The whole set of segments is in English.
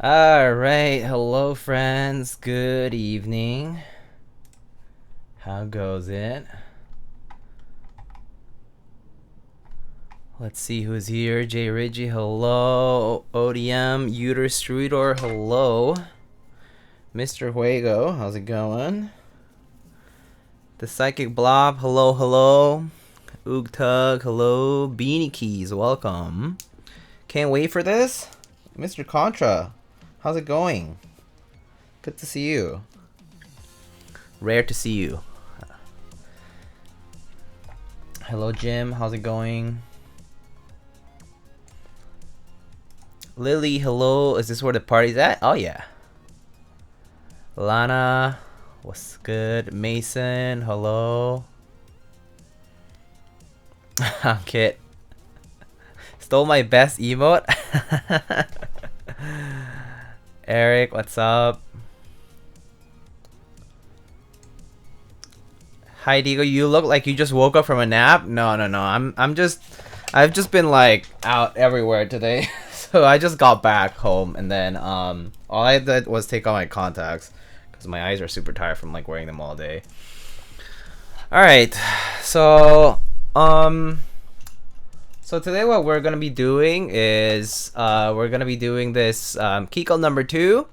Alright, hello friends, good evening. How goes it? Let's see who's here. J Ridgy, hello. ODM, Uterus Strudor, hello. Mr. Huego, how's it going? The Psychic Blob, hello, hello. Oogtug, hello. Beanie Keys, welcome. Can't wait for this. Mr. Contra, how's it going? Good to see you. Rare to see you. Hello, Jim. How's it going? Lily, hello. Is this where the party's at? Oh, yeah. Lana, what's good? Mason, hello. Kit. Stole my best emote. Eric, what's up? Hi Diego, you look like you just woke up from a nap. No. I've just been like out everywhere today. So I just got back home and then all I did was take off my contacts because my eyes are super tired from like wearing them all day. All right, so today what we're gonna be doing is we're gonna be doing this Keycult number 2.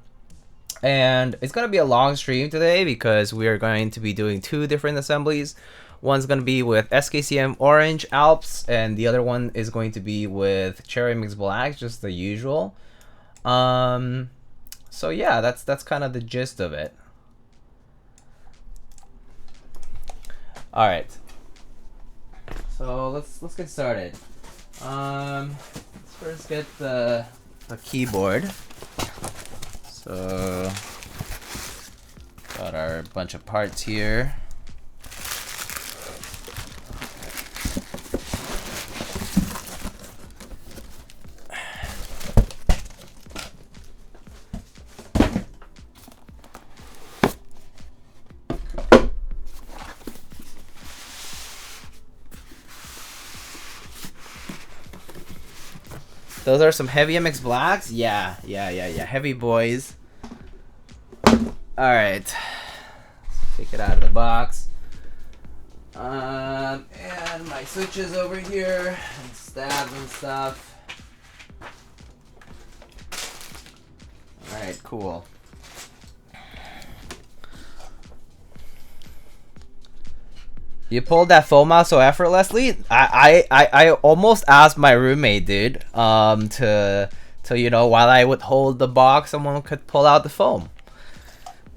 And it's going to be a long stream today because we are going to be doing 2 different assemblies. One's going to be with SKCM Orange Alps, and the other one is going to be with Cherry Mix Black, just the usual. So yeah, that's kind of the gist of it. All right. So let's get started. Let's first get the keyboard. So, got our bunch of parts here. Those are some heavy MX blacks? Yeah. Heavy boys. Alright. Take it out of the box. And my switches over here. And stabs and stuff. Alright, cool. You pulled that foam out so effortlessly. I almost asked my roommate, dude, to you know, while I would hold the box, someone could pull out the foam.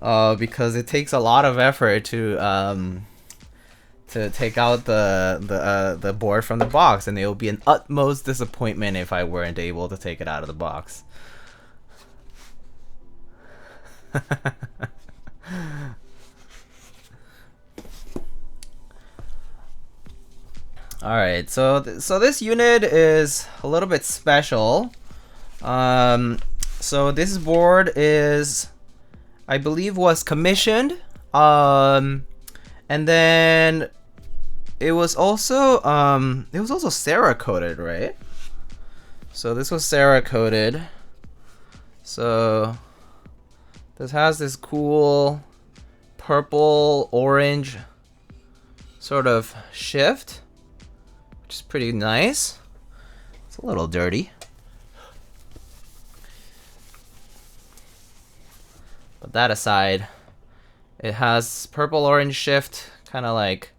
Because it takes a lot of effort to take out the board from the box, and it will be an utmost disappointment if I weren't able to take it out of the box. Alright, so this unit is a little bit special. So this board is, I believe, was commissioned, and then it was also Cerakoted, right? So this was Cerakoted. So this has this cool purple orange sort of shift, which is pretty nice. It's a little dirty, but that aside, it has purple orange shift, kind of like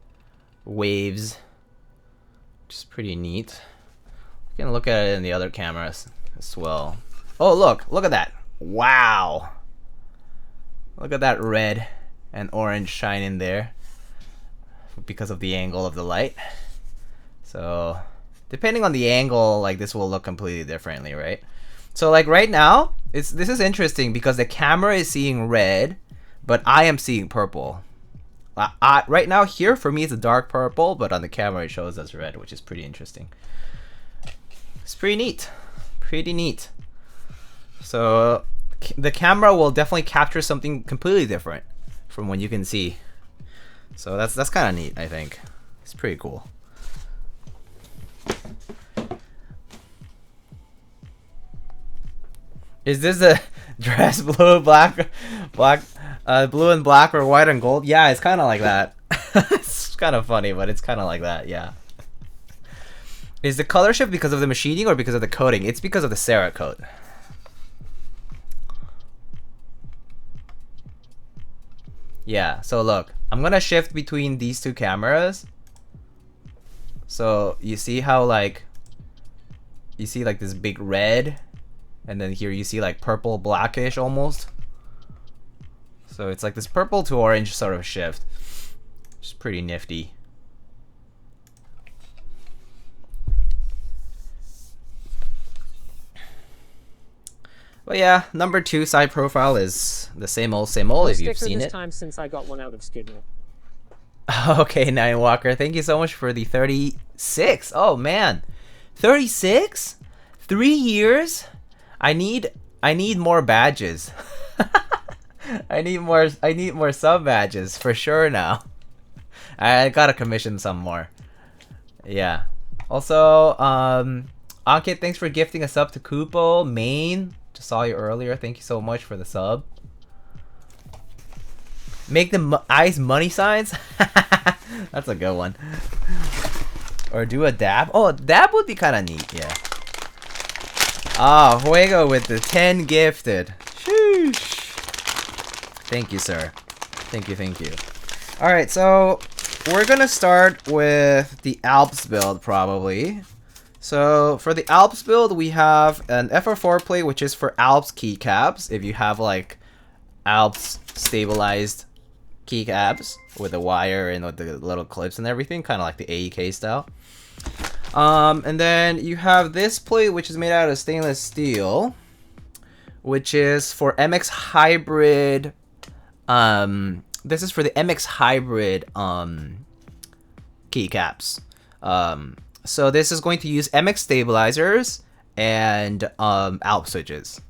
waves, which is pretty neat. You can look at it in the other cameras as well. Oh, look at that. Wow. Look at that red and orange shine in there because of the angle of the light. So depending on the angle, like this will look completely differently, right? So like right now, this is interesting because the camera is seeing red, but I am seeing purple. Right now here for me it's a dark purple, but on the camera it shows as red, which is pretty interesting. It's pretty neat. Pretty neat. So the camera will definitely capture something completely different from what you can see. So that's kind of neat, I think. It's pretty cool. Is this a dress blue, black, blue and black, or white and gold? Yeah, it's kind of like that. It's kind of funny, but it's kind of like that, yeah. Is the color shift because of the machining or because of the coating? It's because of the Cerakote. Yeah, so look, I'm gonna shift between these two cameras. So you see how like, you see like this big red, and then here you see like purple blackish almost. So it's like this purple to orange sort of shift, which is pretty nifty. But yeah, number 2 side profile is the same old if you've seen it. Time since I got one out of schedule. Okay, Nine Walker, thank you so much for the 36. Oh man, 36? 3 years? I need more badges. I need more sub badges for sure now. I gotta commission some more. Yeah. Also, Ankit, thanks for gifting a sub to Kupo. Main, just saw you earlier. Thank you so much for the sub. Make the eyes money signs. That's a good one. Or do a dab. Oh, a dab would be kind of neat. Yeah. Ah, Juego with the 10 gifted. Sheesh. Thank you, sir. Thank you. All right, so we're gonna start with the Alps build probably. So for the Alps build, we have an FR4 plate, which is for Alps keycaps. If you have like Alps stabilized keycaps with the wire and with the little clips and everything, kind of like the AEK style. And then you have this plate, which is made out of stainless steel, which is for MX hybrid. This is for the MX hybrid keycaps. So this is going to use MX stabilizers and Alp switches.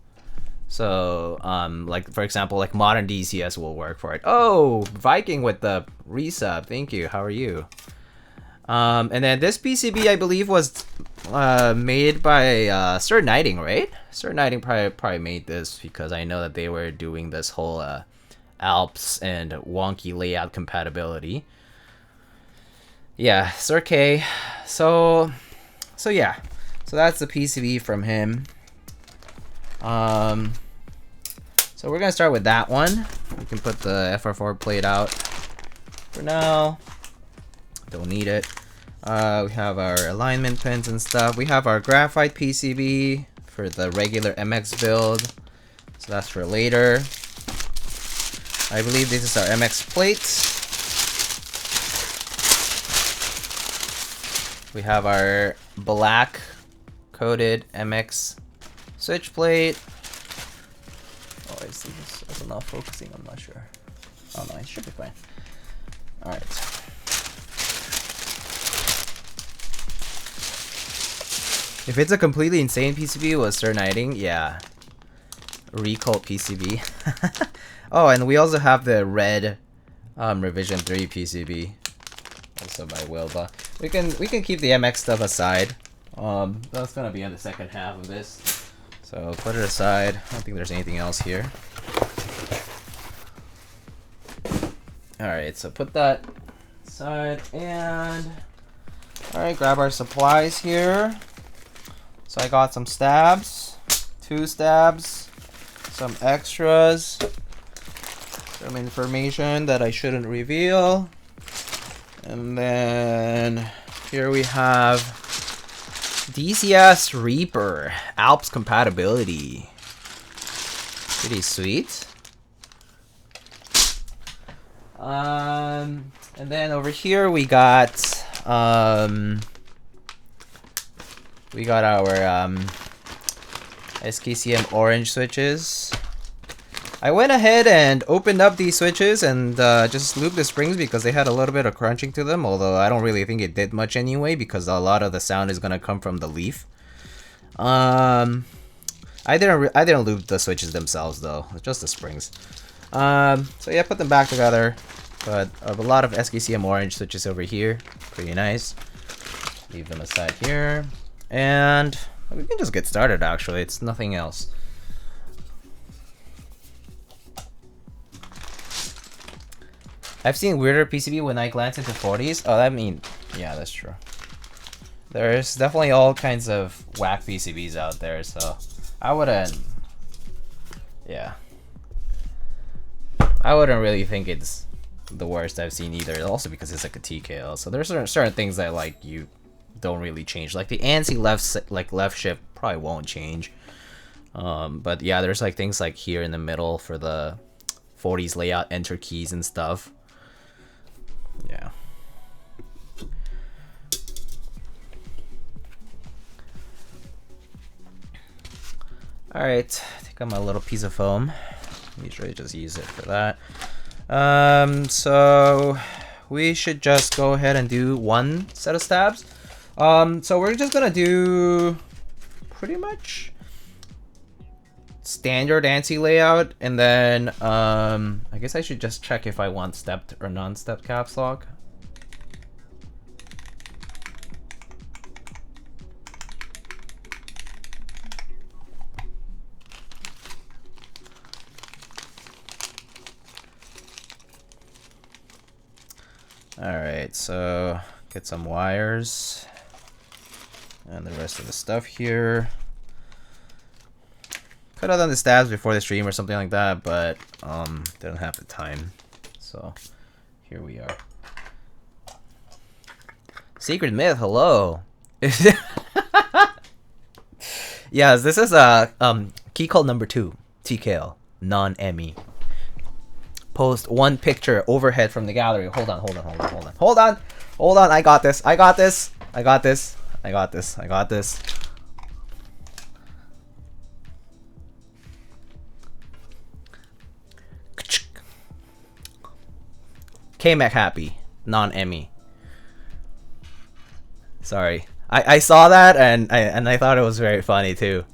So like for example, like modern DCS will work for it. Oh, Viking with the resub. Thank you. How are you? And then this PCB I believe was made by Sir Knighting, right? Sir Knighting probably made this because I know that they were doing this whole Alps and wonky layout compatibility. Yeah, Sir K. So yeah. So that's the PCB from him. So we're gonna start with that one. We can put the FR4 plate out for now. Don't need it. We have our alignment pins and stuff. We have our graphite PCB for the regular MX build. So that's for later. I believe this is our MX plates. We have our black coated MX switch plate. Oh, is this also not focusing? I'm not sure. Oh no, it should be fine. Alright. If it's a completely insane PCB, it was Sir Knighting, yeah. Recult PCB. Oh, and we also have the red revision 3 PCB. Also by Wilba. We can keep the MX stuff aside. That's gonna be in the second half of this. So put it aside. I don't think there's anything else here. Alright, so put that aside and alright, grab our supplies here. So I got some stabs, 2 stabs, some extras, some information that I shouldn't reveal, And then here we have DCS Reaper Alps compatibility. Pretty sweet. And then over here we got our SKCM orange switches. I went ahead and opened up these switches and just lubed the springs because they had a little bit of crunching to them, although I don't really think it did much anyway because a lot of the sound is gonna come from the leaf. I didn't lube the switches themselves though, just the springs. So yeah, put them back together. But a lot of SKCM orange switches over here, pretty nice. Leave them aside here, and we can just get started. Actually, it's nothing else. I've seen weirder PCB when I glance into 40s. Oh, I mean, yeah, that's true. There's definitely all kinds of whack PCBs out there, so I wouldn't, yeah. I wouldn't really think it's the worst I've seen either, also because it's like a TKL. So there's certain things that like you don't really change. Like the ANSI left shift probably won't change. But yeah, there's like things like here in the middle for the 40s layout, enter keys and stuff. Yeah. Alright, take out my little piece of foam. Usually just use it for that. So we should just go ahead and do one set of stabs. So we're just gonna do pretty much standard ANSI layout, and then I guess I should just check if I want stepped or non-stepped caps lock. Alright, so get some wires and the rest of the stuff here. Could have done the stabs before the stream or something like that, but didn't have the time. So here we are. Secret Myth, hello. Yes, this is Keycult number 2, TKL, non-ME. Post one picture overhead from the gallery. Hold on. I got this. K-Mac happy, non-ME. Sorry, I saw that and I thought it was very funny too,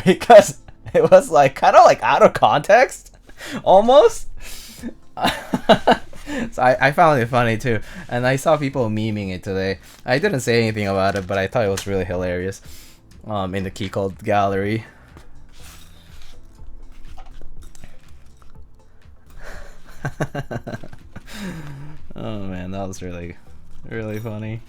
because it was like kind of like out of context. Almost. So I found it funny too, and I saw people memeing it today. I didn't say anything about it, but I thought it was really hilarious in the Keycult gallery. Oh man, that was really funny.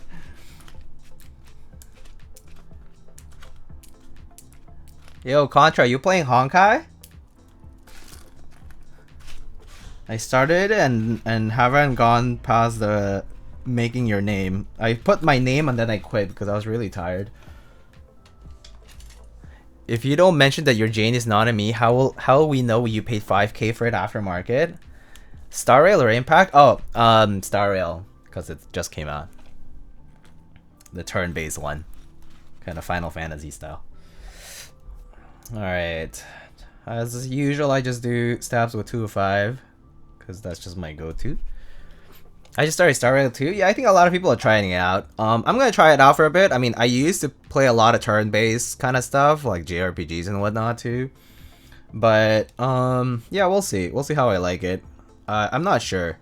Yo, Contra, you playing Honkai? I started and haven't gone past the making your name. I put my name and then I quit because I was really tired. If you don't mention that your Jane is not a me, how will we know you paid 5K for it aftermarket? Star Rail or Impact? Oh, Star Rail, because it just came out. The turn-based one, kind of Final Fantasy style. All right, as usual, I just do stabs with 2 of 5. Because that's just my go-to. I just started Star Rail 2. Yeah, I think a lot of people are trying it out. I'm gonna try it out for a bit. I mean, I used to play a lot of turn-based kind of stuff, like JRPGs and whatnot too. But yeah, we'll see. We'll see how I like it. I'm not sure.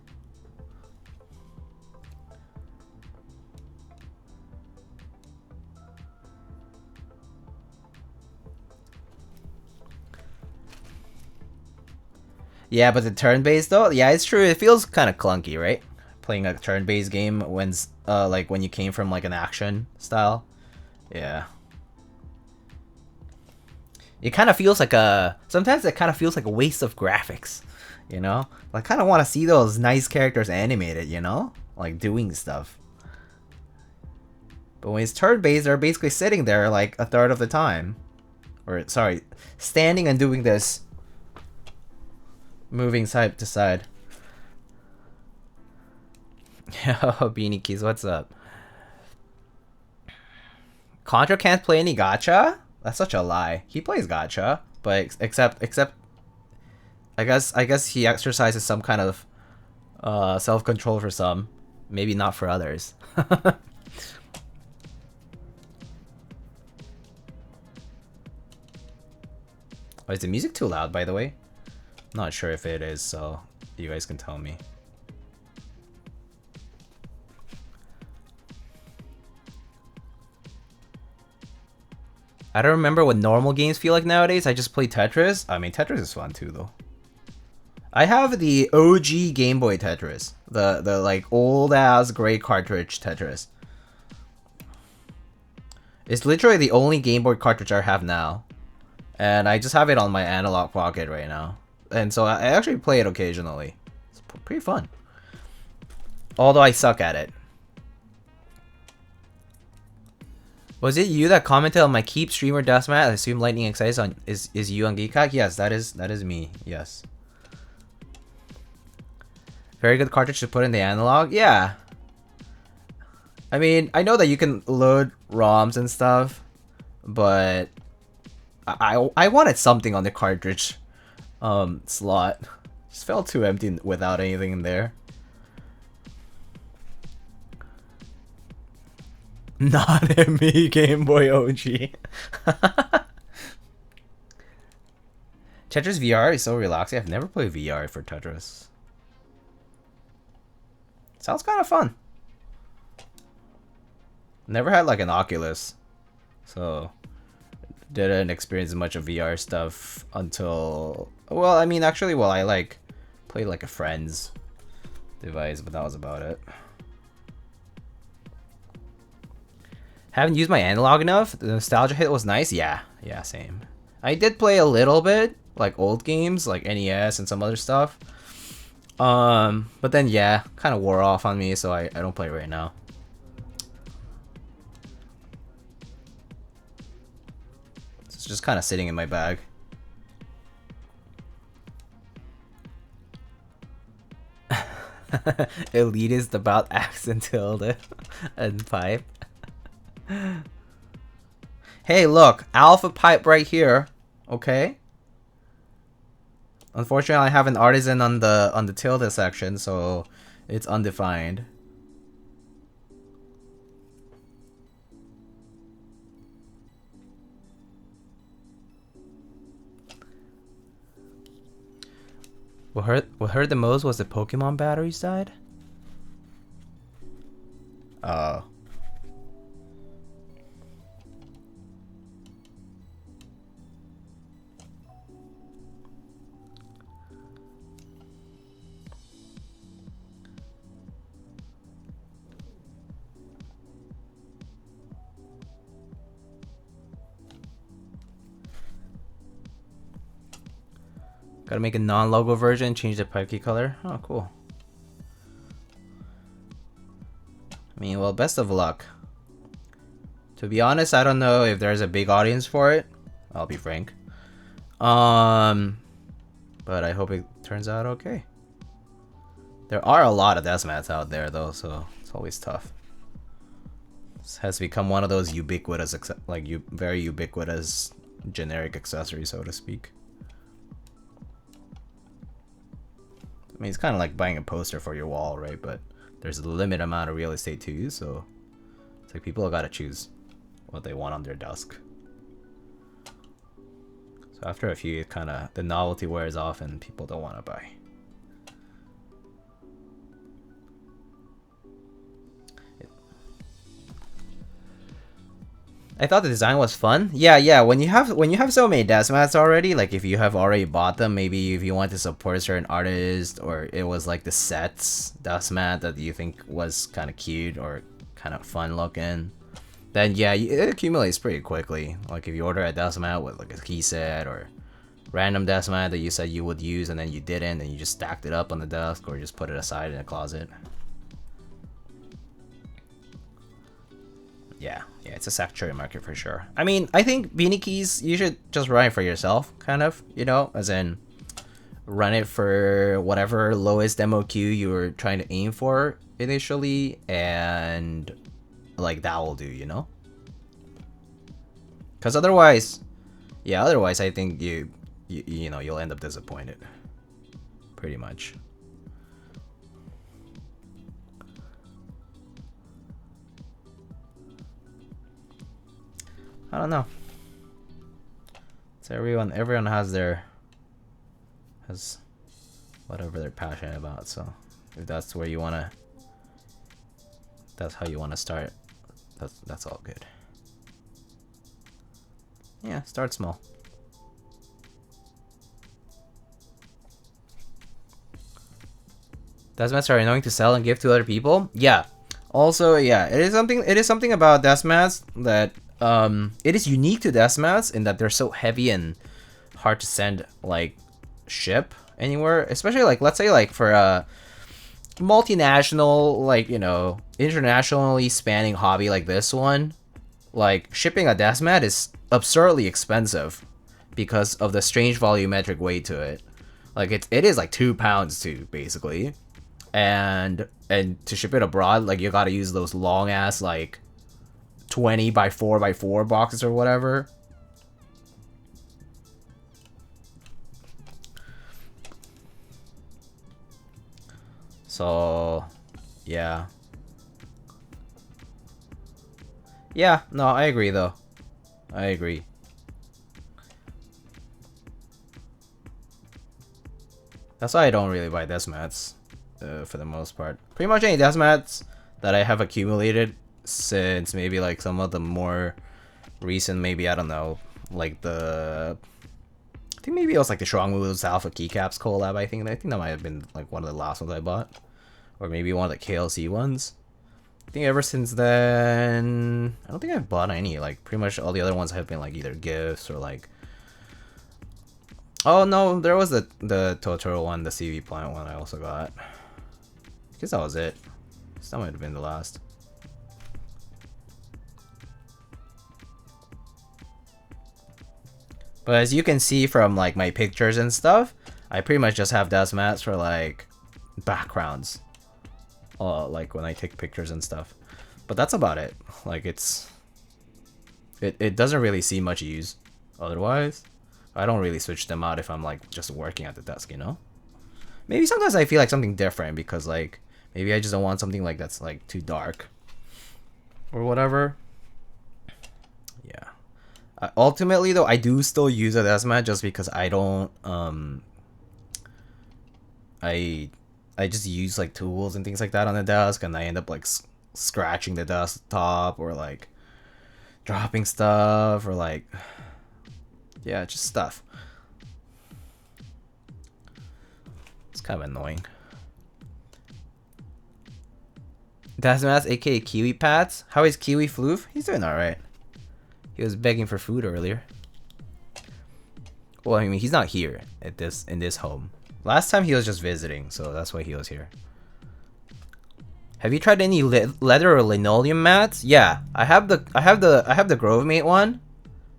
Yeah, but the turn-based though, yeah, it's true. It feels kind of clunky, right? Playing a turn-based game when, like, when you came from like an action style. Yeah. It kind of feels like sometimes it kind of feels like a waste of graphics, you know? I kind of want to see those nice characters animated, you know? like doing stuff. But when it's turn-based, they're basically sitting there like a third of the time. Or, sorry, standing and doing this. Moving side to side. Yo, Beanie Keys, what's up? Contra can't play any gacha? That's such a lie. He plays gacha, but except I guess he exercises some kind of self-control for some, maybe not for others. Oh, is the music too loud, by the way? Not sure if it is, so you guys can tell me. I don't remember what normal games feel like nowadays. I just play Tetris. I mean, Tetris is fun too, though. I have the OG Game Boy Tetris. The like old-ass gray cartridge Tetris. It's literally the only Game Boy cartridge I have now. And I just have it on my analog pocket right now. And so I actually play it occasionally. It's pretty fun. Although I suck at it. Was it you that commented on my Keep streamer deathmatch? I assume Lightning Excites on is you on Keycult? Yes, that is me. Yes. Very good cartridge to put in the analog. Yeah. I mean, I know that you can load ROMs and stuff, but I wanted something on the cartridge slot. Just felt too empty without anything in there. Not me, Game Boy OG. Tetris VR is so relaxing. I've never played VR for Tetris. Sounds kind of fun. Never had like an Oculus, so didn't experience much of VR stuff until, well, I mean, actually, well, I like played like a friend's device, but that was about it. Haven't used my analog enough. The nostalgia hit was nice. Yeah, same. I did play a little bit, like old games, like NES and some other stuff. But then yeah, kind of wore off on me, so I don't play it right now. It's just kind of sitting in my bag. Elitist about axe and tilde and pipe. Hey, look, alpha pipe right here. Okay. Unfortunately, I have an artisan on the tilde section, so it's undefined. What hurt the most was the Pokemon batteries died? Oh. Gotta make a non-logo version, change the pipe key color. Oh, cool. I mean, well, best of luck. To be honest, I don't know if there's a big audience for it. I'll be frank. But I hope it turns out okay. There are a lot of deathmats out there, though, so it's always tough. This has become one of those ubiquitous, like very ubiquitous generic accessories, so to speak. I mean, it's kind of like buying a poster for your wall, right? But there's a limited amount of real estate to use, so it's like people gotta choose what they want on their desk. So after a few, it kind of, the novelty wears off and people don't want to buy. I thought the design was fun. Yeah. When you have so many deathmats already, like if you have already bought them, maybe if you want to support a certain artist, or it was like the sets deathmat that you think was kind of cute or kind of fun looking, then yeah, it accumulates pretty quickly. Like if you order a deathmat with like a key set or random deathmat that you said you would use and then you didn't, and you just stacked it up on the desk or just put it aside in a closet. Yeah, it's a saturated market for sure. I mean, I think beanie keys, you should just run it for yourself, kind of, you know, as in run it for whatever lowest MOQ you were trying to aim for initially, and like that will do, you know? Because otherwise, yeah, otherwise I think you know, you'll end up disappointed, pretty much. I don't know. So everyone has whatever they're passionate about. So if that's where you wanna, that's how you wanna start. That's all good. Yeah, start small. Desk mats are annoying to sell and give to other people. Yeah. Also, yeah, it is something about desk mats that it is unique to desk mats in that they're so heavy and hard to send, like, ship anywhere, especially like, let's say like for a multinational, like, you know, internationally spanning hobby like this one, like shipping a desk mat is absurdly expensive because of the strange volumetric weight to it. Like it is like 2 pounds too, basically, and to ship it abroad, like you gotta use those long ass like 20 by 4 by 4 boxes or whatever. So yeah, no, I agree though. I agree. That's why I don't really buy desk mats for the most part. Pretty much any desk mats that I have accumulated since maybe like some of the more recent, maybe, I don't know, like I think maybe it was like the Strong Moves Alpha Keycaps collab. I think that might have been like one of the last ones I bought, or maybe one of the KLC ones. I think ever since then, I don't think I've bought any. Like pretty much all the other ones have been like either gifts or like. Oh no, there was the Totoro one, the CV plant one I also got. I guess that was it. So that might have been the last. But as you can see from like my pictures and stuff, I pretty much just have desk mats for like backgrounds. Like when I take pictures and stuff. But that's about it. Like it doesn't really see much use otherwise. I don't really switch them out if I'm like just working at the desk, you know? Maybe sometimes I feel like something different because like maybe I just don't want something like that's like too dark or whatever. Yeah. Ultimately though, I do still use a desk mat just because I don't I just use like tools and things like that on the desk, and I end up like scratching the desktop or like dropping stuff or like, yeah, just stuff. It's kind of annoying. Desk mats, aka Kiwi Pats. How is Kiwi Floof? He's doing alright. He was begging for food earlier. Well, I mean, he's not here at in this home. Last time he was just visiting, so that's why he was here. Have you tried any leather or linoleum mats? Yeah, I have the Grove Mate one.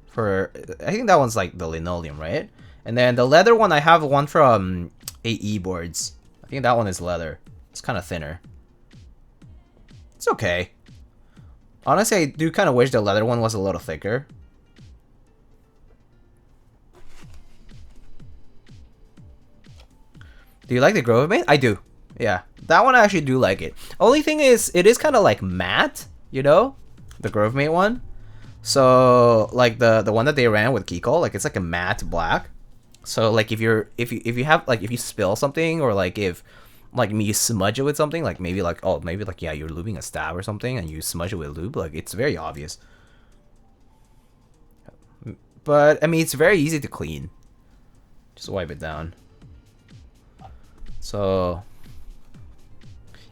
For I think that one's like the linoleum, right? And then the leather one, I have one from AE Boards. I think that one is leather. It's kind of thinner. It's okay. Honestly, I do kind of wish the leather one was a little thicker. Do you like the Grove Mate? I do. Yeah, that one I actually do like it. Only thing is, it is kind of like matte, you know, the Grove Mate one. So like the one that they ran with Keycult, like it's like a matte black. So like if you have like if you spill something, or like if like you smudge it with something, like maybe like yeah, you're lubing a stab or something and you smudge it with lube, like it's very obvious. But I mean, it's very easy to clean. Just wipe it down. So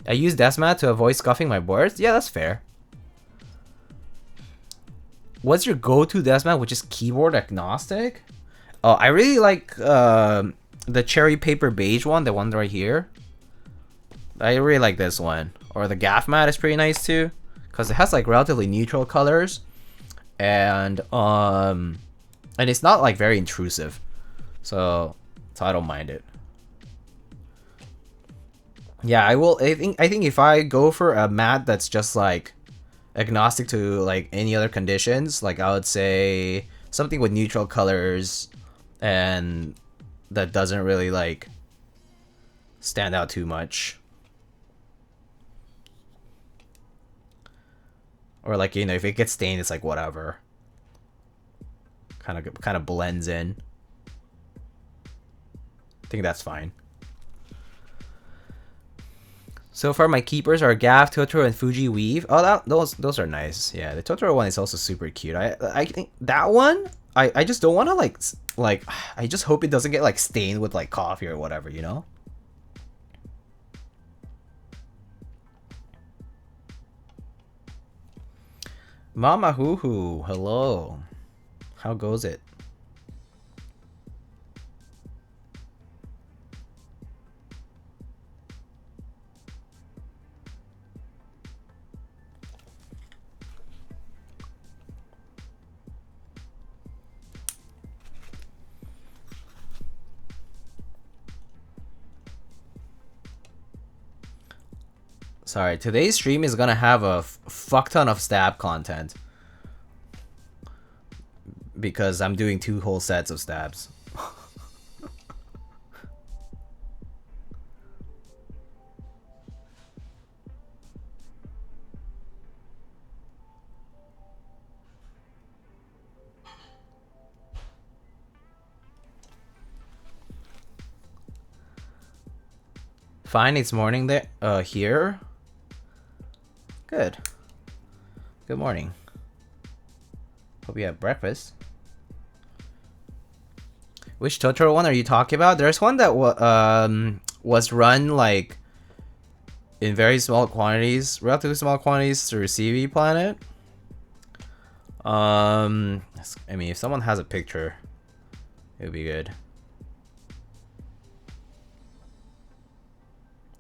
I use desk mat to avoid scuffing my boards. Yeah, that's fair. What's your go-to desk mat which is keyboard agnostic? Oh, I really like the cherry paper beige one, the one right here. I really like this one. Or the gaff mat is pretty nice too, because it has like relatively neutral colors, and it's not like very intrusive, so I don't mind it. Yeah, I think if I go for a mat that's just like agnostic to like any other conditions, like I would say something with neutral colors and that doesn't really like stand out too much, or like, you know, if it gets stained, it's like whatever, kind of blends in. I think that's fine. So far, my keepers are Gaff, Totoro, and Fuji Weave. Oh, those are nice. Yeah, the Totoro one is also super cute. I think that one, I just don't want to like I just hope it doesn't get like stained with like coffee or whatever, you know? Mama Hoo Hoo, hello. How goes it? Sorry, today's stream is gonna have a fuck ton of stab content because I'm doing 2 whole sets of stabs. Fine, it's morning there. Here. Good. Good morning. Hope you have breakfast. Which Totoro one are you talking about? There's one that was run like in very small quantities, relatively small quantities through CV Planet. I mean, if someone has a picture, it would be good.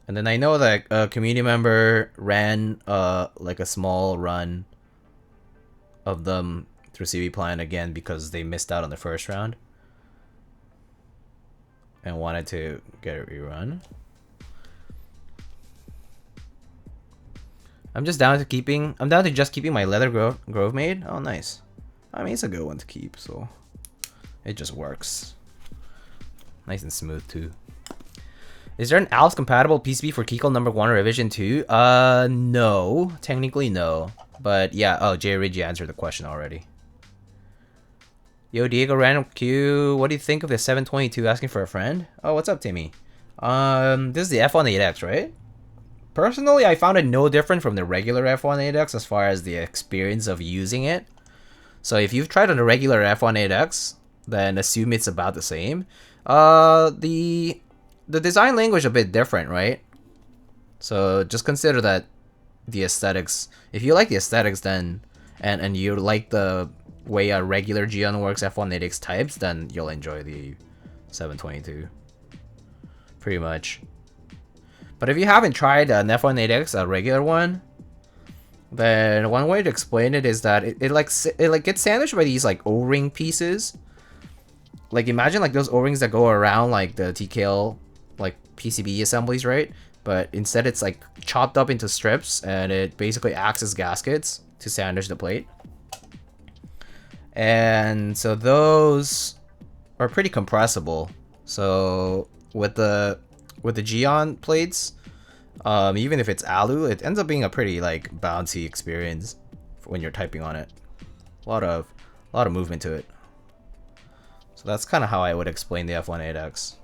And then I know that a community member ran like a small run of them through CV Plan again because they missed out on the first round and wanted to get a rerun. I'm down to just keeping my leather grove made. Oh, nice. I mean, it's a good one to keep, so it just works. Nice and smooth too. Is there an Alps compatible PCB for Keycult number 1 revision 2? No. Technically, no. But yeah, oh, Jay Ridge answered the question already. Yo, Diego Random Q, what do you think of the 722 asking for a friend? Oh, what's up, Timmy? This is the F18X, right? Personally, I found it no different from the regular F18X as far as the experience of using it. So if you've tried on a regular F18X, then assume it's about the same. The design language a bit different, right? So just consider that the aesthetics, if you like the aesthetics, then and you like the way a regular Geon works F18X types, then you'll enjoy the 722 pretty much. But if you haven't tried an F18X, a regular one, then one way to explain it is that it gets sandwiched by these like O-ring pieces. Like imagine like those O-rings that go around like the TKL like PCB assemblies, right? But instead it's like chopped up into strips and it basically acts as gaskets to sandwich the plate. And so those are pretty compressible. So with the Geon plates, even if it's alu, it ends up being a pretty like bouncy experience when you're typing on it. A lot of movement to it. So that's kind of how I would explain the F18X.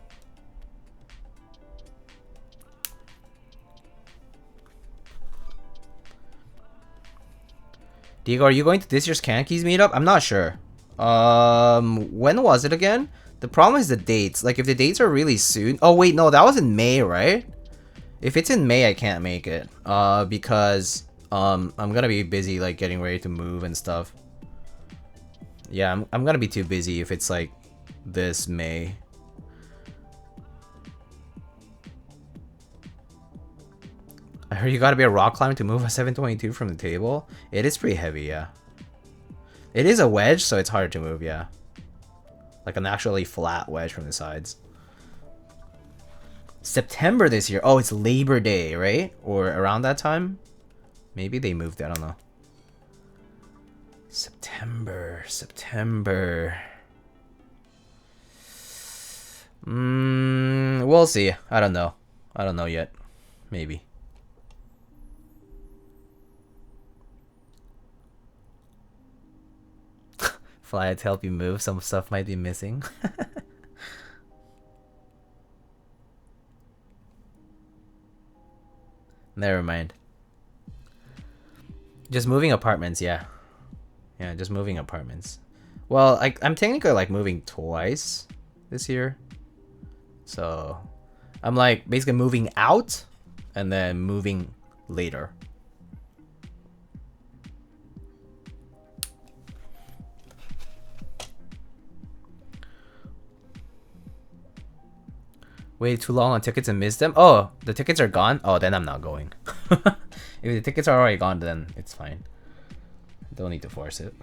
Diego, are you going to this year's Cankeys meetup? I'm not sure. When was it again? The problem is the dates. Like, if the dates are really soon... Oh, wait, no, that was in May, right? If it's in May, I can't make it. Because, I'm gonna be busy, like, getting ready to move and stuff. Yeah, I'm gonna be too busy if it's, like, this May. I heard you gotta be a rock climber to move a 722 from the table. It is pretty heavy, yeah. It is a wedge, so it's hard to move, yeah. Like an actually flat wedge from the sides. September this year. Oh, it's Labor Day, right? Or around that time? Maybe they moved, I don't know. September. We'll see. I don't know. I don't know yet. Maybe. Fly to help you move. Some stuff might be missing. Never mind. Just moving apartments, yeah. Yeah, just moving apartments. Well, I'm technically like moving twice this year. So I'm like basically moving out and then moving later. Waited too long on tickets and missed them? Oh, the tickets are gone? Oh, then I'm not going. If the tickets are already gone, then it's fine. Don't need to force it.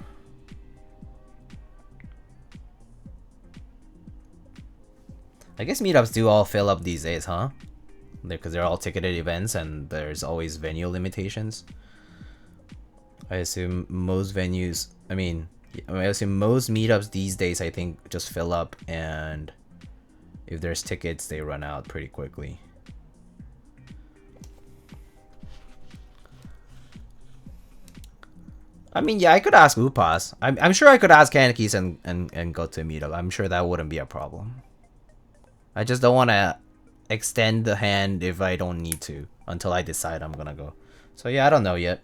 I guess meetups do all fill up these days, huh? Because they're all ticketed events and there's always venue limitations. I assume most venues, I assume most meetups these days, I think, just fill up, and if there's tickets, they run out pretty quickly. I mean, yeah, I could ask Upas. I'm sure I could ask Kanekis and go to a meetup. I'm sure that wouldn't be a problem. I just don't want to extend the hand if I don't need to until I decide I'm gonna go. So yeah, I don't know yet.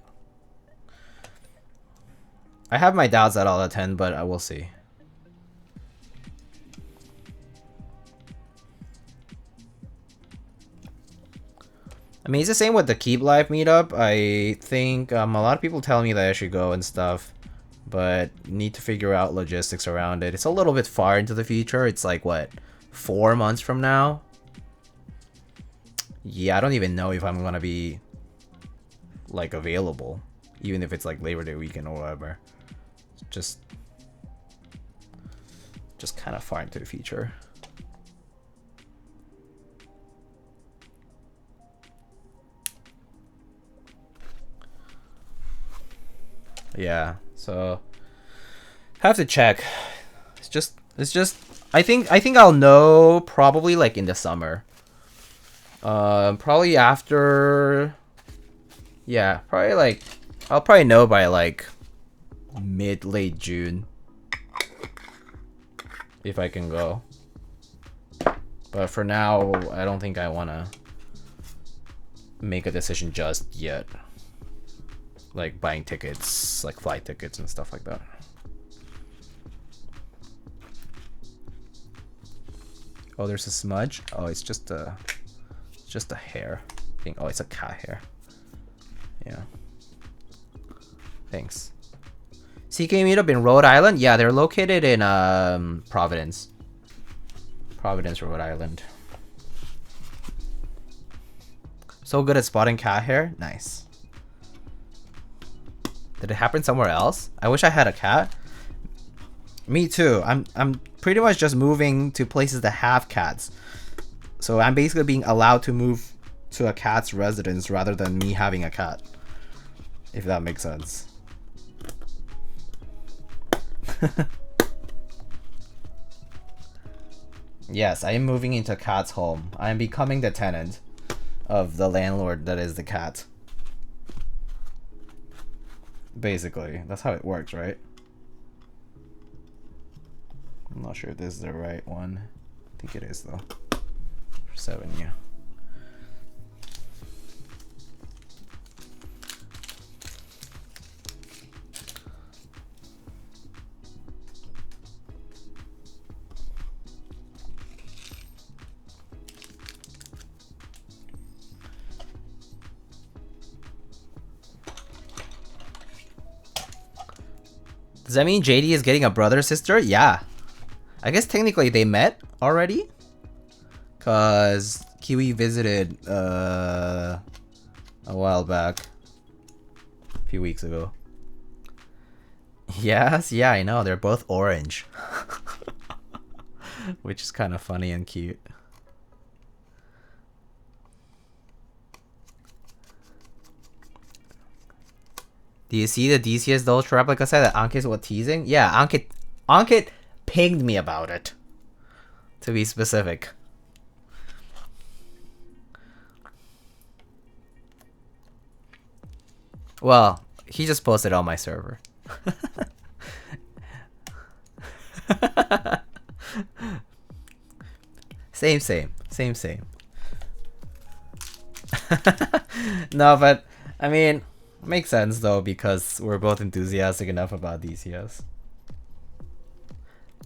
I have my doubts that I'll attend, but I will see. I mean, it's the same with the Keep Life meetup. I think a lot of people tell me that I should go and stuff, but need to figure out logistics around it. It's a little bit far into the future. It's like, what, 4 months from now? Yeah, I don't even know if I'm gonna be like available, even if it's like Labor Day weekend or whatever. Just kind of far into the future. Yeah, so have to check. It's just I think I'll know probably like in the summer. Probably after, yeah, probably like I'll probably know by like late June if I can go. But for now, I don't think I want to make a decision just yet. Like buying tickets, like flight tickets and stuff like that. Oh, there's a smudge. Oh, it's just a hair thing. Oh, it's a cat hair. Yeah. Thanks. CK meetup in Rhode Island? Yeah, they're located in Providence. Providence, Rhode Island. So good at spotting cat hair? Nice. Did it happen somewhere else? I wish I had a cat. Me too. I'm pretty much just moving to places that have cats. So I'm basically being allowed to move to a cat's residence rather than me having a cat. If that makes sense. Yes, I am moving into a cat's home. I am becoming the tenant of the landlord that is the cat. Basically, that's how it works, right? I'm not sure if this is the right one. I think it is though. 7, yeah. Does that mean JD is getting a brother sister? Yeah. I guess technically they met already. Cause Kiwi visited a while back. A few weeks ago. Yes, yeah, I know. They're both orange. Which is kind of funny and cute. Do you see the DCS Dolce replica set that Ankit was teasing? Yeah, Ankit pinged me about it. To be specific. Well, he just posted on my server. Same. No, but I mean, makes sense though because we're both enthusiastic enough about DCS.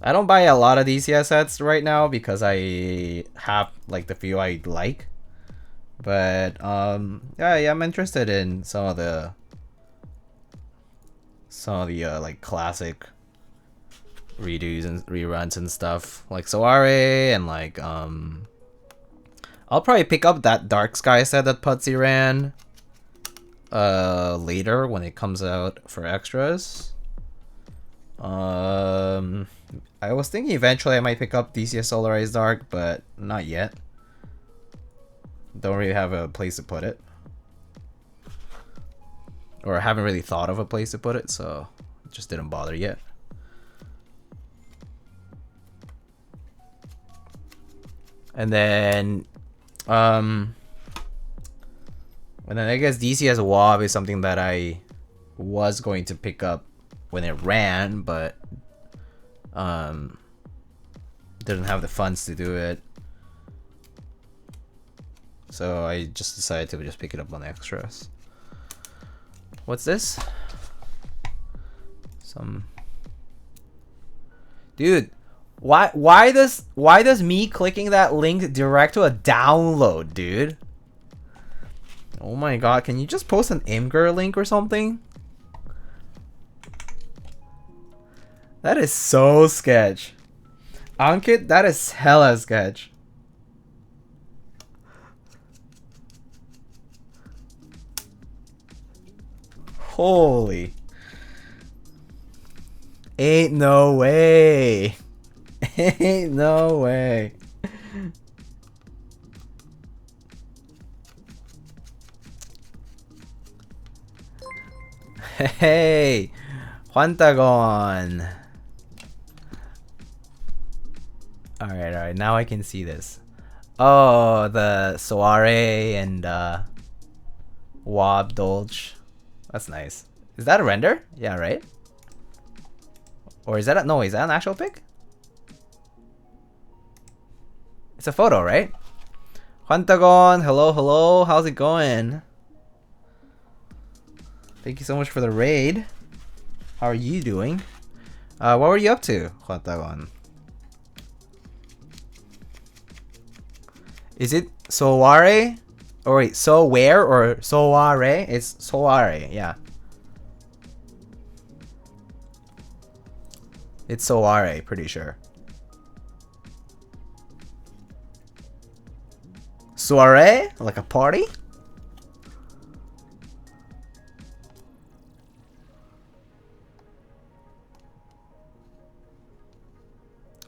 I don't buy a lot of DCS sets right now because I have like the few I like. But yeah, I'm interested in some of the like classic redos and reruns and stuff, like Soare and like I'll probably pick up that Dark Sky set that Putsy ran later when it comes out for extras. I was thinking eventually I might pick up DCS Solarized Dark, but not yet. Don't really have a place to put it. Or I haven't really thought of a place to put it, so just didn't bother yet. And then I guess DCS WOB is something that I was going to pick up when it ran, but didn't have the funds to do it. So I just decided to just pick it up on extras. What's this? Some dude. Why does me clicking that link direct to a download, dude? Oh my god, can you just post an Imgur link or something? That is so sketch. Ankit, that is hella sketch. Holy. Ain't no way. Ain't no way. Hey, Juantagon. Alright, now I can see this. Oh, the Soare and Wob Dolce. That's nice. Is that a render? Yeah, right? Or is that a, no, is that an actual pic? It's a photo, right? Juantagon, hello, how's it going? Thank you so much for the raid. How are you doing? What were you up to, Juantagon? Is it Soare? Or wait, Soware or Soare? It's Soare, yeah. It's Soare, pretty sure. Soiree? Like a party?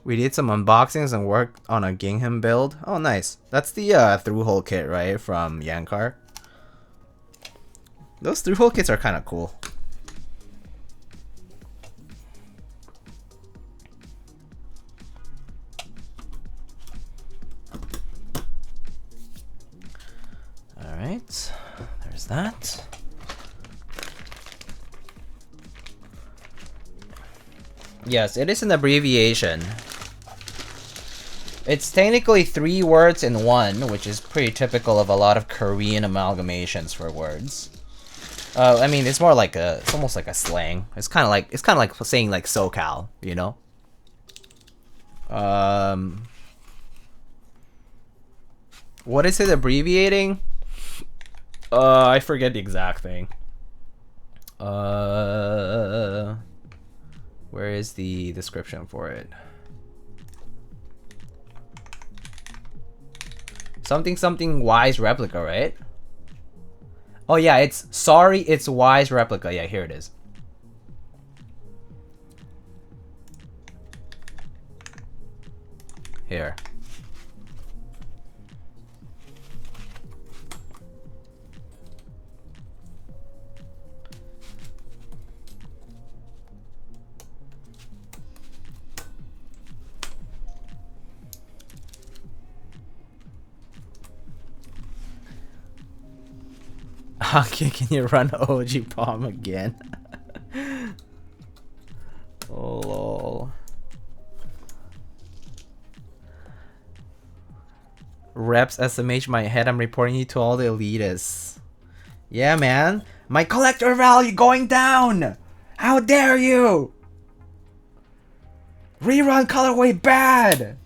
We did some unboxings and worked on a Gingham build. Oh, nice. That's the through-hole kit, right? From Yankar. Those through-hole kits are kind of cool. Alright. There's that. Yes, it is an abbreviation. It's technically 3 words in one, which is pretty typical of a lot of Korean amalgamations for words. I mean, it's more like a, it's almost like a slang. It's kind of like saying like SoCal, you know. What is it abbreviating? I forget the exact thing. Where is the description for it? Something wise replica, right? Oh yeah, it's sorry, it's Wise replica. Yeah, here it is. Here. Okay, can you run OG Palm again? Oh lol. Reps SMH my head, I'm reporting you to all the elitists. Yeah, man. My collector value going down! How dare you! Rerun colorway bad!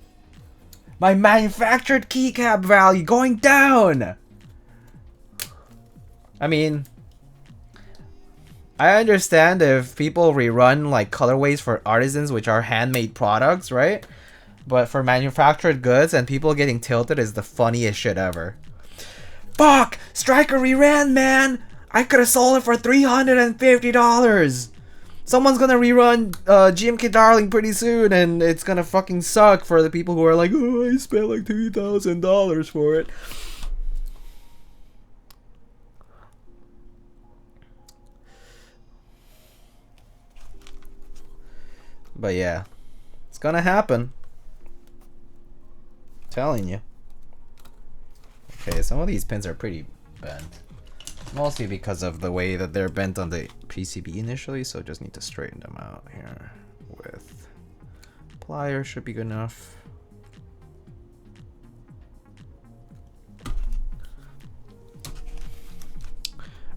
My manufactured keycap value going down! I mean, I understand if people rerun like colorways for artisans, which are handmade products, right? But for manufactured goods and people getting tilted is the funniest shit ever. Fuck! Striker reran, man! I could have sold it for $350! Someone's gonna rerun GMK Darling pretty soon and it's gonna fucking suck for the people who are like, oh, I spent like $3,000 for it. But yeah, it's gonna happen. I'm telling you. Okay, some of these pins are pretty bent. Mostly because of the way that they're bent on the PCB initially, so just need to straighten them out here with pliers. Should be good enough.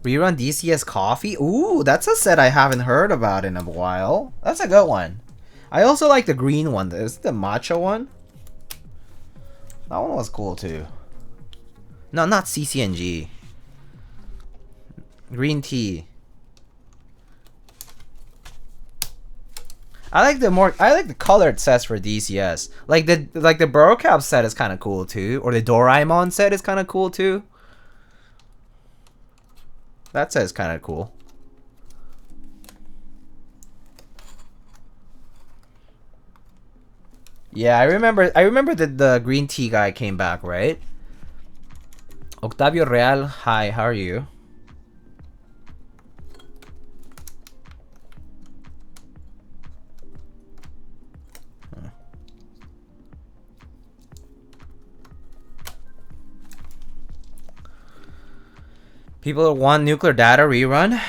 Rerun DCS Coffee? Ooh, that's a set I haven't heard about in a while. That's a good one. I also like the green one. Is it the matcha one? That one was cool too. No, not CCNG. Green tea. I like the colored sets for DCS. Like the Burrowcap set is kind of cool too, or the Doraemon set is kind of cool too. That set is kind of cool. Yeah, I remember that the green tea guy came back, right? Octavio Real, hi, how are you? People want nuclear data rerun.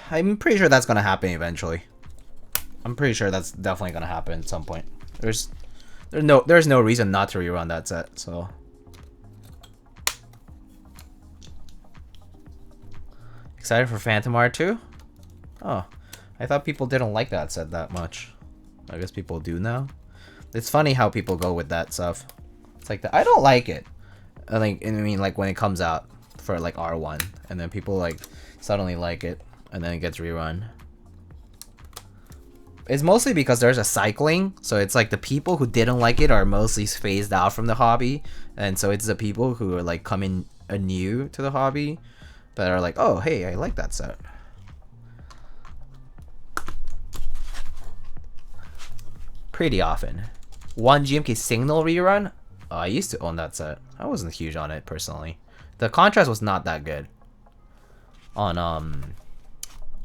I'm pretty sure that's gonna happen eventually. I'm pretty sure that's definitely gonna happen at some point. There's no reason not to rerun that set. So excited for Phantom R2? Oh, I thought people didn't like that set that much. I guess people do now. It's funny how people go with that stuff. It's like I don't like it. I mean, like when it comes out for like R1, and then people like suddenly like it, and then it gets rerun. It's mostly because there's a cycling, so it's like the people who didn't like it are mostly phased out from the hobby, and so it's the people who are like coming anew to the hobby that are like, oh hey, I like that set. Pretty often. One GMK Signal rerun? Oh, I used to own that set. I wasn't huge on it personally. The contrast was not that good on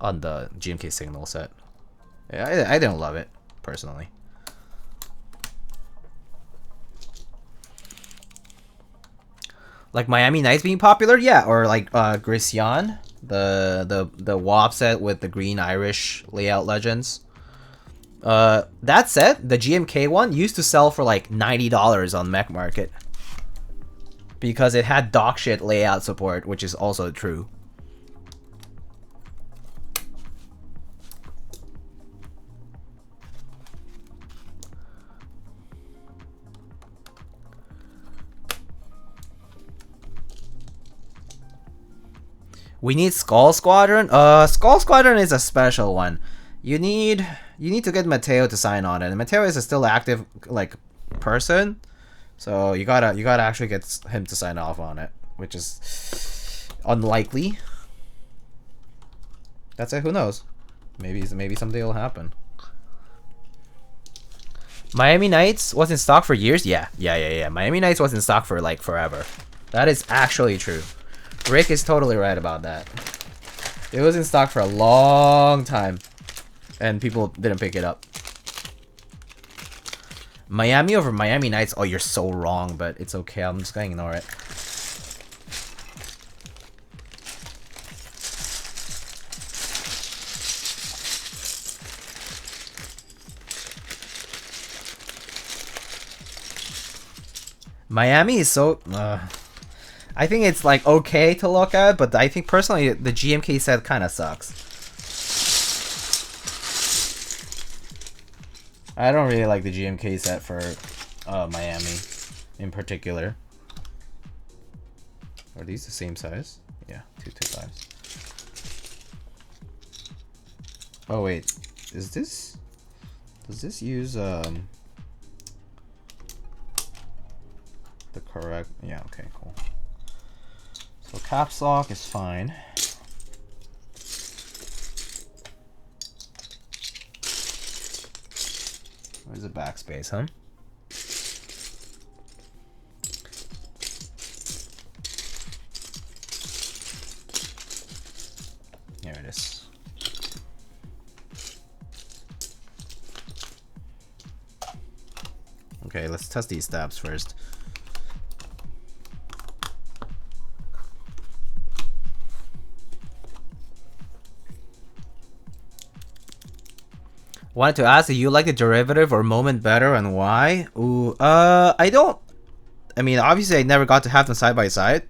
the GMK Signal set. Yeah, I didn't love it personally. Like Miami Nights being popular, yeah, or like Grisian, the WOP set with the green Irish layout legends. That set, the GMK one, used to sell for like $90 on Mech Market because it had dog shit layout support, which is also true. We need Skull Squadron. Skull Squadron is a special one. You need to get Mateo to sign on it. And Mateo is a still active like person, so you gotta actually get him to sign off on it, which is unlikely. That's it. Who knows? Maybe someday it'll happen. Miami Nights was in stock for years. Yeah. Miami Nights was in stock for like forever. That is actually true. Rick is totally right about that. It was in stock for a long time, and people didn't pick it up. Miami over Miami Nights. Oh, you're so wrong, but it's okay. I'm just gonna ignore it. Miami is so... I think it's like okay to look at, but I think personally the GMK set kind of sucks. I don't really like the GMK set for Miami in particular. Are these the same size? Yeah, 225s. Oh wait, is this... Does this use the correct... Yeah, okay, cool. So caps lock is fine. Where's the backspace, huh? Here it is. Okay, let's test these stabs first. Wanted to ask, do you like the derivative or moment better and why? Ooh, I don't... I mean, obviously I never got to have them side by side.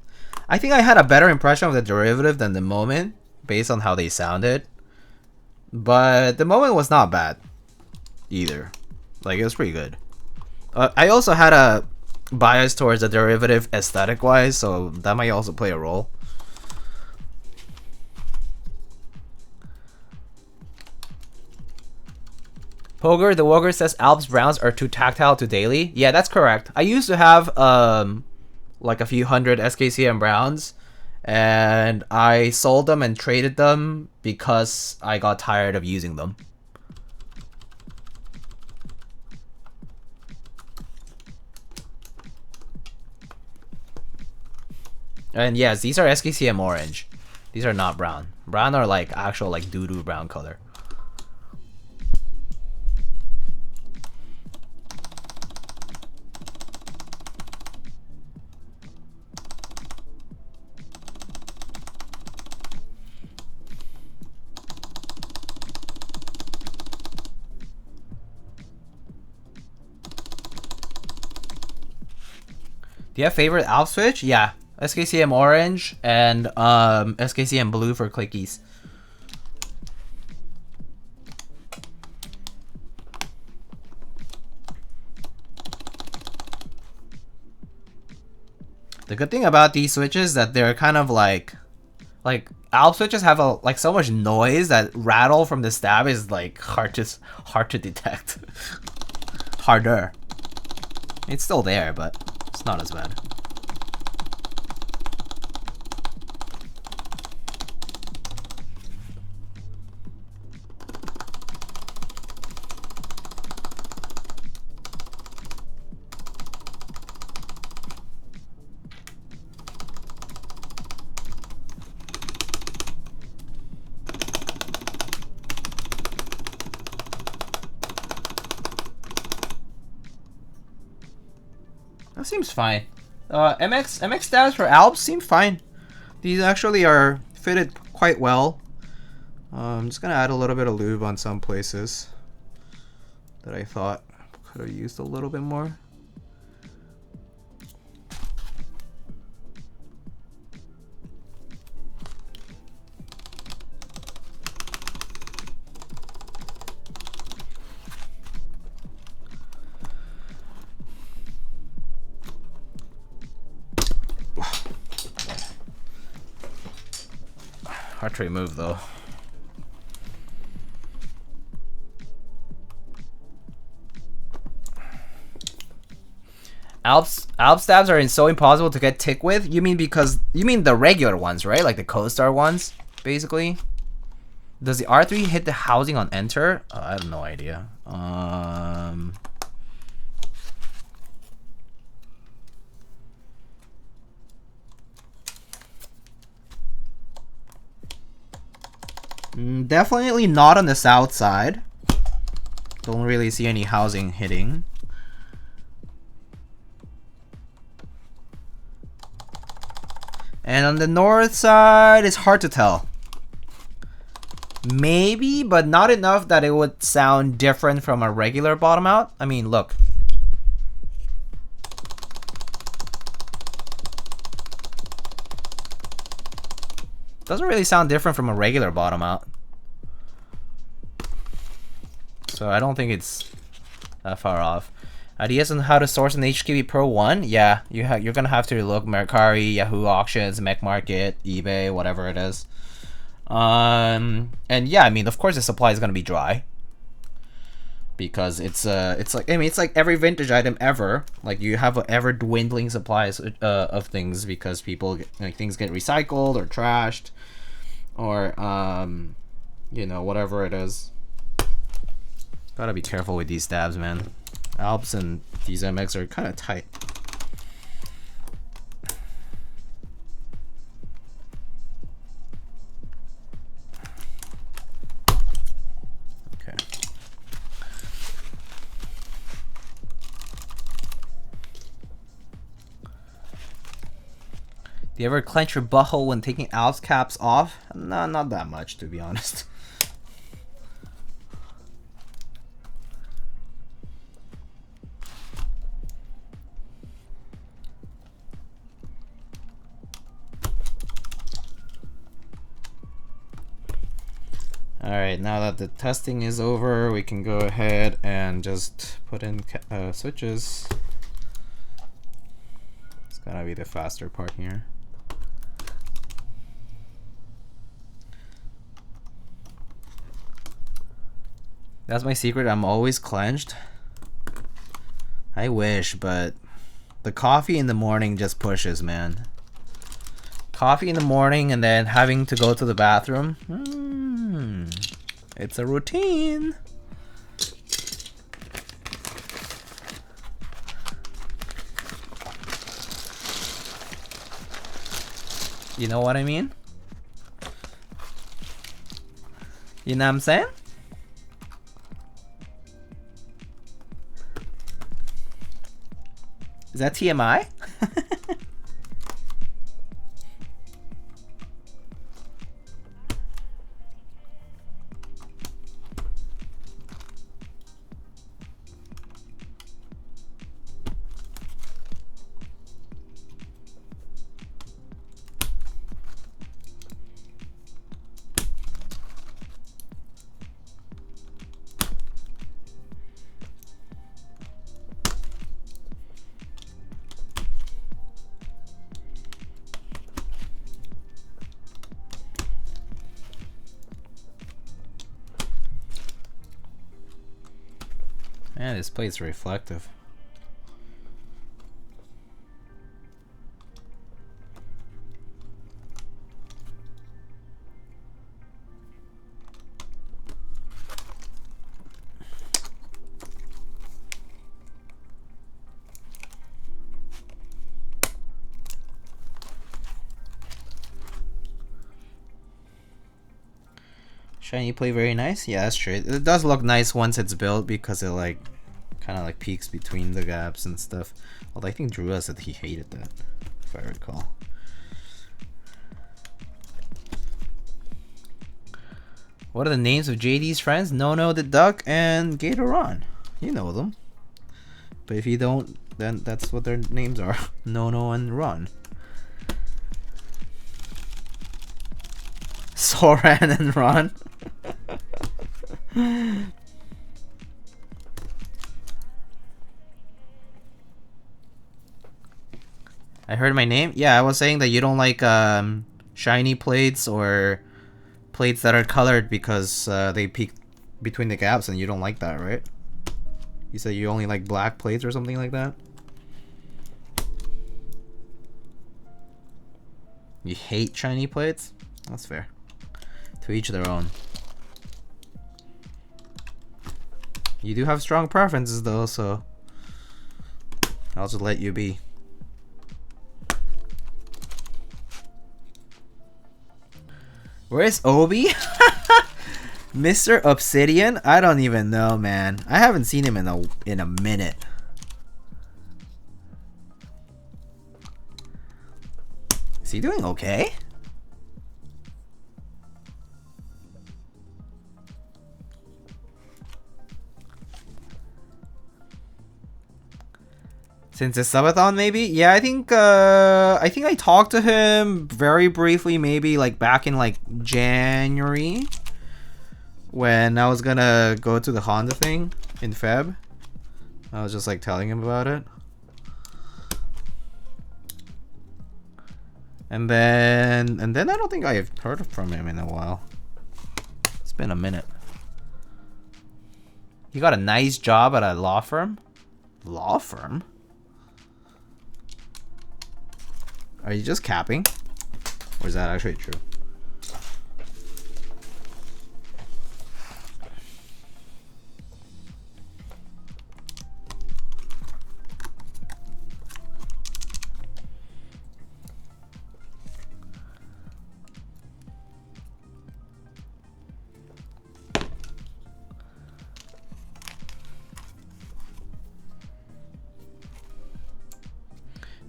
I think I had a better impression of the derivative than the moment, based on how they sounded. But the moment was not bad, either. Like, it was pretty good. I also had a bias towards the derivative aesthetic-wise, so that might also play a role. Poger, the Woger says Alps Browns are too tactile to daily. Yeah, that's correct. I used to have like a few hundred SKCM Browns, and I sold them and traded them because I got tired of using them. And yes, these are SKCM orange. These are not brown. Brown are like actual like doo-doo brown color. Do you have favorite Alps switch? Yeah, SKCM orange and SKCM blue for clickies. The good thing about these switches is that they're kind of like Alps switches have a like so much noise that rattle from the stab is like hard to detect. Harder. It's still there, but it's not as bad. That seems fine. MX stabs for Alps seem fine. These actually are fitted quite well. I'm just gonna add a little bit of lube on some places that I thought could have used a little bit more. Hard to remove though. Alps stabs are so impossible to get tick with? You mean the regular ones, right? Like the Co-Star ones, basically. Does the R3 hit the housing on enter? I have no idea. Definitely not on the south side. Don't really see any housing hitting. And on the north side, it's hard to tell. Maybe, but not enough that it would sound different from a regular bottom out. I mean, look. Doesn't really sound different from a regular bottom out. So I don't think it's that far off. Ideas on how to source an HKB Pro 1? Yeah, you're gonna have to look Mercari, Yahoo Auctions, Mech Market, eBay, whatever it is. And yeah, I mean, of course the supply is gonna be dry. Because it's like, I mean, it's like every vintage item ever. Like, you have an ever dwindling supplies of things because people things get recycled or trashed, or you know, whatever it is. Gotta be careful with these stabs, man. Alps and these MX are kind of tight. Do you ever clench your butthole when taking Alps caps off? No, not that much, to be honest. Alright, now that the testing is over, we can go ahead and just put in switches. It's gonna be the faster part here. That's my secret, I'm always clenched. I wish, but the coffee in the morning just pushes, man. Coffee in the morning and then having to go to the bathroom. It's a routine. You know what I mean? You know what I'm saying? Is that TMI? Man, this plate's reflective. Shiny plate very nice. Yeah, that's true. It does look nice once it's built because it like kind of like peaks between the gaps and stuff. Although I think Drew said he hated that, if I recall. What are the names of JD's friends? Nono the Duck and Gatoron. You know them. But if you don't, then that's what their names are. Nono and Ron. Soran and Ron. I heard my name? Yeah, I was saying that you don't like shiny plates or plates that are colored because they peak between the gaps and you don't like that, right? You said you only like black plates or something like that? You hate shiny plates? That's fair. To each their own. You do have strong preferences though, so I'll just let you be. Where's Obi? Mr. Obsidian? I don't even know, man. I haven't seen him in a minute. Is he doing okay? Since the subathon, maybe? Yeah, I think I talked to him very briefly, maybe like back in like January, when I was gonna go to the Honda thing in Feb. I was just like telling him about it. And then I don't think I've heard from him in a while. It's been a minute. He got a nice job at a law firm? Law firm? Are you just capping? Or is that actually true?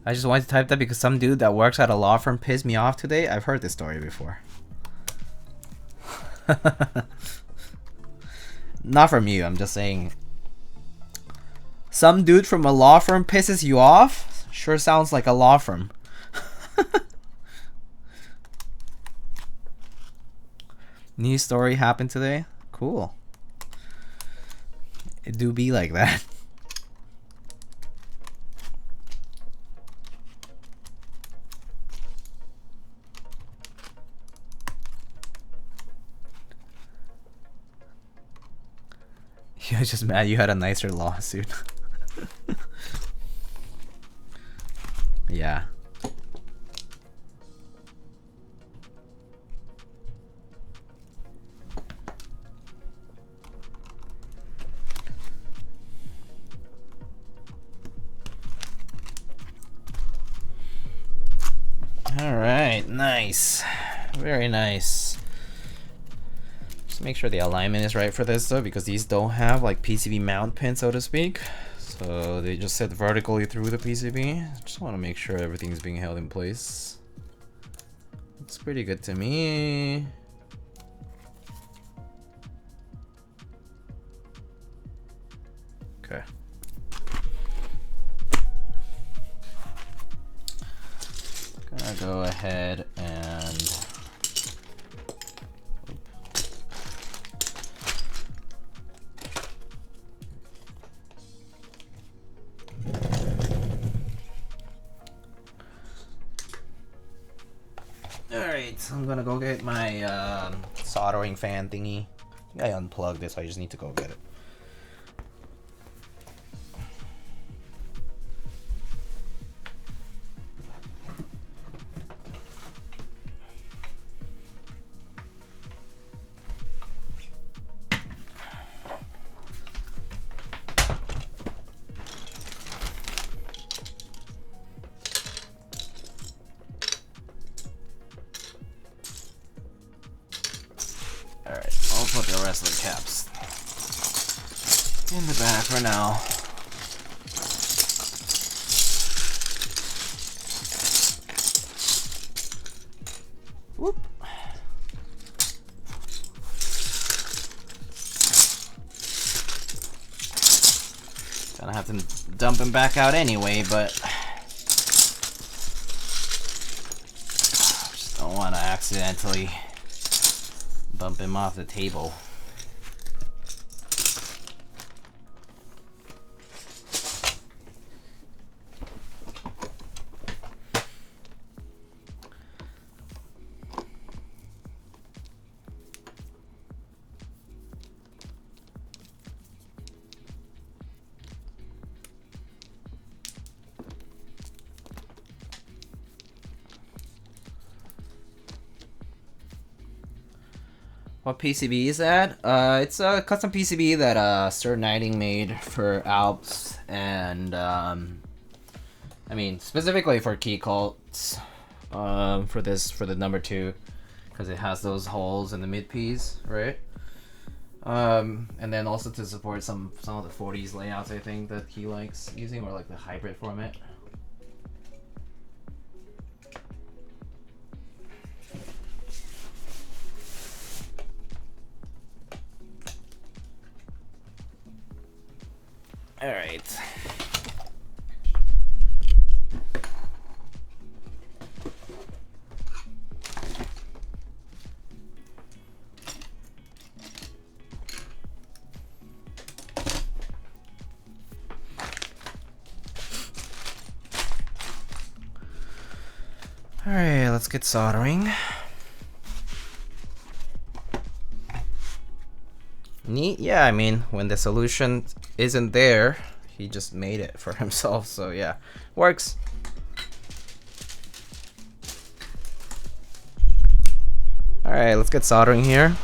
I just wanted to type that because some dude that works at a law firm pissed me off today. I've heard this story before. Not from you, I'm just saying. Some dude from a law firm pisses you off? Sure sounds like a law firm. New story happened today? Cool. It do be like that. You're just mad you had a nicer lawsuit. Yeah. Alright, nice. Very nice. Just make sure the alignment is right for this though, because these don't have like PCB mount pins, so to speak. So they just sit vertically through the PCB. Just want to make sure everything's being held in place. Looks pretty good to me. Okay. Gonna go ahead and Alright, I'm gonna go get my soldering fan thingy. I think I unplugged this, so I just need to go get it. For now. Whoop. Gonna have to dump him back out anyway, but just don't want to accidentally bump him off the table. What PCB is that? It's a custom PCB that Nighting made for Alps, and I mean specifically for Keycult, for the number 2, because it has those holes in the mid piece, right? And then also to support some of the 40s layouts, I think, that he likes using, or like the hybrid format. All right. All right, let's get soldering. Neat. Yeah, I mean, when the solution isn't there, he just made it for himself, so yeah, works. All right, let's get soldering here.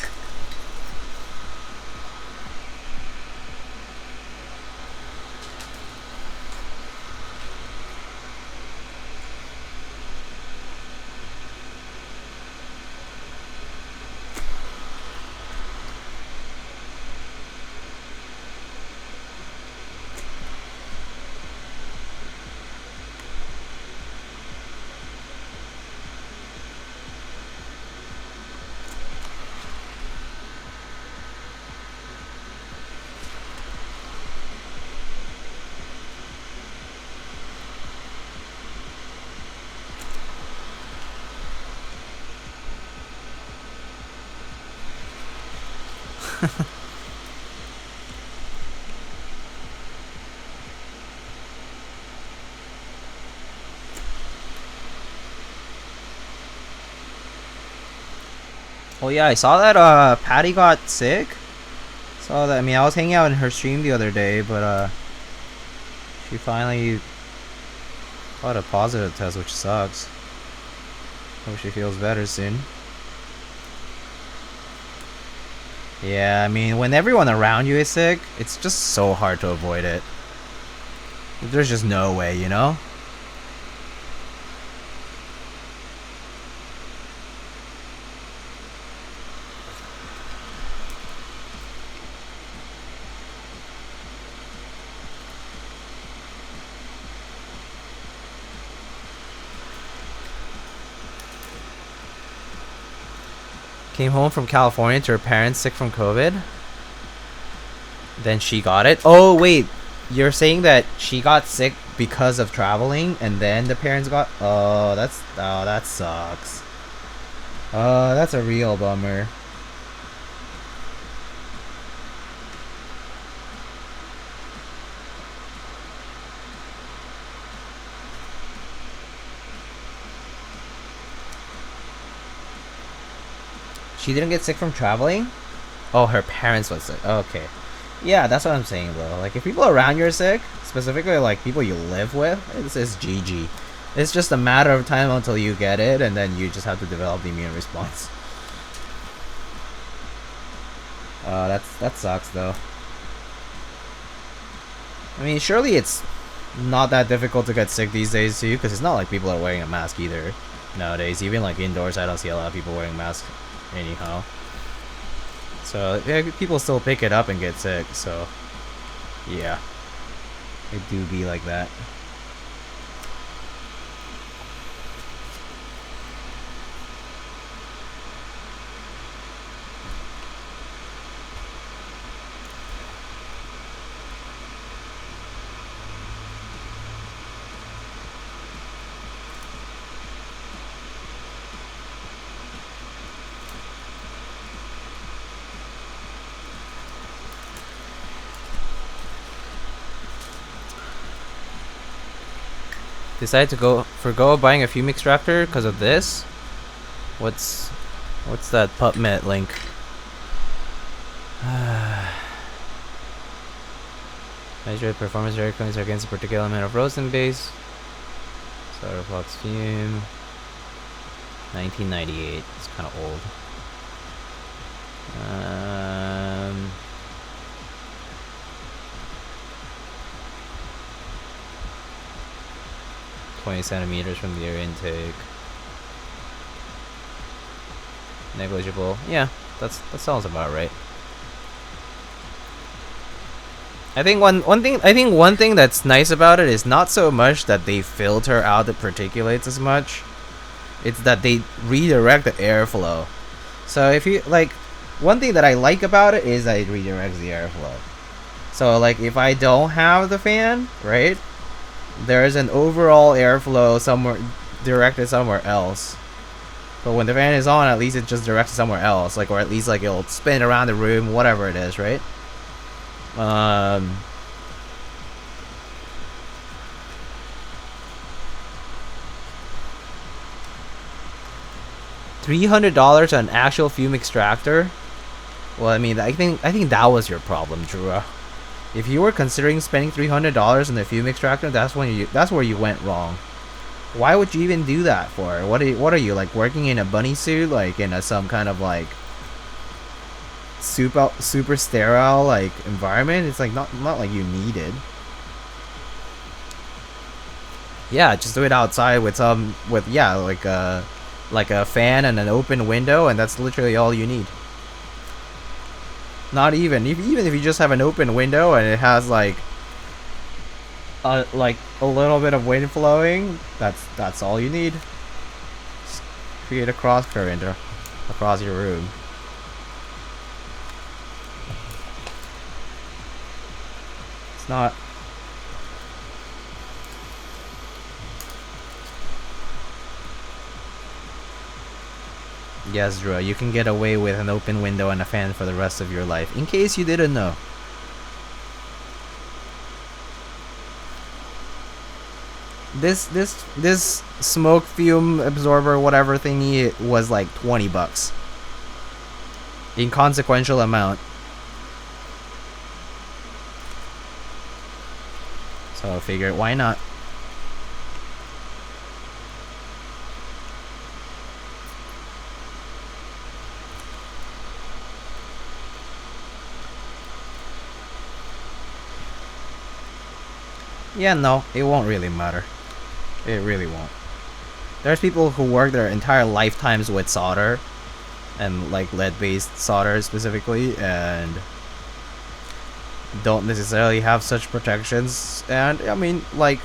Oh yeah, I saw that Patty got sick. Saw that. I mean, I was hanging out in her stream the other day, but she finally got a positive test, which sucks. Hope she feels better soon. Yeah, I mean, when everyone around you is sick, it's just so hard to avoid it. There's just no way, you know? Came home from California to her parents sick from COVID. Then she got it. Oh, wait. You're saying that she got sick because of traveling and then the parents got... Oh, that sucks. Oh, that's a real bummer. She didn't get sick from traveling? Oh, her parents was sick. Okay. Yeah, that's what I'm saying, bro. Like, if people around you are sick, specifically, like, people you live with, it's GG. It's just a matter of time until you get it, and then you just have to develop the immune response. That sucks, though. I mean, surely it's not that difficult to get sick these days, too, because it's not like people are wearing a mask either nowadays. Even, like, indoors, I don't see a lot of people wearing masks anyhow. So yeah, people still pick it up and get sick, so yeah, it do be like that. Decided to forgo buying a fume extractor because of this. What's that PubMed link? Measure performance requirements against a particular element of rosin base. Solder flux fume. 1998. It's kind of old. 20 centimeters from the air intake. Negligible. Yeah, that sounds about right. I think one thing that's nice about it is not so much that they filter out the particulates as much. It's that they redirect the airflow. So if you like, one thing that I like about it is that it redirects the airflow. So like if I don't have the fan, right, there's an overall airflow somewhere directed somewhere else. But when the fan is on, at least it just directs somewhere else, like, or at least like it'll spin around the room, whatever it is, right? $300 on an actual fume extractor. Well, I mean, I think that was your problem, Drew. If you were considering spending $300 on the fume extractor, that's where you went wrong. Why would you even do that for? What are you like, working in a bunny suit, like in some kind of like super sterile like environment? It's like not like you need it. Yeah, just do it outside with like a fan and an open window, and that's literally all you need. Not even if you just have an open window and it has like a little bit of wind flowing, that's all you need. Just create a cross current across your room. It's not. Yes, Drew, you can get away with an open window and a fan for the rest of your life, in case you didn't know. This smoke fume absorber whatever thingy was like $20. Inconsequential amount. So I figured, why not? Yeah, no, it won't really matter. It really won't. There's people who work their entire lifetimes with solder, and like lead-based solder specifically, and don't necessarily have such protections. And I mean, like,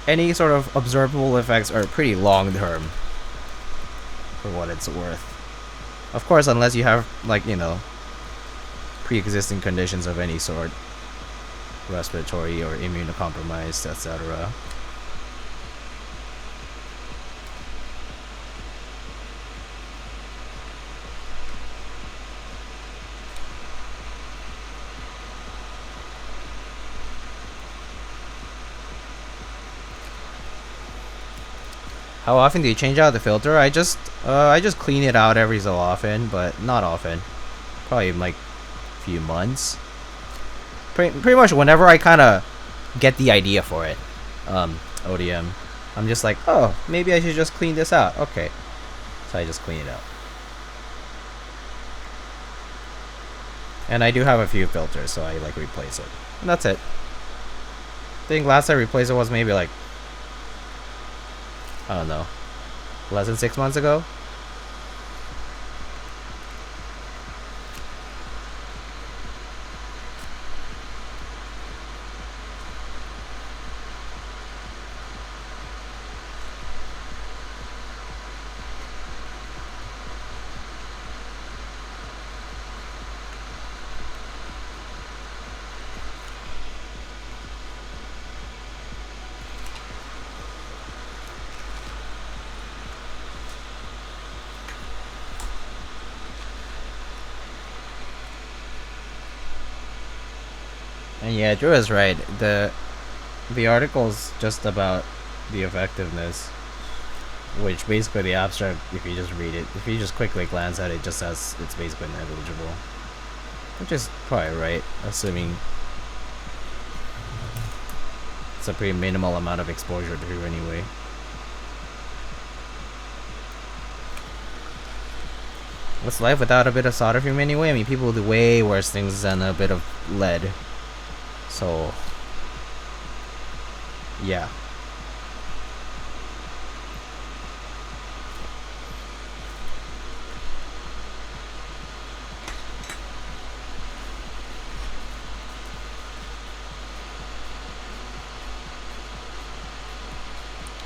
any sort of observable effects are pretty long-term, for what it's worth. Of course, unless you have, like, you know, pre-existing conditions of any sort. Respiratory or immunocompromised, etc. How often do you change out the filter? I just clean it out every so often, but not often. Probably in like a few months. Pretty much whenever I kind of get the idea for it, ODM, I'm just like, oh, maybe I should just clean this out. Okay, so I just clean it out. And I do have a few filters, so I like replace it, and that's it. I think last I replaced it was maybe like, I don't know, less than 6 months ago. And yeah, Drew is right. The article's just about the effectiveness, which basically the abstract, if you just read it, if you just quickly glance at it, just says it's basically negligible. Which is probably right, assuming it's a pretty minimal amount of exposure to it anyway. What's life without a bit of solder fume anyway? I mean, people do way worse things than a bit of lead. So, yeah.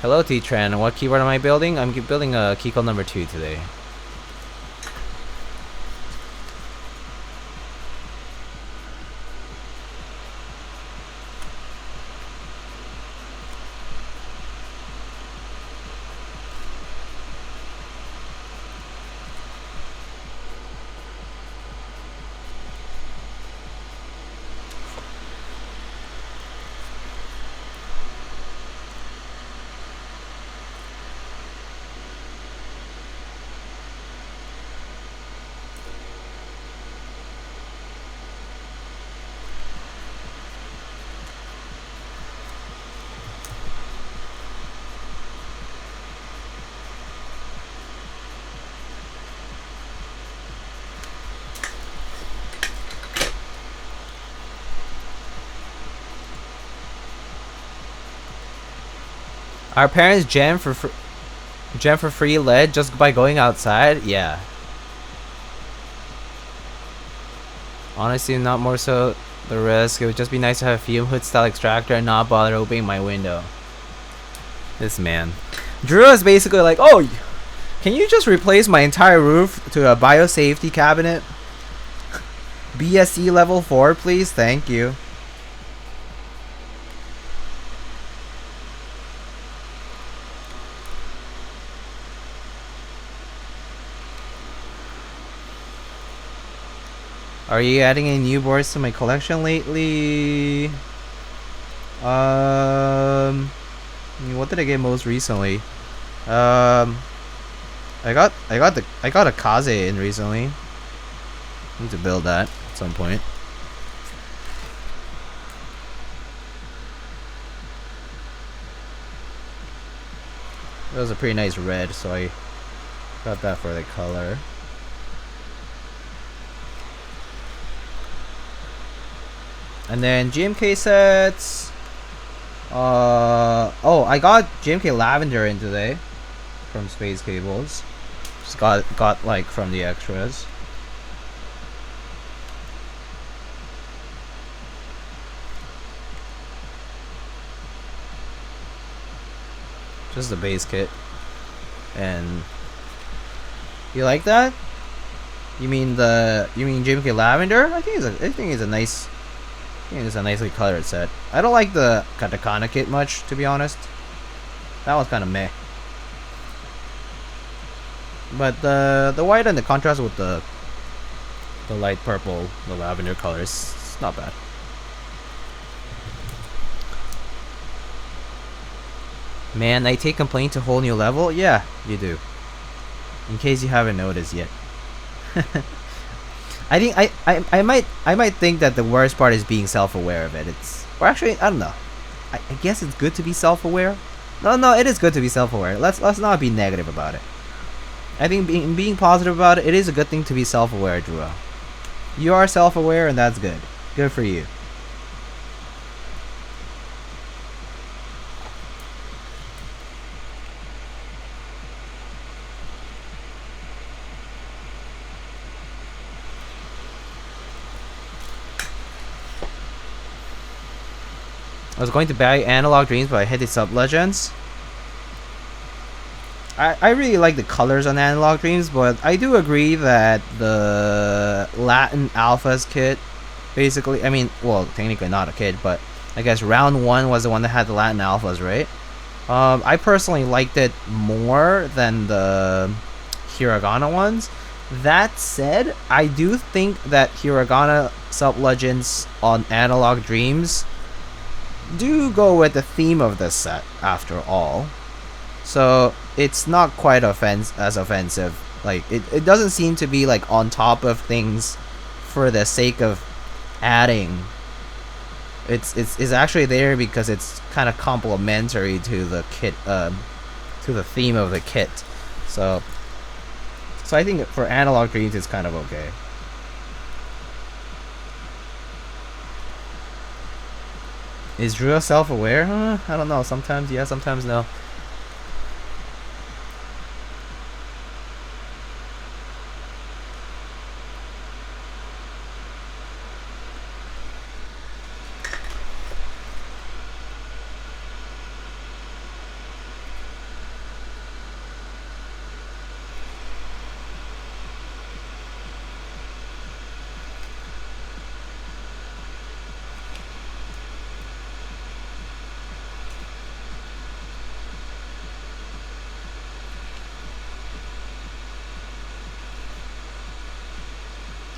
Hello, T-Tran. What keyboard am I building? I'm building a Keycult number 2 today. Our parents jam for free lead just by going outside? Yeah. Honestly, not more so the risk. It would just be nice to have a fume hood style extractor and not bother opening my window. This man. Drew is basically like, oh, can you just replace my entire roof to a biosafety cabinet? BSE level 4, please? Thank you. Are you adding any new boards to my collection lately? What did I get most recently? I got a Kaze in recently. Need to build that at some point. That was a pretty nice red, so I got that for the color. And then GMK sets. Oh, I got GMK Lavender in today from Space Cables. Just got like from the extras. Just the base kit. And you like that? You mean GMK Lavender? I think it's a nice. It's a nicely colored set. I don't like the Katakana kit much, to be honest. That one's kind of meh. But the white and the contrast with the light purple, the lavender colors, it's not bad. Man, I take complaint to a whole new level? Yeah, you do. In case you haven't noticed yet. I think I might think that the worst part is being self-aware of it. Or actually, I don't know. I guess it's good to be self-aware. No, it is good to be self-aware. Let's not be negative about it. I think being positive about it, it is a good thing to be self-aware, Drew. You are self-aware, and that's good. Good for you. I was going to buy Analog Dreams, but I hit the Sub-Legends. I really like the colors on Analog Dreams, but I do agree that the Latin Alphas kit, basically, I mean, well, technically not a kit, but I guess round 1 was the one that had the Latin Alphas, right? I personally liked it more than the Hiragana ones. That said, I do think that Hiragana Sub-Legends on Analog Dreams do go with the theme of this set after all, so it's not quite as offensive. Like it doesn't seem to be like on top of things for the sake of adding. It's actually there because it's kind of complementary to the kit, to the theme of the kit. So I think for Analog Dreams it's kind of okay. Is Drew self-aware? I don't know. Sometimes yeah, sometimes no.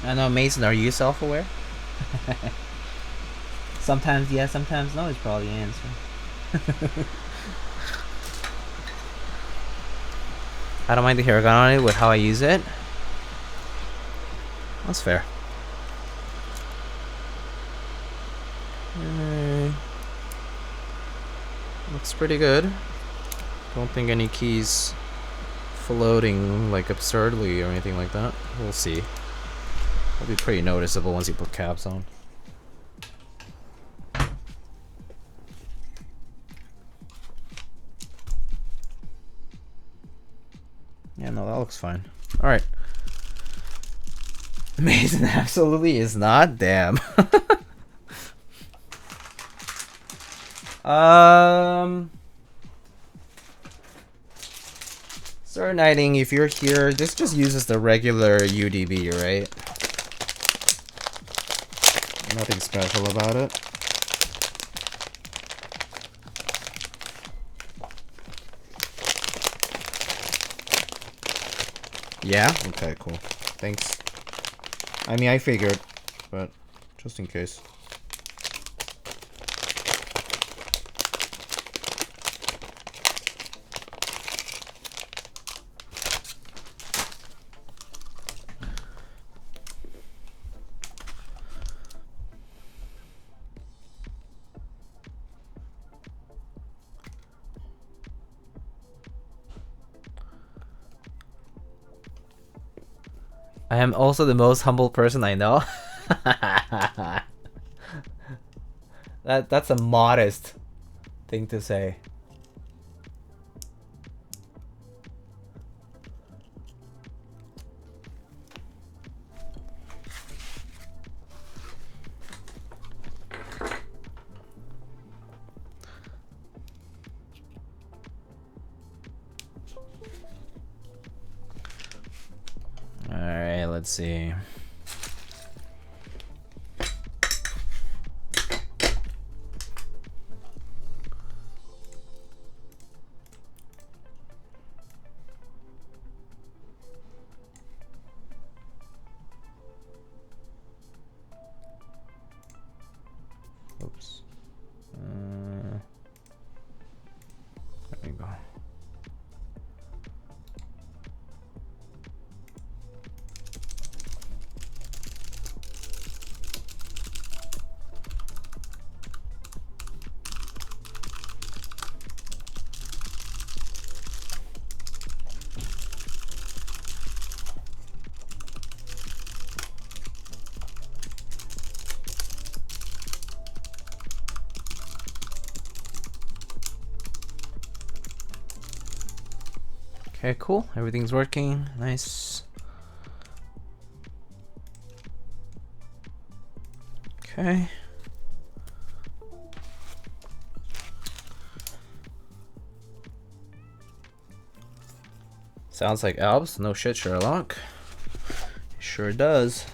I know, Mason, are you self-aware? Sometimes yes, sometimes no is probably the answer. I don't mind the hair gun on it with how I use it. That's fair. Looks pretty good. Don't think any keys floating like absurdly or anything like that. We'll see. It'll be pretty noticeable once you put caps on. Yeah, no, that looks fine. Alright. Mason absolutely is not. Damn. Sir Knighting, if you're here, this just uses the regular UDB, right? Nothing special about it. Yeah? Okay, cool. Thanks. I mean, I figured, but just in case. I am also the most humble person I know. That's a modest thing to say. Alright, let's see. Oops. There we go. Okay, cool. Everything's working. Nice. Okay. Sounds like Alps. No shit, Sherlock. Sure does.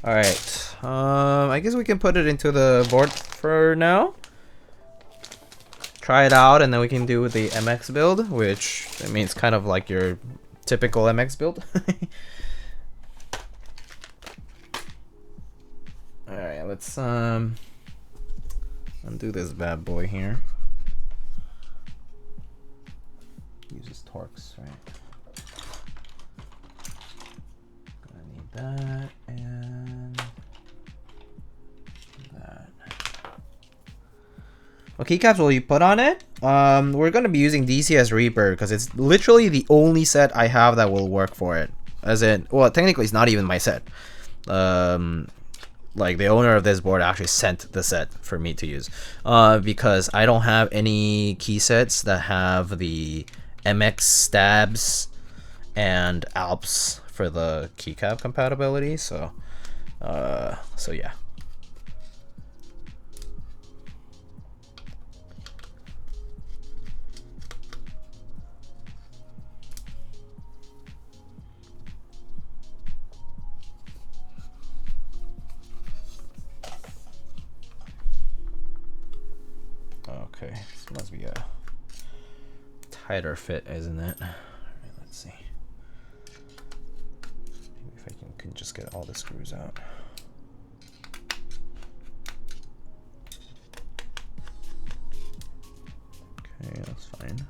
Alright. I guess we can put it into the board for now. Try it out, and then we can do the MX build, which I mean it's kind of like your typical MX build. Alright, let's undo this bad boy here. Uses Torx, right? Gonna need that and that. What keycaps will you put on it? We're gonna be using DCS Reaper because it's literally the only set I have that will work for it. As in, well, technically it's not even my set. Like the owner of this board actually sent the set for me to use. Because I don't have any key sets that have the MX stabs and Alps for the keycap compatibility. So yeah. Okay, this must be a tighter fit, isn't it? All right, let's see. Maybe if I can just just get all the screws out. Okay, that's fine.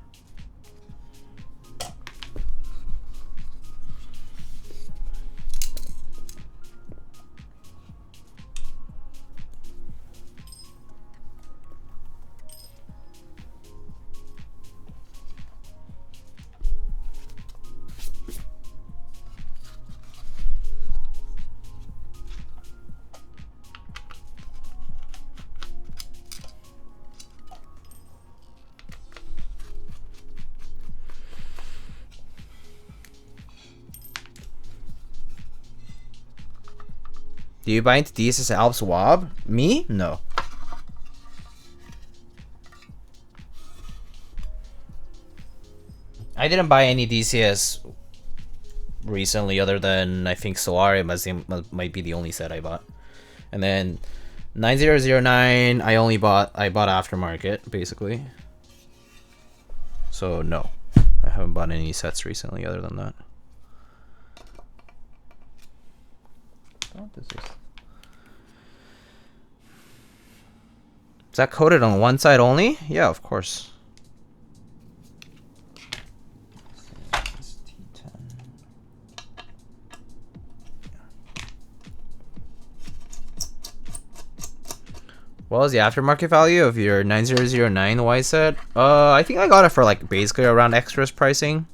Do you buy into DSS Alps Wob? Me? No. I didn't buy any DCS recently, other than I think Solarium might be the only set I bought. And then 9009, I bought aftermarket basically. So no, I haven't bought any sets recently other than that. What is this? Is that coated on one side only? Yeah, of course. What was the aftermarket value of your 9009 Y set? I think I got it for like basically around extras pricing.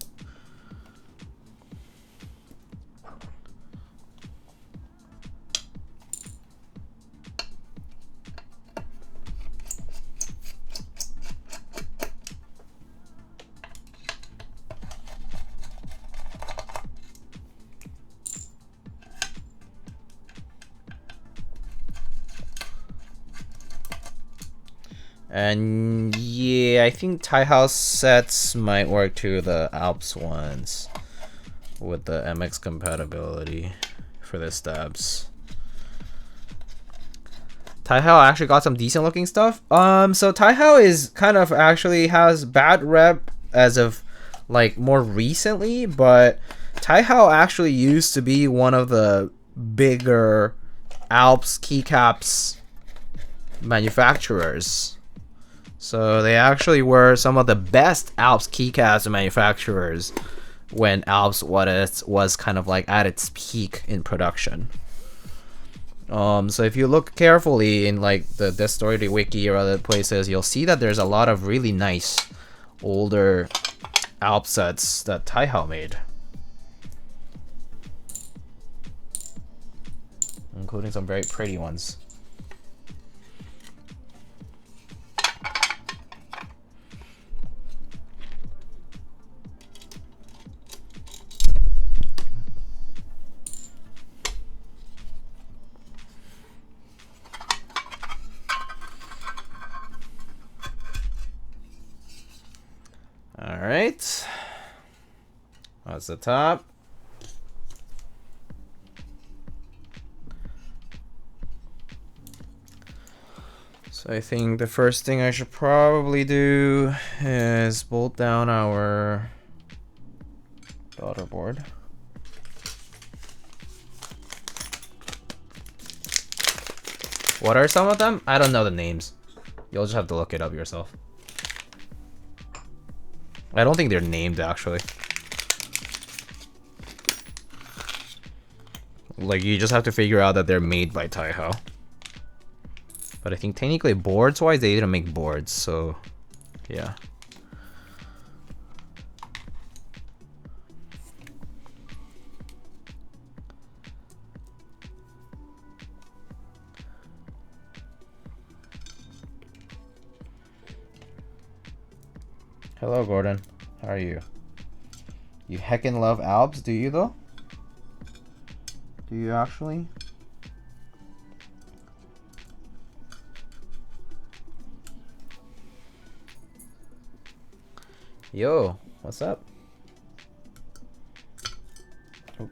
And yeah, I think tie house sets might work too, the Alps ones with the MX compatibility for the stabs. Taihao actually got some decent looking stuff. So Taihao is kind of actually has bad rep as of like more recently, but Taihao actually used to be one of the bigger Alps keycaps manufacturers. So they actually were some of the best Alps keycaps manufacturers when Alps was kind of like at its peak in production. So if you look carefully in like the Destroyer wiki or other places, you'll see that there's a lot of really nice older Alps sets that Taihao made, including some very pretty ones. All right, that's the top. So I think the first thing I should probably do is bolt down our daughter board. What are some of them? I don't know the names. You'll just have to look it up yourself. I don't think they're named actually. Like you just have to figure out that they're made by Taihao. But I think technically boards wise they didn't make boards, so yeah. Hello, Gordon. How are you? You heckin' love Alps, do you though? Do you actually? Yo, what's up? Oh.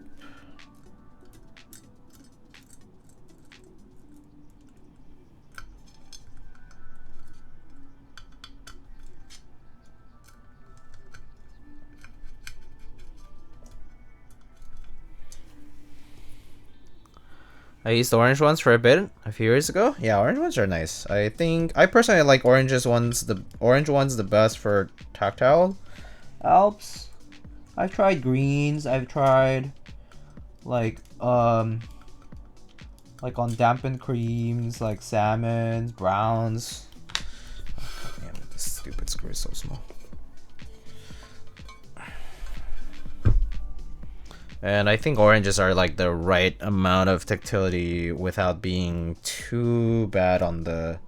I used the orange ones for a bit a few years ago. Yeah, orange ones are nice. I think I personally like orange ones the best for tactile Alps. I've tried greens. I've tried like on dampened creams like salmons, browns. Oh, God damn it, this stupid screw is so small. And I think oranges are like the right amount of tactility without being too bad on the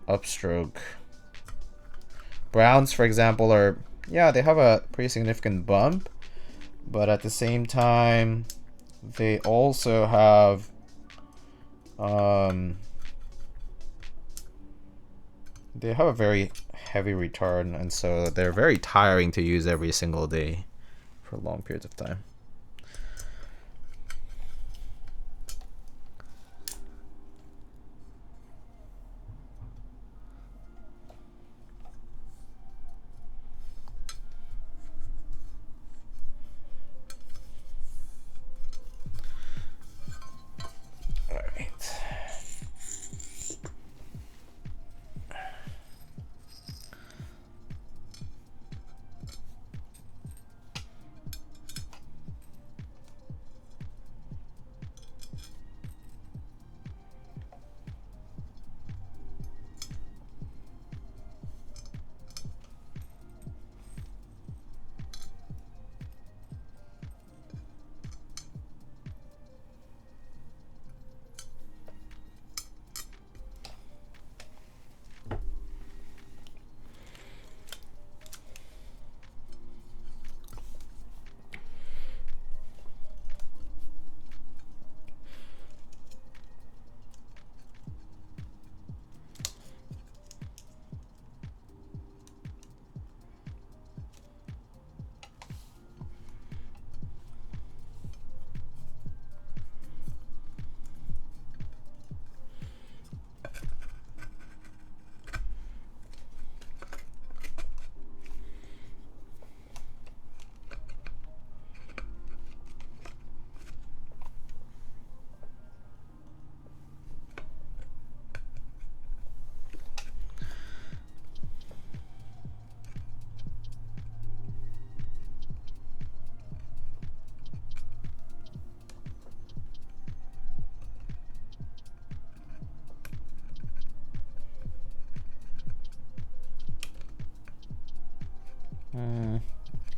upstroke. Browns, for example, are, yeah, they have a pretty significant bump, but at the same time, they also have they have a very heavy return, and so they're very tiring to use every single day for long periods of time.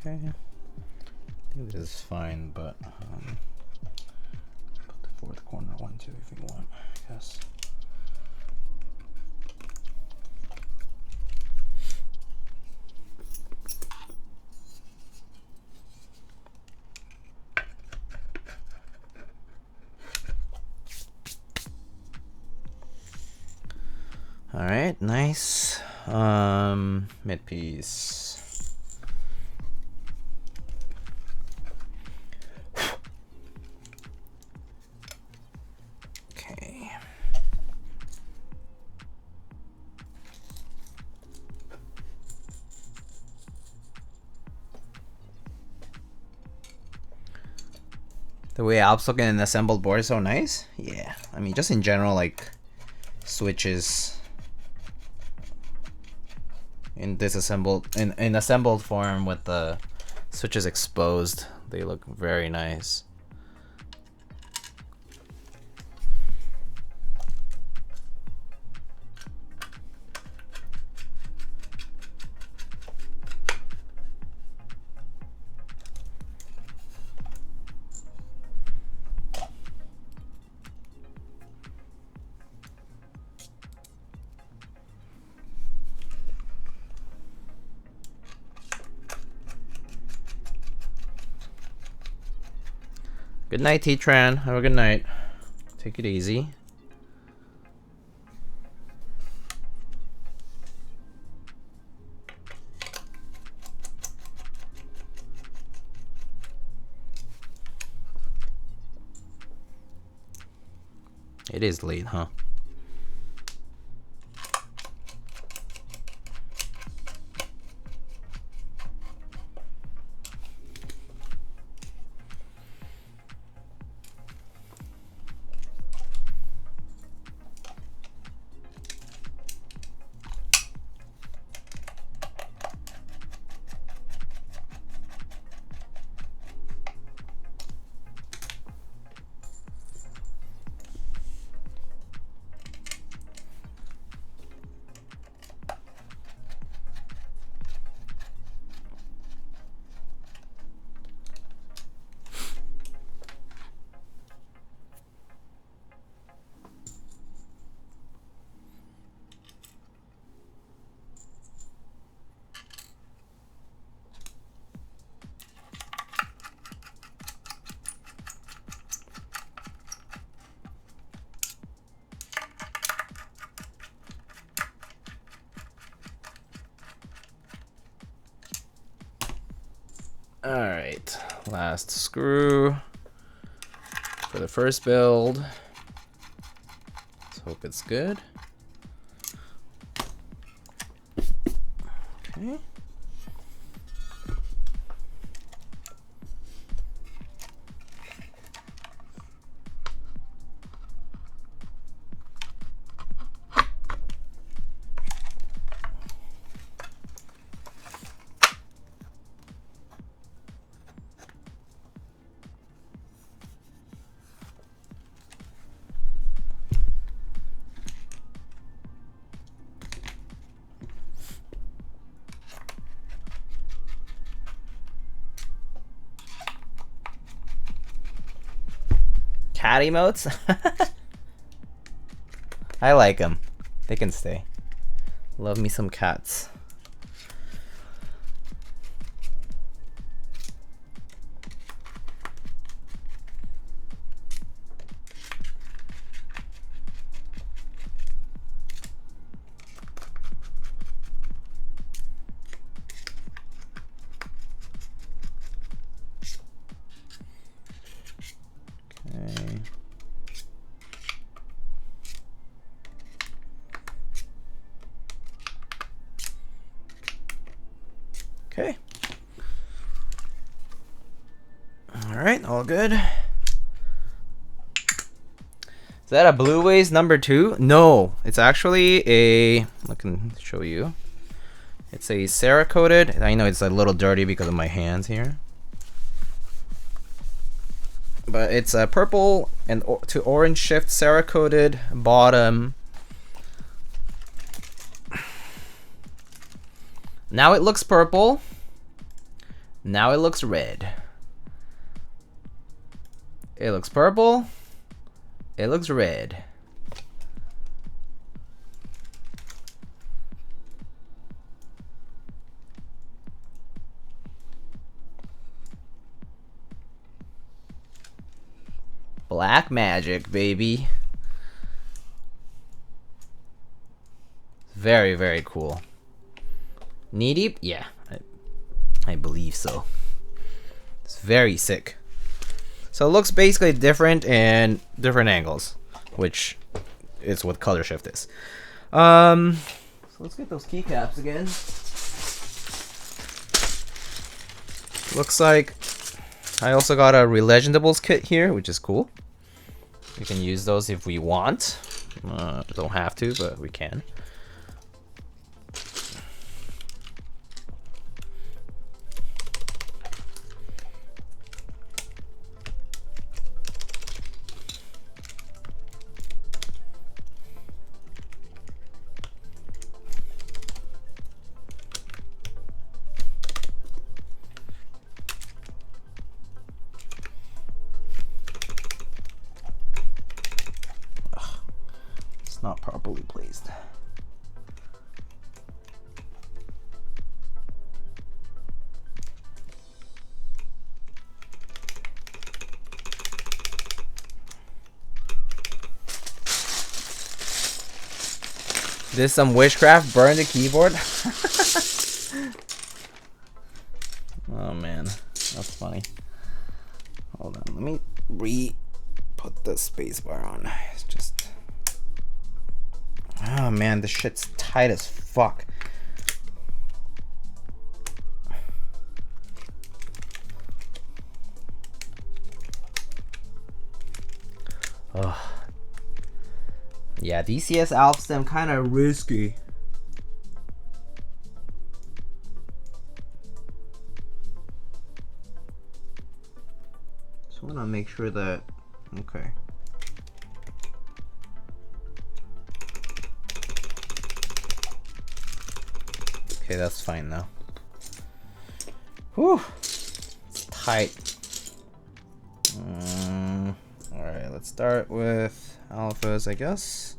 Okay, I think this is fine, but put the fourth corner one too if you want, I guess. All right, nice. Mid piece. Okay. The way Alps look in an assembled board is so nice. Yeah, I mean, just in general, like switches in disassembled in assembled form with the switches exposed, they look very nice. Good night, T-Tran. Have a good night. Take it easy. It is late, huh? Alright, last screw for the first build. Let's hope it's good. Okay. Cat emotes? I like them. They can stay. Love me some cats. Okay. All right, all good. Is that a Blue Ways number 2? No, it's actually a, I can show you. It's a Cerakoted. I know it's a little dirty because of my hands here. But it's a purple and to orange shift Cerakoted bottom. Now it looks purple. Now it looks red. It looks purple. It looks red. Black magic, baby. Very, very cool. Knee deep? Yeah, I believe so. It's very sick. So it looks basically different in different angles, which is what color shift is. So let's get those keycaps again. Looks like I also got a Relegendables kit here, which is cool. We can use those if we want. Don't have to, but we can. Not properly placed. Did some witchcraft burn the keyboard? Oh man, that's funny. Hold on, let me put the spacebar on. It's just, oh man, this shit's tight as fuck. Ugh. Yeah, DCS Alps them kind of risky. Just want to make sure that, okay. Okay, that's fine now. Whew, it's tight. Alright, let's start with alphas, I guess.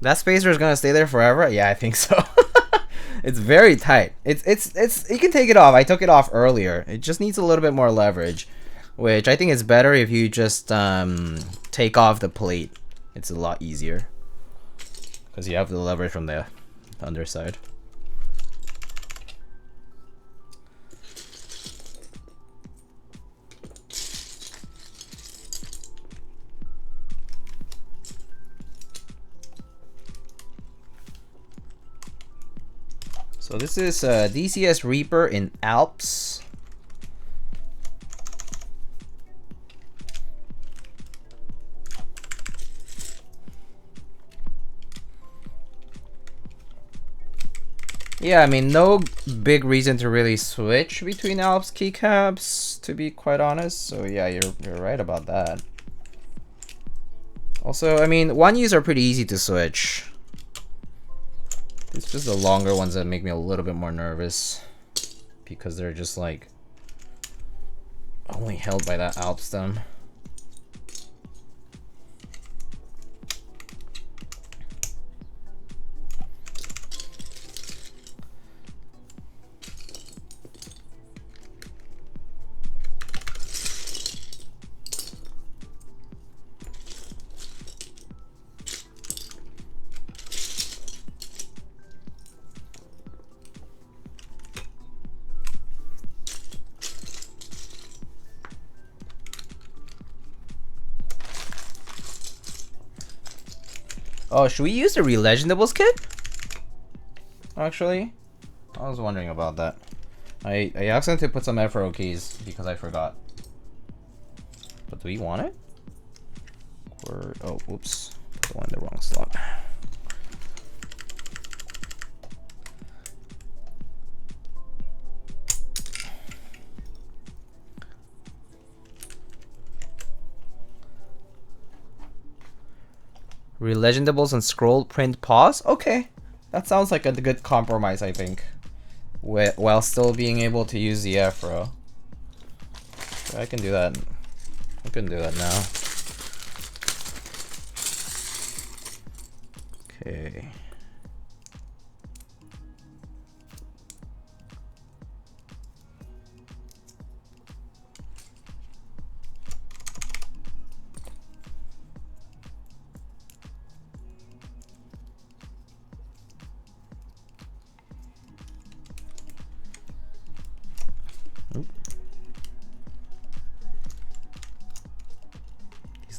That spacer is gonna stay there forever? Yeah, I think so. It's very tight. It's you can take it off. I took it off earlier. It just needs a little bit more leverage, which I think is better if you just take off the plate it's a lot easier because you have the leverage from the underside. So this is DCS Reaper in Alps. Yeah, I mean, no big reason to really switch between Alps keycaps, to be quite honest. So yeah, you're right about that. Also, I mean, 1Us are pretty easy to switch. It's just the longer ones that make me a little bit more nervous because they're just like only held by that Alp stem. Oh, should we use the Relegendables kit? Actually, I was wondering about that. I accidentally put some FRO keys because I forgot. But do we want it? Or oh, oops, put the one in the wrong slot. Relegendables and scroll print pause. Okay, that sounds like a good compromise, I think, while still being able to use the afro. I can do that. I can do that now. Okay.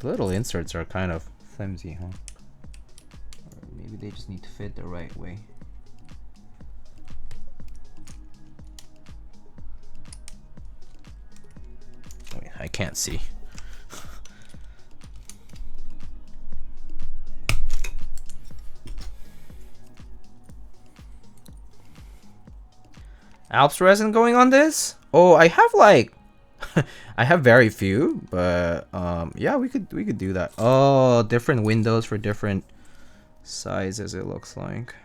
Little inserts are kind of flimsy, huh? Or maybe they just need to fit the right way. Wait, I can't see. Alps resin going on this? Oh, I have like I have very few, but yeah, we could do that. Oh, different windows for different sizes, it looks like.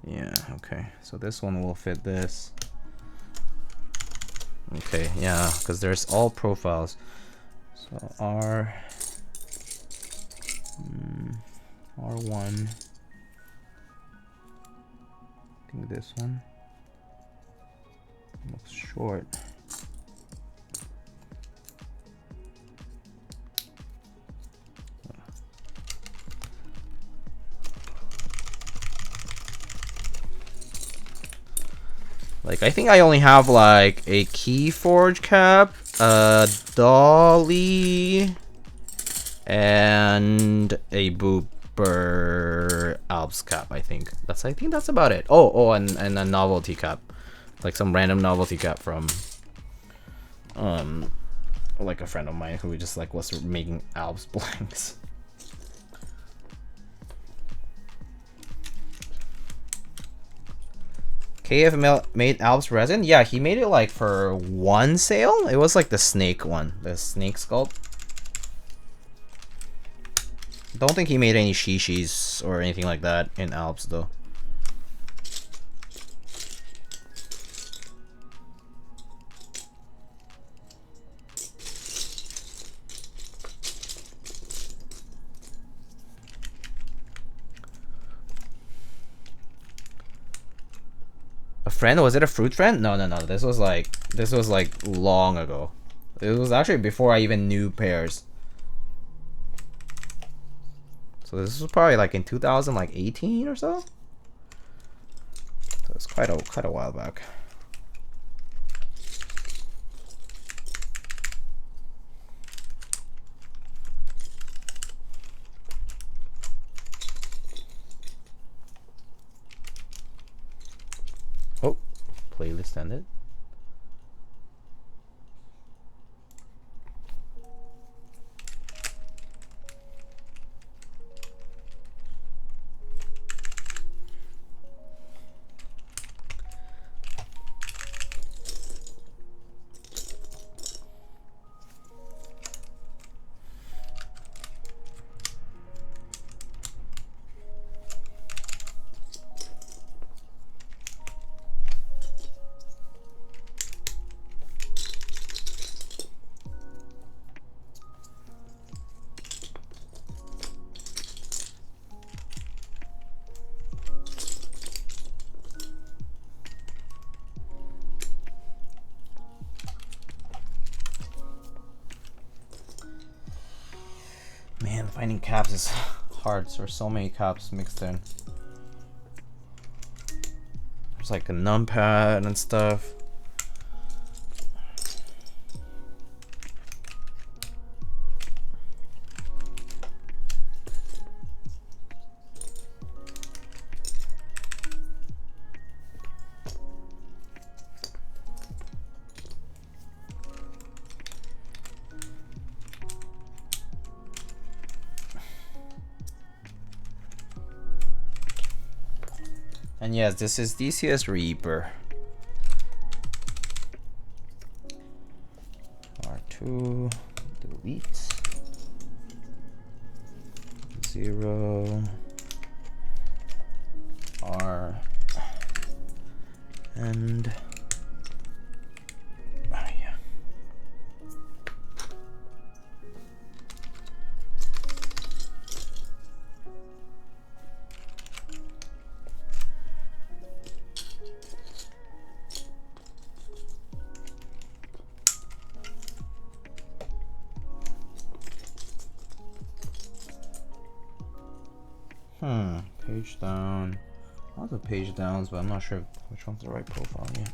Yeah, okay. So this one will fit this. Okay, yeah, because there's all profiles. So R1 I think this one looks short. Like, I think I only have like a Keyforge cap, a dolly, and a Booper Alps cap. I think that's about it. Oh, and a novelty cap, like some random novelty cap from like a friend of mine who just like was making Alps blanks. KF made Alps resin? Yeah, he made it like for one sale. It was like the snake one, the snake sculpt. Don't think he made any shishis or anything like that in Alps though. A friend? Was it a fruit friend? No. This was like long ago. It was actually before I even knew pairs. So this was probably like in 2018 or so. So it's quite a while back. Oh, playlist ended. Man, finding caps is hard. So there's so many caps mixed in. There's like a numpad and stuff. And yes, this is DCS Reaper. R2, delete. 0, R, and yeah. Page down. Lots of page downs, but I'm not sure which one's the right profile yet.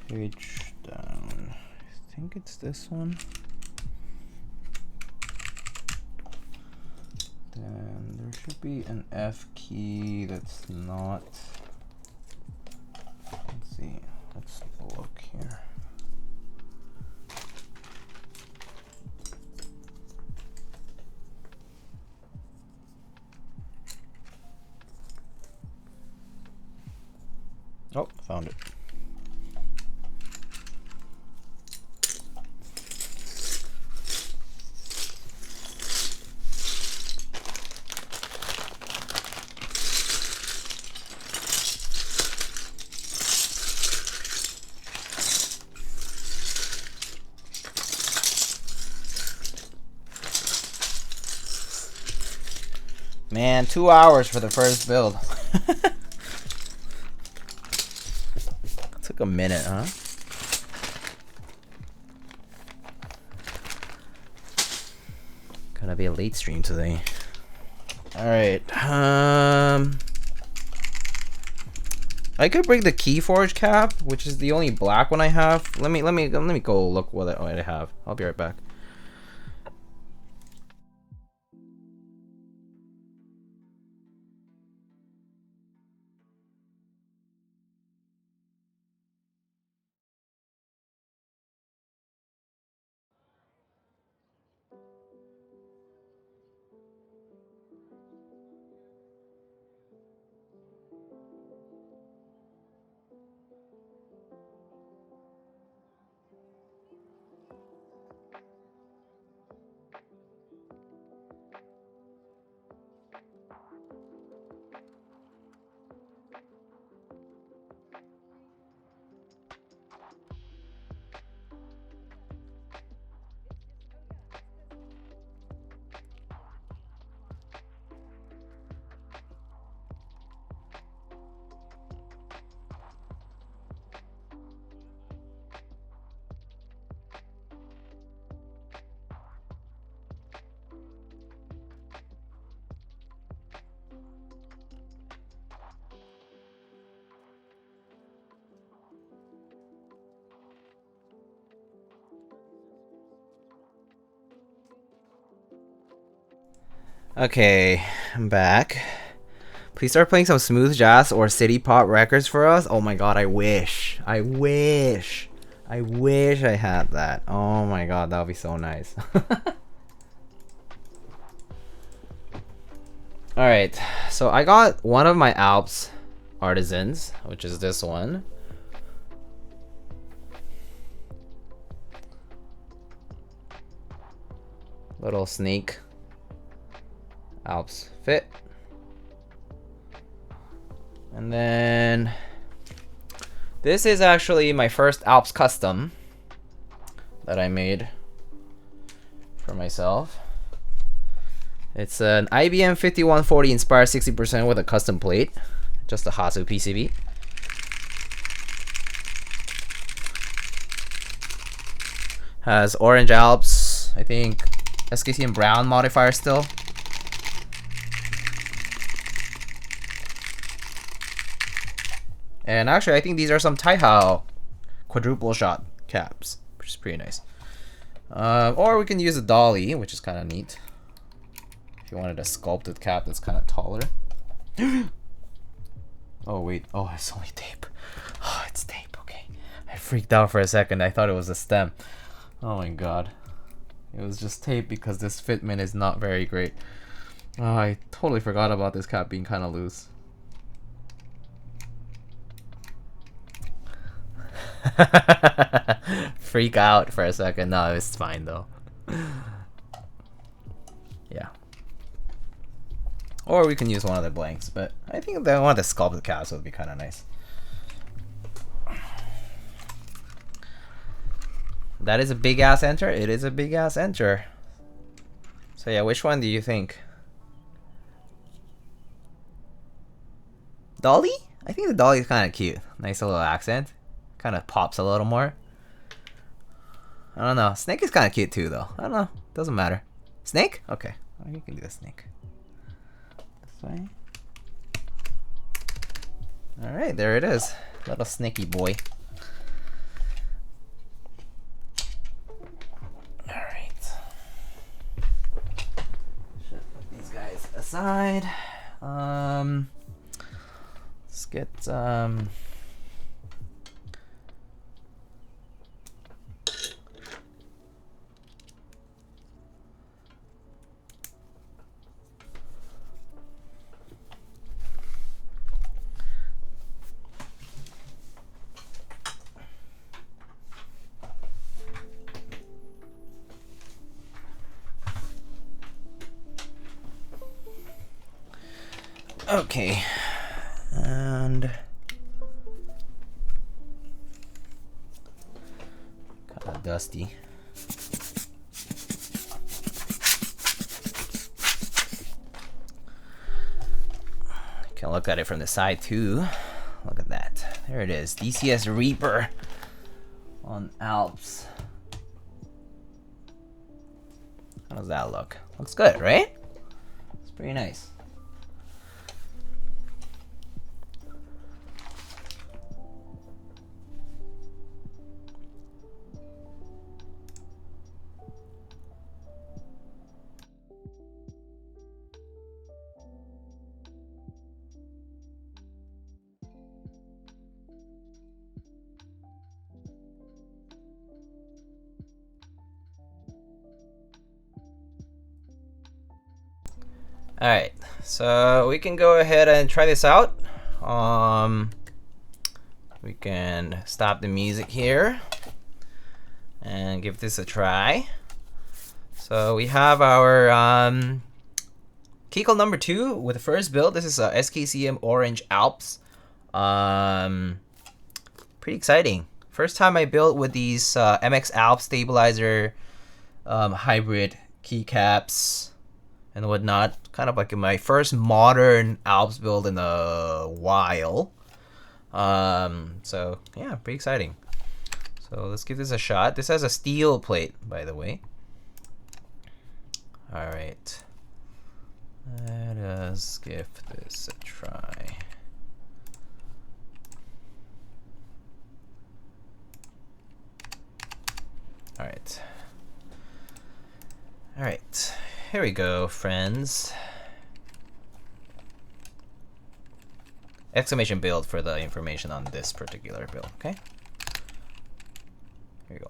Page down. I think it's this one. Then there should be an F key that's not. Let's see. Let's look here. Oh, found it. Man, 2 hours for the first build. Took a minute, huh? Gonna be a late stream today. All right. I could bring the Keyforge cap, which is the only black one I have. Let me go look what I have. I'll be right back. Okay, I'm back. Please start playing some smooth jazz or city pop records for us. Oh my god, I wish. I wish I had that. Oh my god, that would be so nice. Alright, so I got one of my Alps artisans, which is this one. Little snake Alps fit. And then this is actually my first Alps custom that I made for myself. It's an IBM 5140 inspired 60% with a custom plate, just a Hasu PCB. Has orange Alps, I think SKCM brown modifier still. And actually, I think these are some Taihao quadruple shot caps, which is pretty nice. Or we can use a dolly, which is kind of neat. If you wanted a sculpted cap that's kind of taller. Oh wait, oh, it's only tape. Oh, it's tape, okay. I freaked out for a second, I thought it was a stem. Oh my god. It was just tape because this fitment is not very great. Oh, I totally forgot about this cap being kind of loose. Freak out for a second. No, it's fine though. Yeah. Or we can use one of the blanks, but I think that one of the sculpted caps would be kind of nice. That is a big ass enter. It is a big ass enter. So yeah, which one do you think? Dolly? I think the dolly is kind of cute. Nice little accent. Kind of pops a little more. I don't know. Snake is kind of cute too, though. I don't know. Doesn't matter. Snake? Okay. Oh, you can do the snake. This way. Alright, there it is. Little snaky boy. Alright. Should put these guys aside. Let's get okay, and kind of dusty. Can look at it from the side too. Look at that. There it is. DCS Reaper on Alps. How does that look? Looks good, right? It's pretty nice. Alright, so we can go ahead and try this out. We can stop the music here and give this a try. So we have our Keycult number 2 with the first build. This is a SKCM Orange Alps. Pretty exciting. First time I built with these MX Alps stabilizer hybrid keycaps and whatnot. Kind of like my first modern Alps build in a while. So yeah, pretty exciting. So let's give this a shot. This has a steel plate, by the way. All right, let us give this a try. All right. All right, here we go, friends. Exclamation build for the information on this particular build, okay? Here you go.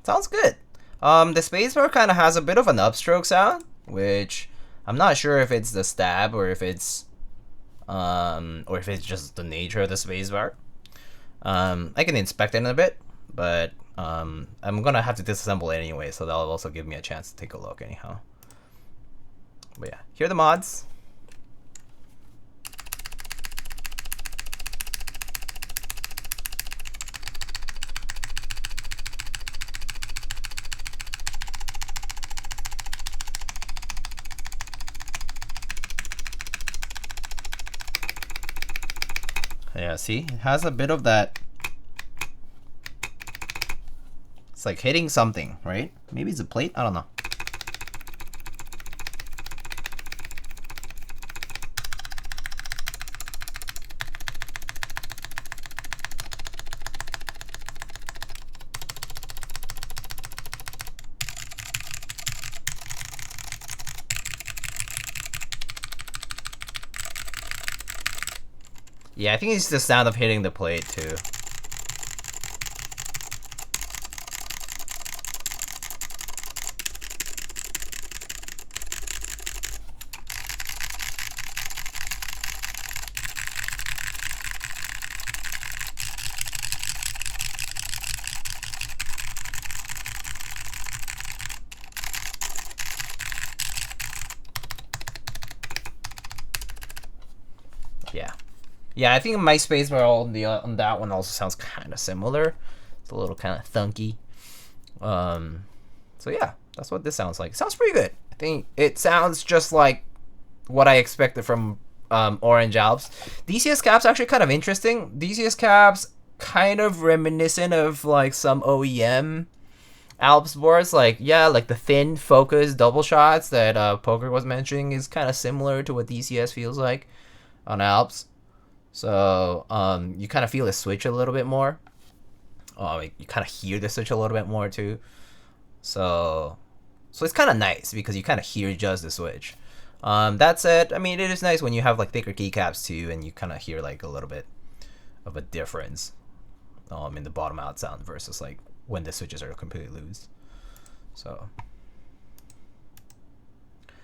Sounds good. The spacebar kind of has a bit of an upstroke sound, which I'm not sure if it's the stab or if it's just the nature of the spacebar. I can inspect it in a bit, but I'm gonna have to disassemble it anyway, so that'll also give me a chance to take a look anyhow. But yeah, here are the mods. Yeah, see, it has a bit of that. It's like hitting something, right? Maybe it's a plate, I don't know. Yeah, I think it's the sound of hitting the plate too. Yeah, I think my spacebar on that one also sounds kind of similar. It's a little kind of thunky. So yeah, that's what this sounds like. It sounds pretty good. I think it sounds just like what I expected from Orange Alps. DCS caps actually kind of interesting. DCS caps kind of reminiscent of like some OEM Alps boards. Like yeah, like the thin focus double shots that Poker was mentioning is kind of similar to what DCS feels like on Alps. So you kind of feel the switch a little bit more. You kind of hear the switch a little bit more too. So it's kind of nice because you kind of hear just the switch. That said, I mean, it is nice when you have like thicker keycaps too, and you kind of hear like a little bit of a difference in the bottom out sound versus like when the switches are completely loose. So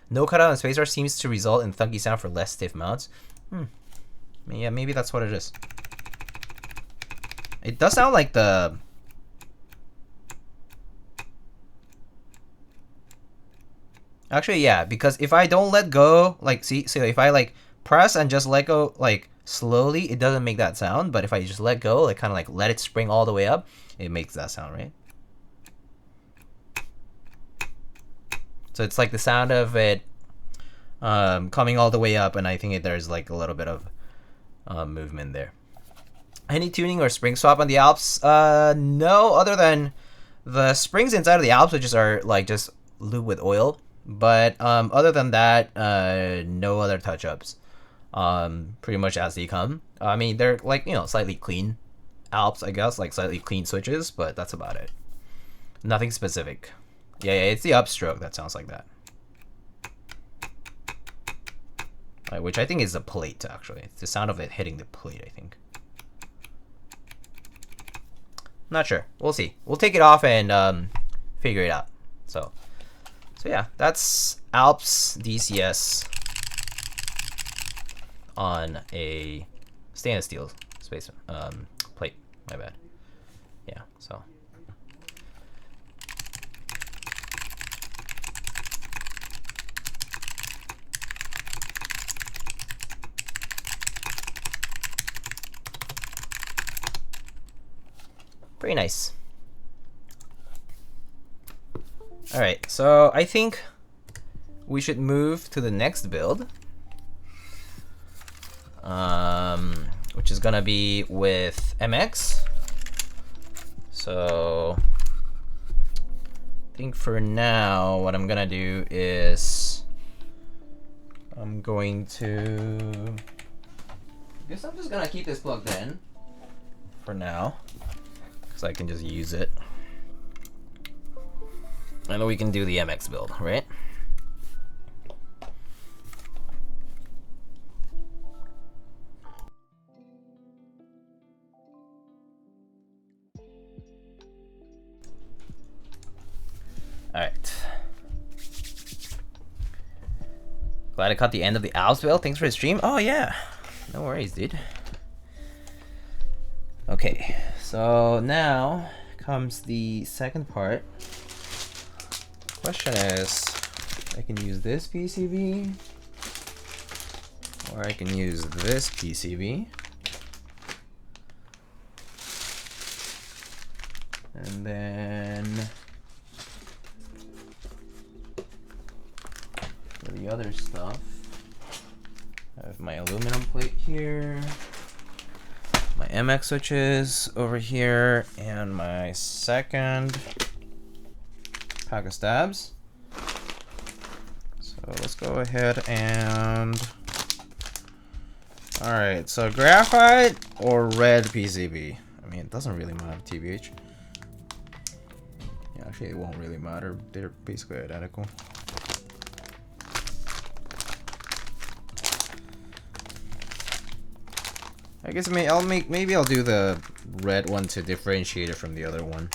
no cutout on spacebar seems to result in thunky sound for less stiff mounts. Yeah, maybe that's what it is. It does sound like the Actually, yeah, because if I don't let go, like, see, so if I like press and just let go, like slowly, it doesn't make that sound. But if I just let go, like kind of like let it spring all the way up, it makes that sound, right? So it's like the sound of it coming all the way up, and I think there's like a little bit of movement there. Any tuning or spring swap on the Alps? No, other than the springs inside of the Alps, which are like just lube with oil. But other than that, no other touch-ups. Pretty much as they come. I mean, they're like, you know, slightly clean Alps, I guess, like slightly clean switches, but that's about it. Nothing specific. Yeah, it's the upstroke that sounds like that. Which I think is the plate, actually. It's the sound of it hitting the plate, I think. Not sure. We'll see. We'll take it off and figure it out. So yeah, that's Alps DCS on a stainless steel space plate. My bad. Yeah. So. Pretty nice. All right, so I think we should move to the next build, which is gonna be with MX. So I think for now, what I'm gonna do is I'm going to. I guess I'm just gonna keep this plugged in for now, because I can just use it. And then we can do the MX build, right? All right. Glad I caught the end of the Alps build. Thanks for the stream. Oh yeah, no worries, dude. Okay, so now comes the second part. Question is, I can use this PCB, or I can use this PCB. And then for the other stuff, I have my aluminum plate here, my MX switches over here, and my second pack of stabs. So let's go ahead and, all right, so graphite or red PCB. I mean, it doesn't really matter, TBH. Yeah, actually it won't really matter. They're basically identical. I guess maybe I'll do the red one to differentiate it from the other one.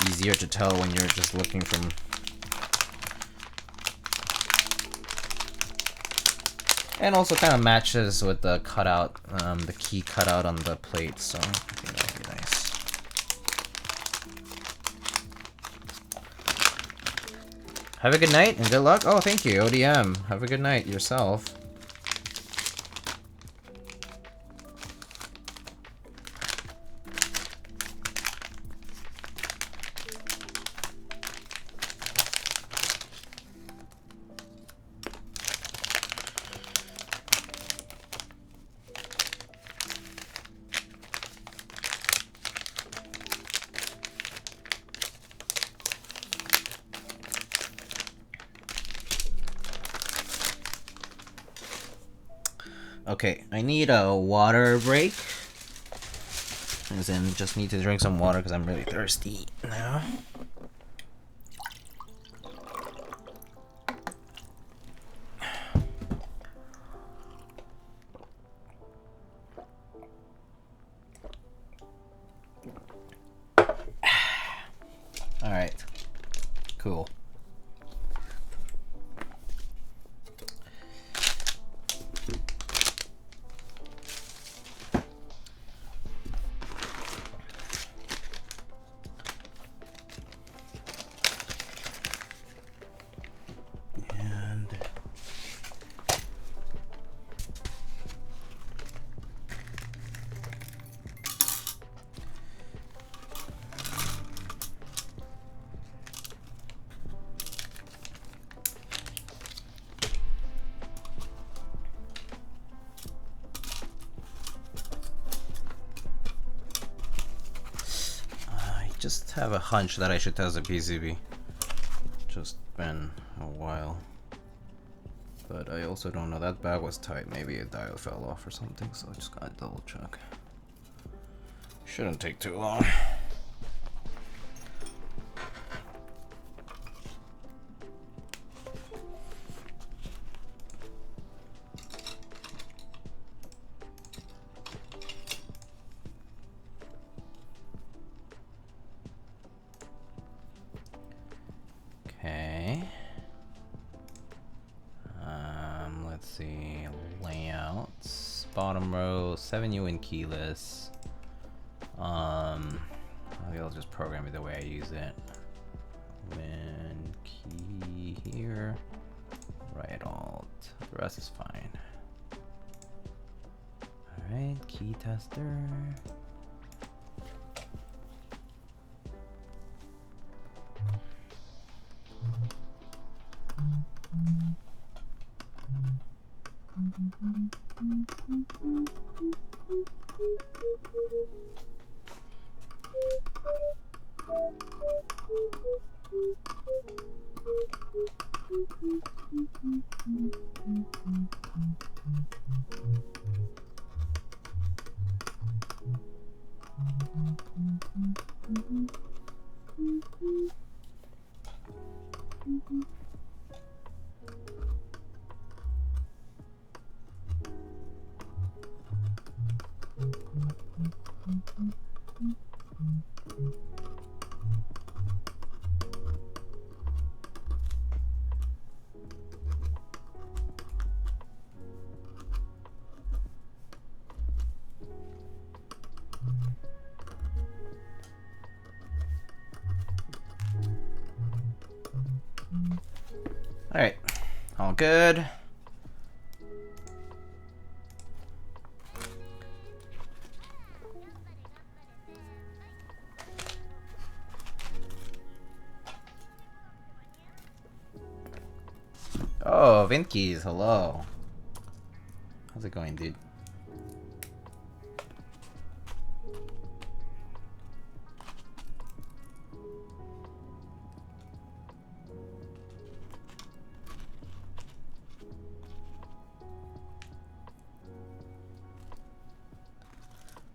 Easier to tell when you're just looking from. And also kind of matches with the cutout, the key cutout on the plate, so I think that would be nice. Have a good night and good luck. Oh, thank you, ODM. Have a good night yourself. Okay, I need a water break. As in, just need to drink some water because I'm really thirsty now. All right, cool. just have a hunch that I should test the PCB. Just been a while. But I also don't know. That bag was tight. Maybe a dial fell off or something, so I just gotta double check. Shouldn't take too long. Okay. Let's see. Layouts. Bottom row, 7U and keyless. I'll just program it the way I use it. Win key here. Right alt. The rest is fine. Alright, key tester. Alright, all good. Oh, Vinkies, hello. How's it going, dude?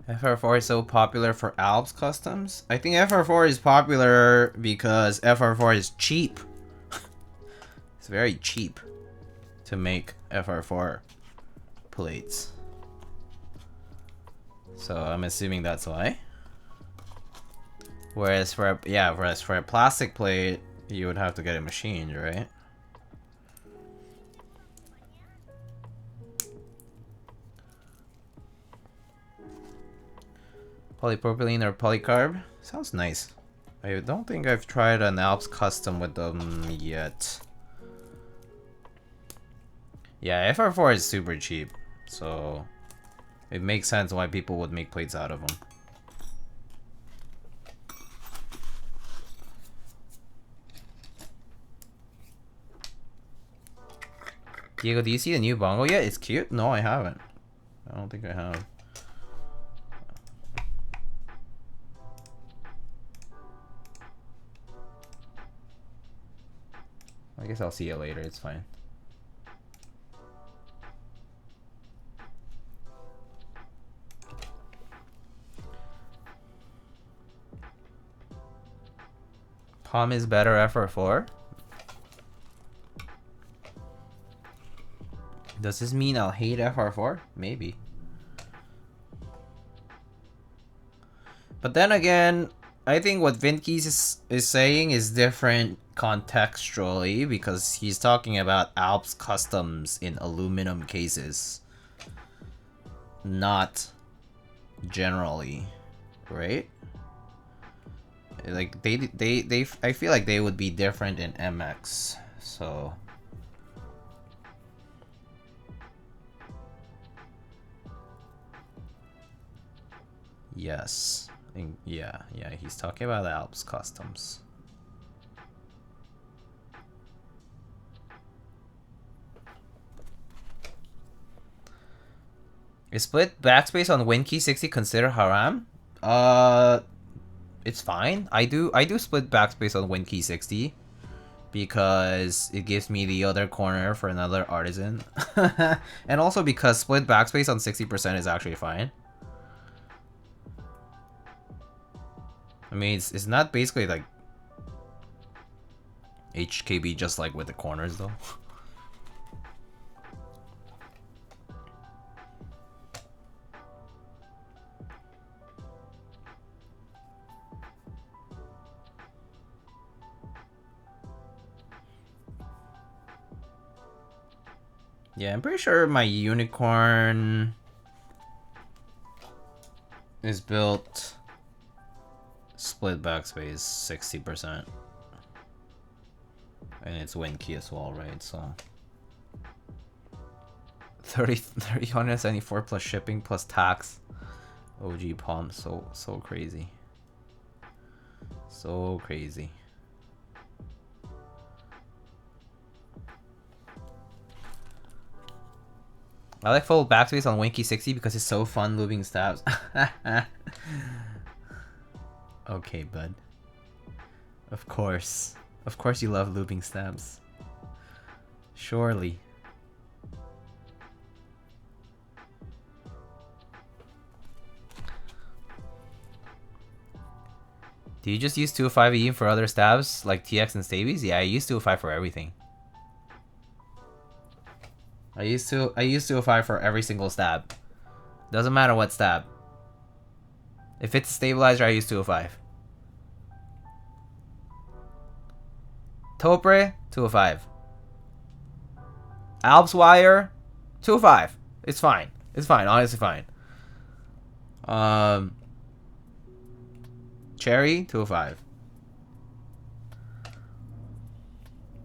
FR4 is so popular for Alps customs? I think FR4 is popular because FR4 is cheap. It's very cheap to make FR4 plates. So I'm assuming that's why. Whereas for a plastic plate, you would have to get it machined, right? Polypropylene or polycarb? Sounds nice. I don't think I've tried an Alps custom with them yet. Yeah, FR4 is super cheap, so it makes sense why people would make plates out of them. Diego, do you see the new bongo yet? It's cute? No, I haven't. I don't think I have. I guess I'll see it later, it's fine. Palm is better FR4? Does this mean I'll hate FR4? Maybe. But then again, I think what Vinkies is saying is different contextually because he's talking about Alps customs in aluminum cases. Not generally, right? Like they I feel like they would be different in MX, so yes. Yeah, he's talking about Alps customs. Is split backspace on WinKey 60 considered haram? it's fine. I do split backspace on WinKey 60 because it gives me the other corner for another artisan. And also because split backspace on 60% is actually fine. I mean, it's not basically like HKB just like with the corners though. Yeah, I'm pretty sure my unicorn is built split backspace 60%. And it's WinKey as well, right? So 374 plus shipping plus tax. OG palm, so crazy. So crazy. I like full backspace on WinKey 60 because it's so fun lubing stabs. Okay, bud. Of course. Of course you love lubing stabs. Surely. Do you just use 205E for other stabs like TX and Stabies? Yeah, I use 205 for everything. I use 205 for every single stab. Doesn't matter what stab. If it's a stabilizer, I use 205. Topre, 205. Alps wire, 205. It's fine. It's fine. Honestly fine. Cherry, 205.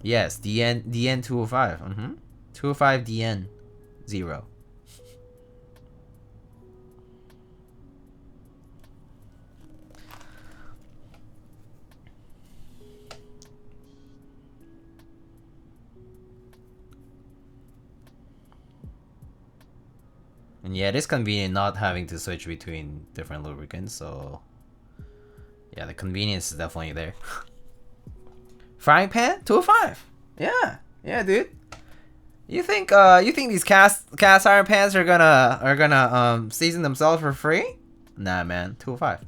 Yes, DN 205. 205 DN 0. And yeah, it is convenient not having to switch between different lubricants, so yeah, the convenience is definitely there. Frying pan, 205. Yeah, dude. You think these cast iron pans are gonna season themselves for free? Nah, man, 205.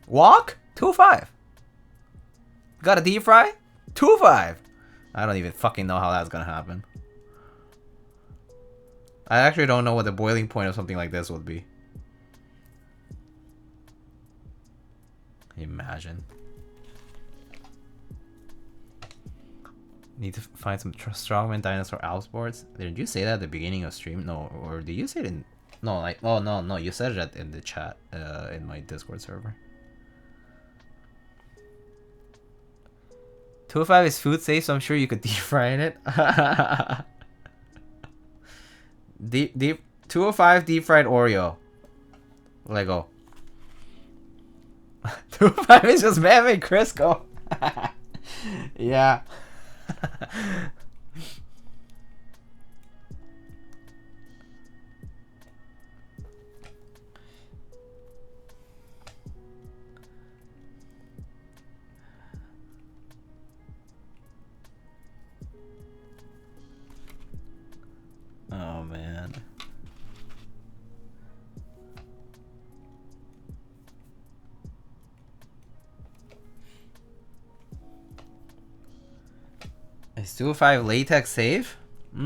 Wok, 205. Got a deep fry, 205. I don't even fucking know how that's gonna happen. I actually don't know what the boiling point of something like this would be. Imagine. Need to find some Strongman Dinosaur Alps boards. Did you say that at the beginning of stream? No, or did you say it in... No, like... Oh, no, you said it in the chat, in my Discord server. 205 is food safe, so I'm sure you could deep fry in it. Deep 205 deep fried Oreo. Lego. 205 is just man-made Crisco. Yeah. Oh man. Is 205 latex safe? I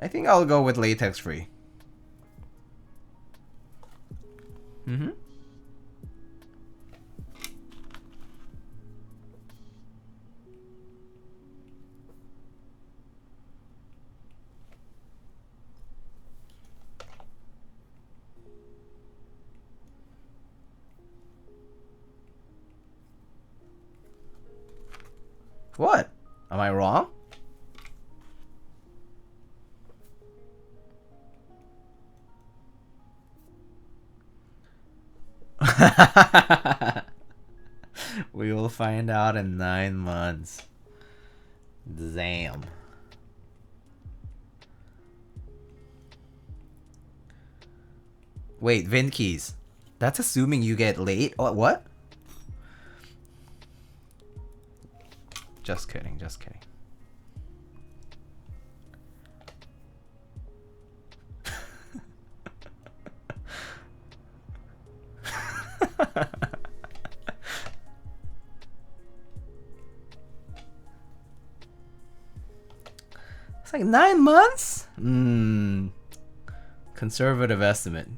think I'll go with latex free. What? Am I wrong? We will find out in 9 months. Damn. Wait, Vin keys. That's assuming you get late. What? Just kidding, just kidding. It's like 9 months? Conservative estimate.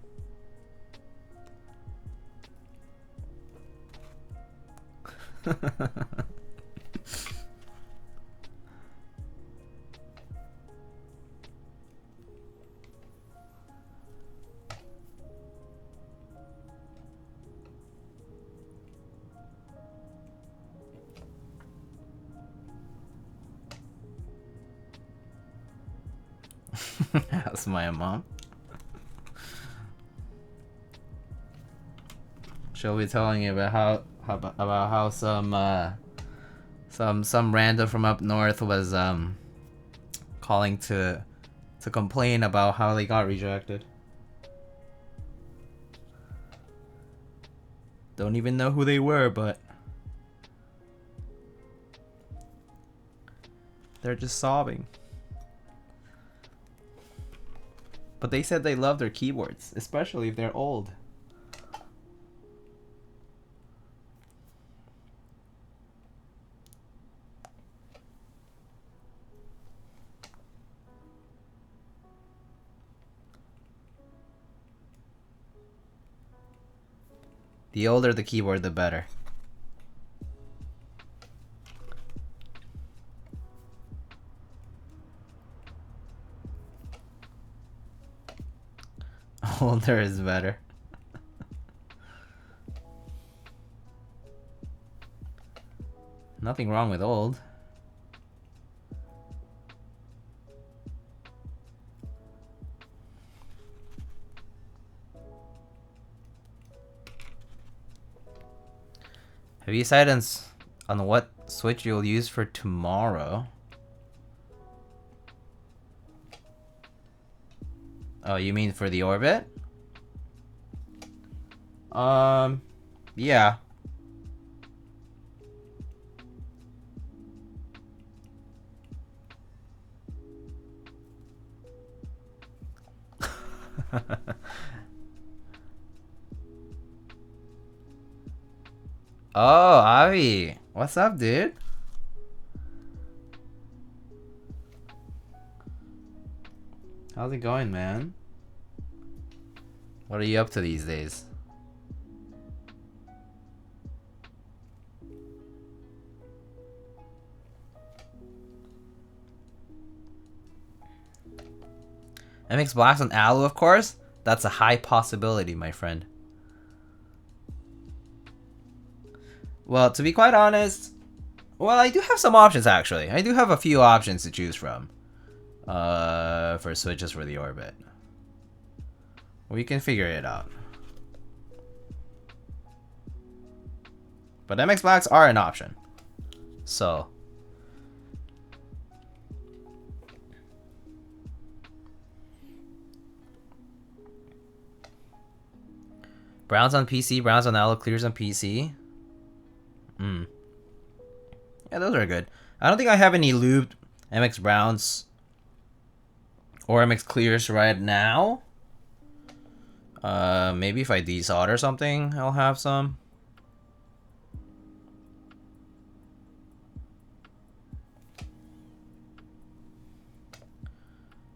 That's my mom. She'll be telling you about how some random from up north was calling to complain about how they got rejected. Don't even know who they were, but they're just sobbing. But they said they love their keyboards, especially if they're old. The older the keyboard, the better. Older is better. Nothing wrong with old. Have you decided on what switch you'll use for tomorrow? Oh, you mean for the orbit? Yeah. Oh, Avi. What's up, dude? How's it going, man? What are you up to these days? MX Blacks on Alu, of course? That's a high possibility, my friend. Well, to be quite honest, well, I do have some options, actually. I do have a few options to choose from. For switches for the orbit. We can figure it out. But MX Blacks are an option. So. Browns on PC, Browns on Alu, clears on PC. Yeah, those are good. I don't think I have any lubed MX Browns or MX clears right now. Maybe if I desolder something, I'll have some.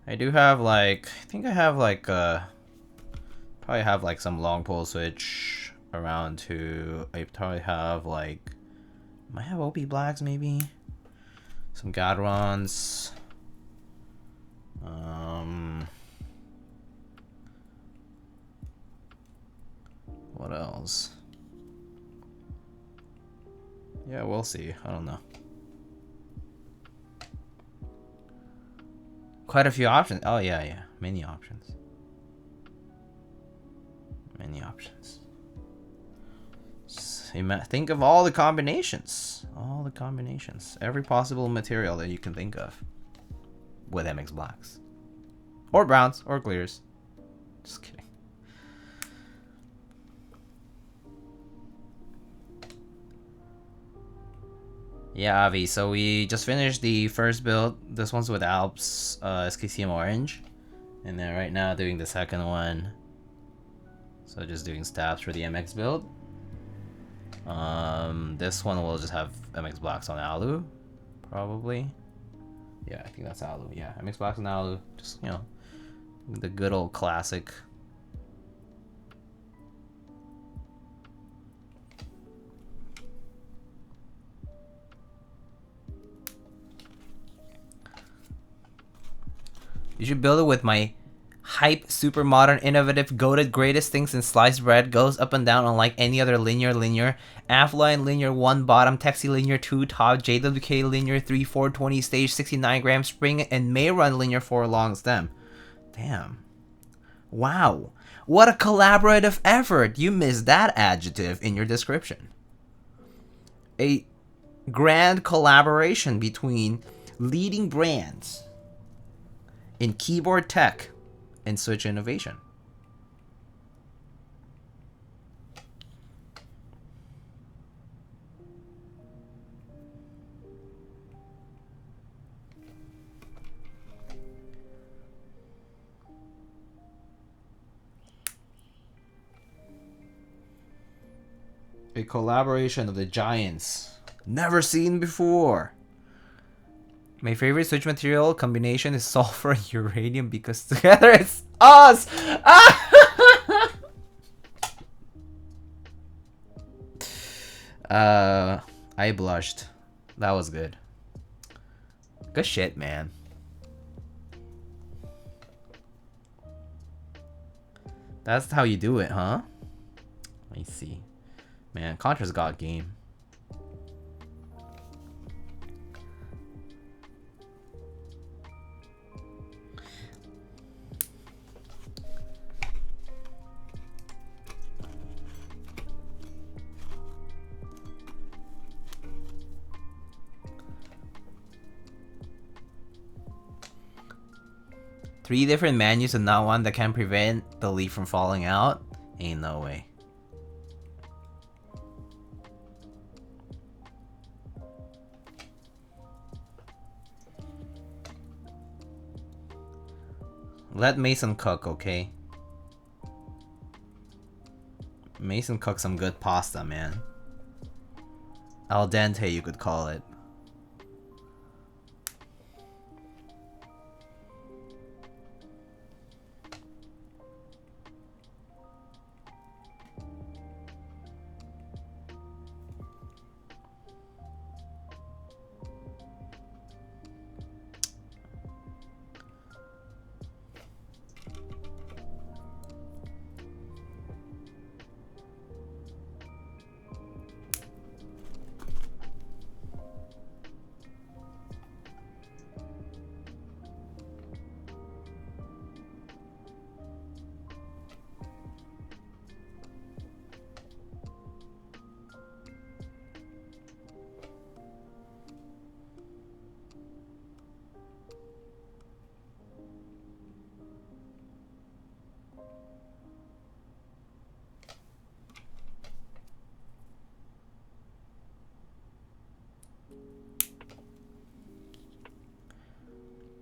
I do have like, I think I have like probably have like some long pole switch around too. I probably have like, might have OP Blacks maybe, some Gadrons. What else? Yeah, we'll see. I don't know. Quite a few options. Oh yeah, many options. Many options. Think of all the combinations. All the combinations. Every possible material that you can think of. With MX Blacks. Or Browns. Or Clears. Just kidding. Yeah, Avi, so we just finished the first build. This one's with Alps SKCM Orange. And then right now doing the second one. So just doing stabs for the MX build. This one will just have MX Blacks on Alu, probably. Yeah, I think that's Alu. Yeah, MX Blacks on Alu. Just, you know, the good old classic. You should build it with my hype, super modern, innovative, goated, greatest things in sliced bread. Goes up and down unlike any other linear. Affline linear 1 bottom, Texi linear 2 top, JWK linear 3 420 stage 69 gram spring, and may run linear 4 long stem. Damn. Wow. What a collaborative effort. You missed that adjective in your description. A grand collaboration between leading brands in keyboard tech and switch innovation. A collaboration of the giants never seen before. My favorite switch material combination is sulfur and uranium because together it's us! I blushed. That was good. Good shit, man. That's how you do it, huh? Let me see. Man, Contra's got game. Three different menus and not one that can prevent the leaf from falling out? Ain't no way. Let Mason cook, okay? Mason cook some good pasta, man. Al dente, you could call it.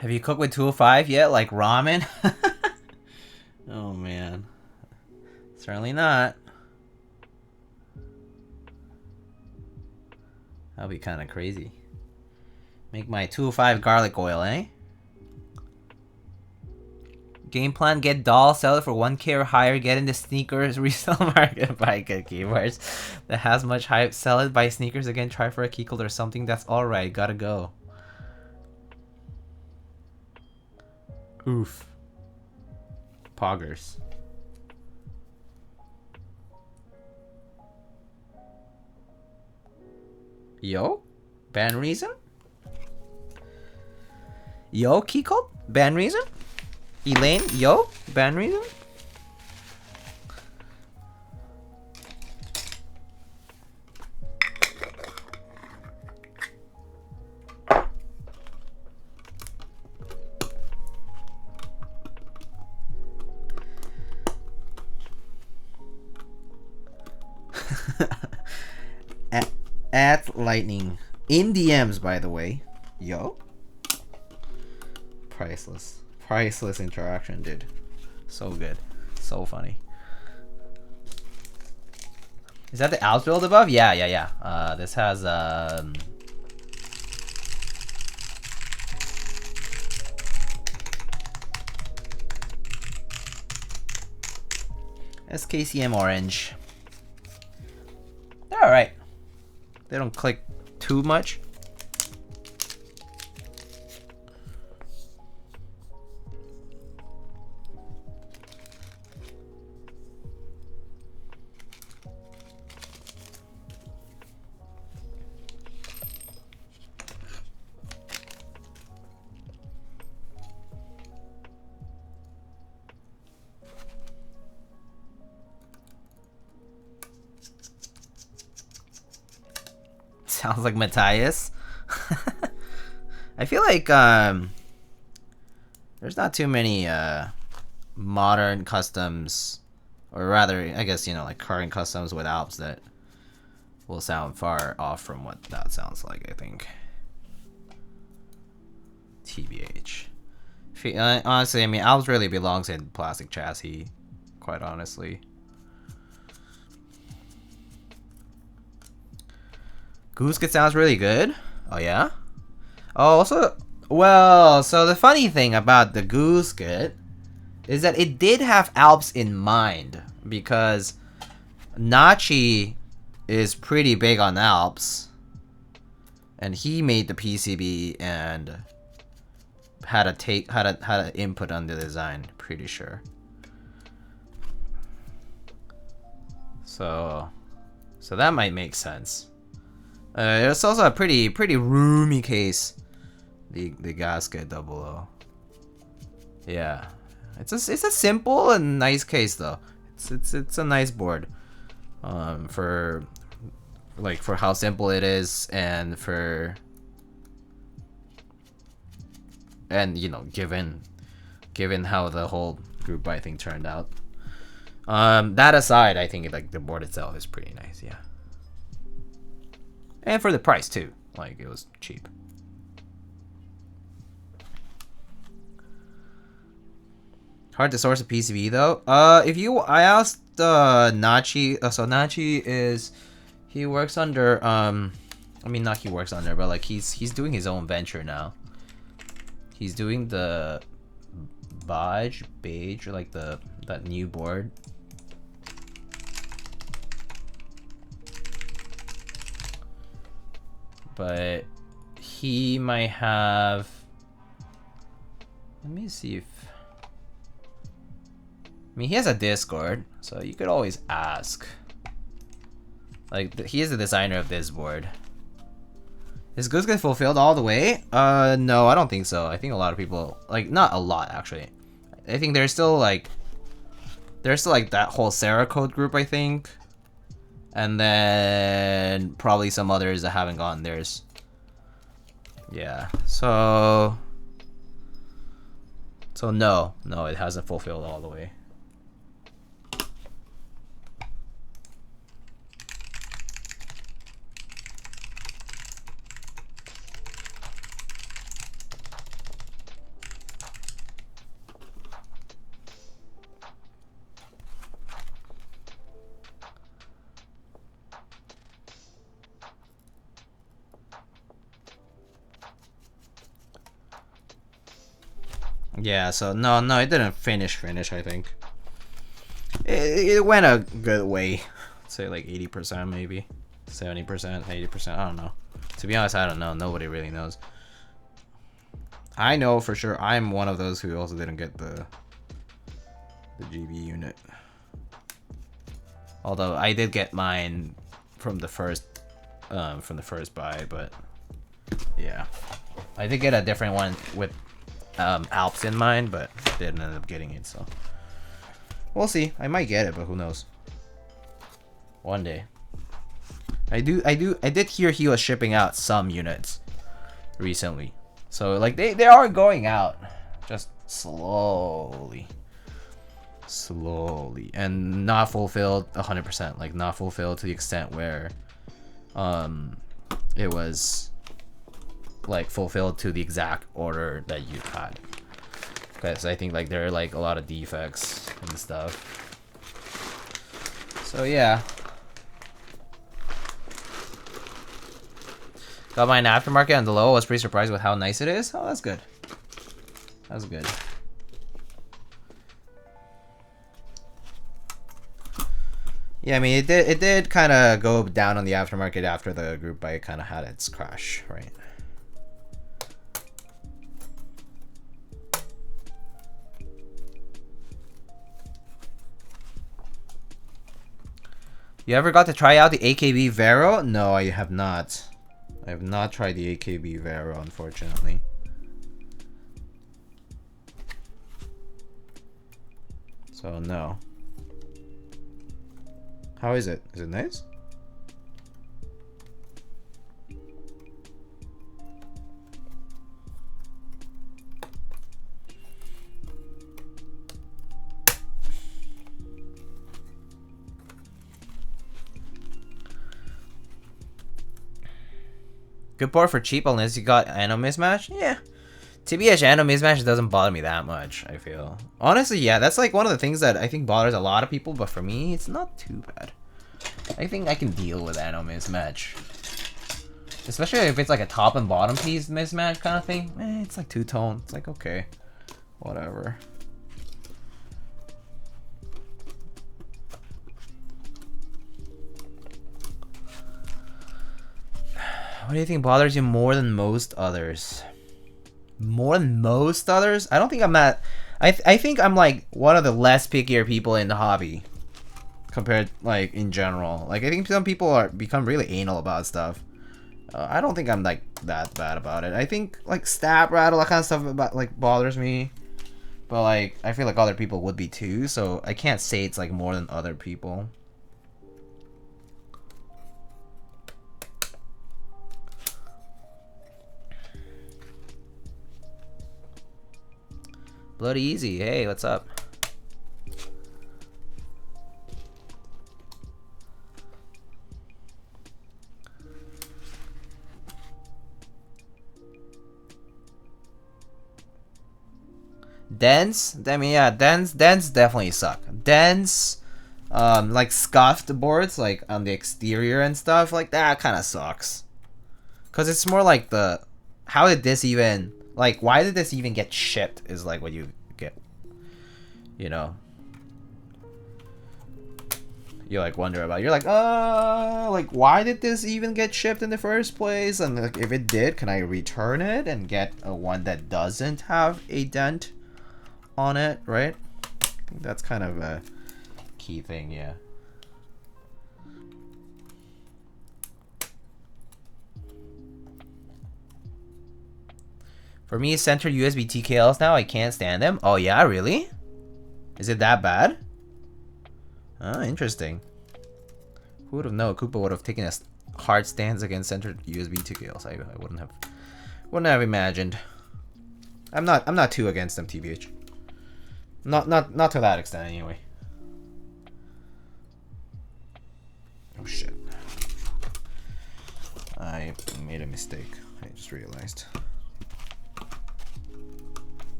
Have you cooked with 205 yet, like ramen? Oh man. Certainly not. That'll be kind of crazy. Make my 205 garlic oil, eh? Game plan, get doll, sell it for 1K or higher, get in the sneakers resale market, buy good keyboards that has much hype, sell it, buy sneakers again, try for a Keycult or something, that's alright, gotta go. Oof. Poggers. Yo? Ban reason? Yo, Keycult? Ban reason? Elaine? Yo? Ban reason? At lightning In DMs, by the way. Yo. Priceless. Priceless interaction, dude. So good. So funny. Is that the Alps build above? Yeah, yeah, yeah. This has SKCM orange. They're alright. They don't click too much. Sounds like Matthias. I feel like there's not too many modern customs, or rather, I guess, you know, like current customs with Alps that will sound far off from what that sounds like, I think. TBH. Honestly, I mean, Alps really belongs in plastic chassis, quite honestly. Gooskit sounds really good. Oh, yeah? Oh, also, well, so the funny thing about the Gooskit is that it did have Alps in mind, because Nachi is pretty big on Alps, and he made the PCB and had an input on the design, pretty sure. So that might make sense. It's also a pretty roomy case. The gasket 00. Yeah, it's a simple and nice case though. It's a nice board. For how simple it is, and you know, given how the whole group buy thing turned out. That aside, I think like the board itself is pretty nice. Yeah. And for the price too, like it was cheap. Hard to source a PCB though. I asked Nachi. So Nachi he works under I mean, not he works under, but like he's doing his own venture now. He's doing the beige, or like that new board. But he might have. Let me see if. I mean, he has a Discord, so you could always ask. Like, he is the designer of this board. Is Goose get fulfilled all the way? No, I don't think so. I think a lot of people, like, not a lot actually. I think there's still like that whole Cerakote group, I think. And then probably some others that haven't gotten theirs. Yeah, so no, it hasn't fulfilled all the way. Yeah, so no, it didn't finish, I think. It went a good way. I'd say like 80% maybe. 70%, 80%, I don't know. To be honest, I don't know. Nobody really knows. I know for sure I'm one of those who also didn't get the GB unit. Although I did get mine from the first buy, but yeah. I did get a different one with Alps in mind, but didn't end up getting it, so we'll see. I might get it, but who knows. One day. I did hear he was shipping out some units recently, so like they are going out, just slowly, and not fulfilled 100%. Like not fulfilled to the extent where it was like fulfilled to the exact order that you had. Because I think like there are like a lot of defects and stuff. So yeah. Got mine aftermarket on the low. I was pretty surprised with how nice it is. Oh, that's good. That's good. Yeah, I mean, it did kind of go down on the aftermarket after the group bike kind of had its crash, right? You ever got to try out the AKB Vero? No, I have not. I have not tried the AKB Vero, unfortunately. So, no. How is it? Is it nice? Good board for cheap unless you got anno mismatch? Yeah. TBH anno mismatch doesn't bother me that much, I feel. Honestly, yeah, that's like one of the things that I think bothers a lot of people, but for me, it's not too bad. I think I can deal with anno mismatch. Especially if it's like a top and bottom piece mismatch kind of thing. It's like two-tone. It's like, okay. Whatever. What do you think bothers you more than most others? More than most others? I don't think I'm that... I think I'm like one of the less pickier people in the hobby. Compared, like, in general. Like, I think some people become really anal about stuff. I don't think I'm, like, that bad about it. I think, like, stab rattle, that kind of stuff, about, like, bothers me. But, like, I feel like other people would be too, so I can't say it's, like, more than other people. Bloody easy. Hey, what's up? Dents? I mean, yeah, dents definitely suck. Dents, like scuffed boards, like on the exterior and stuff, like that kind of sucks. Cause it's more like the, how did this even, like, why did this even get shipped? Is like what you get, you know. You like wonder about. You're like why did this even get shipped in the first place? And like, if it did, can I return it and get a one that doesn't have a dent on it, right? I think that's kind of a key thing, yeah. For me, center USB TKLs now, I can't stand them. Oh yeah, really? Is it that bad? Oh, interesting. Who would have known Koopa would have taken a hard stance against centered USB TKLs? I wouldn't have imagined. I'm not too against them, TBH. Not to that extent anyway. Oh shit. I made a mistake. I just realized.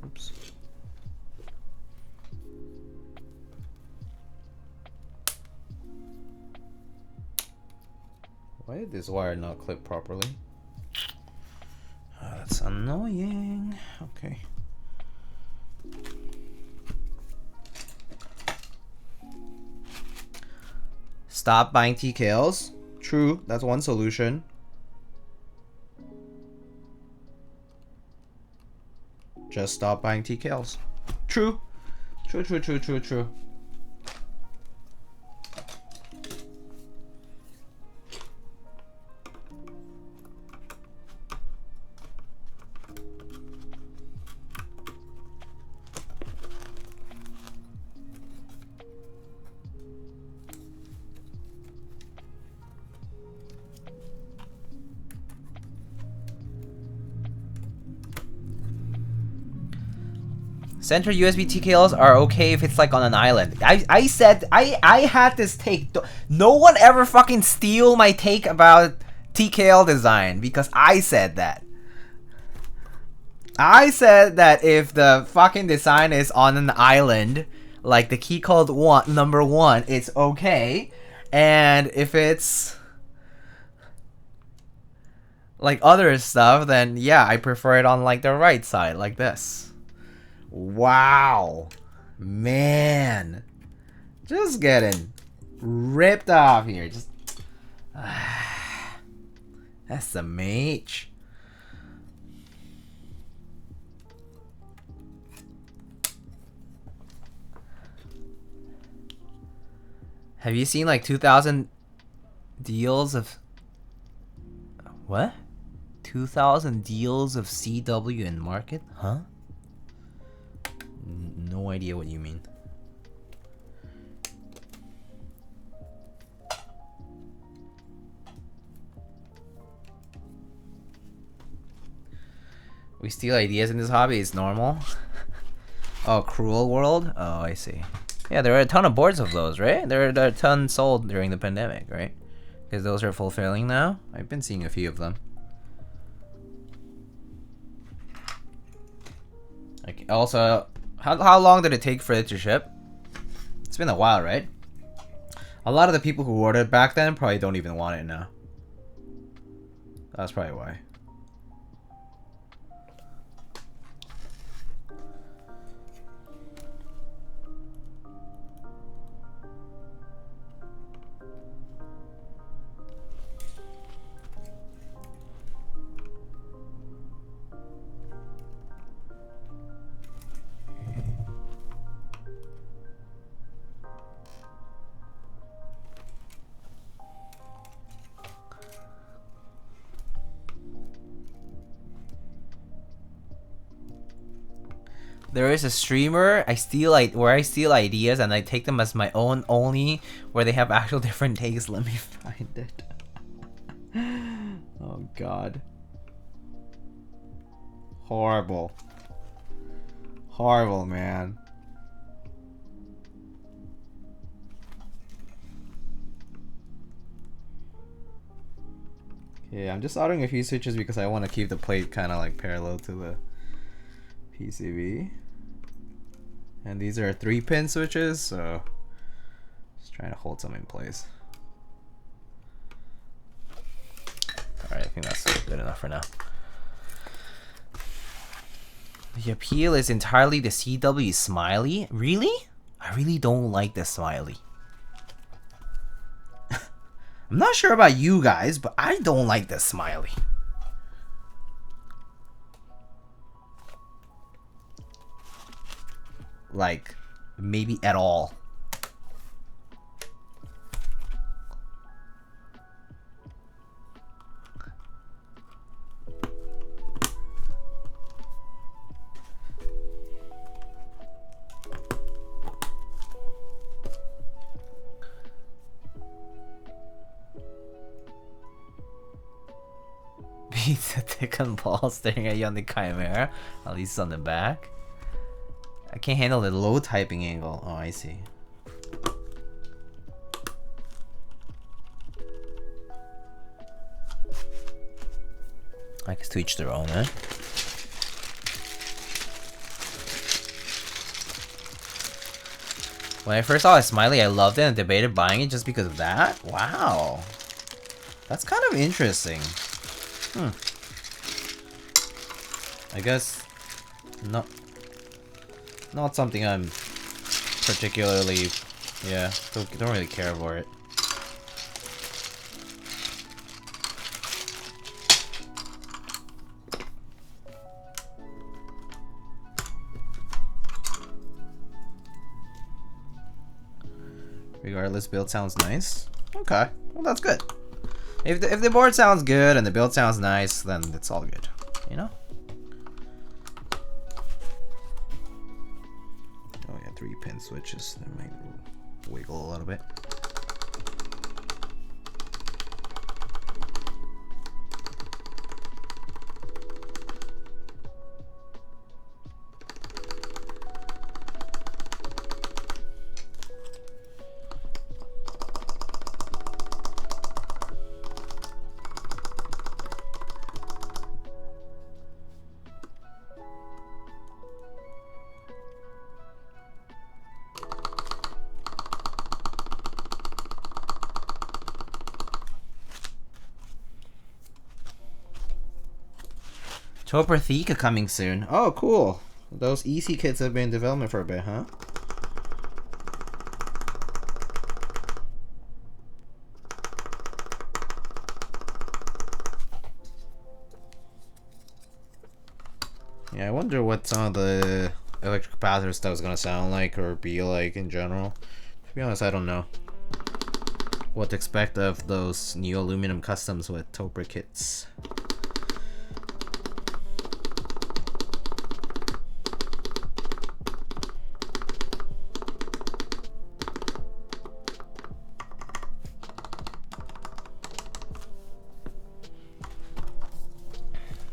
Oops. Why did this wire not clip properly? That's annoying. Okay. Stop buying TKLs. True, that's one solution. Just stop buying TKLs. True. True. Center USB TKLs are okay if it's like on an island. I said I had this take. No one ever fucking steal my take about TKL design because I said that. I said that if the fucking design is on an island, like the Keycult #1, it's okay. And if it's like other stuff, then yeah, I prefer it on like the right side, like this. Wow. Man. Just getting ripped off here. Just that's the mage. Have you seen like 2,000 deals of what? 2,000 deals of CW in market? Huh? No idea what you mean. We steal ideas in this hobby, it's normal. Oh, Cruel World? Oh, I see. Yeah, there are a ton of boards of those, right? There are a ton sold during the pandemic, right? Because those are fulfilling now. I've been seeing a few of them. Like, also, how long did it take for it to ship? It's been a while, right? A lot of the people who ordered back then probably don't even want it now. That's probably why. There is a streamer where I steal ideas and I take them as my own only, where they have actual different takes. Let me find it. Oh god. Horrible. Horrible, man. Okay, I'm just soldering a few switches because I want to keep the plate kind of like parallel to the PCB. And these are 3-pin switches, so just trying to hold some in place. Alright, I think that's good enough for now. The appeal is entirely the CW smiley. Really? I really don't like the smiley. I'm not sure about you guys, but I don't like the smiley. Like, maybe at all. Beats a thick and ball staring at you on the Chimera, at least on the back. I can't handle the low typing angle. Oh, I see. I guess to each their own, eh? When I first saw a smiley, I loved it and debated buying it just because of that. Wow. That's kind of interesting. I guess not something I'm particularly, yeah, don't really care for it. Regardless, build sounds nice. Okay, well that's good. If the board sounds good and the build sounds nice, then it's all good, you know? Oh yeah, 3-pin switches. They might wiggle a little bit. Chopper Thika coming soon. Oh, cool. Those EC kits have been in development for a bit, huh? Yeah, I wonder what some of the electric capacitor stuff is gonna sound like or be like in general. To be honest, I don't know what to expect of those new aluminum customs with Topper kits.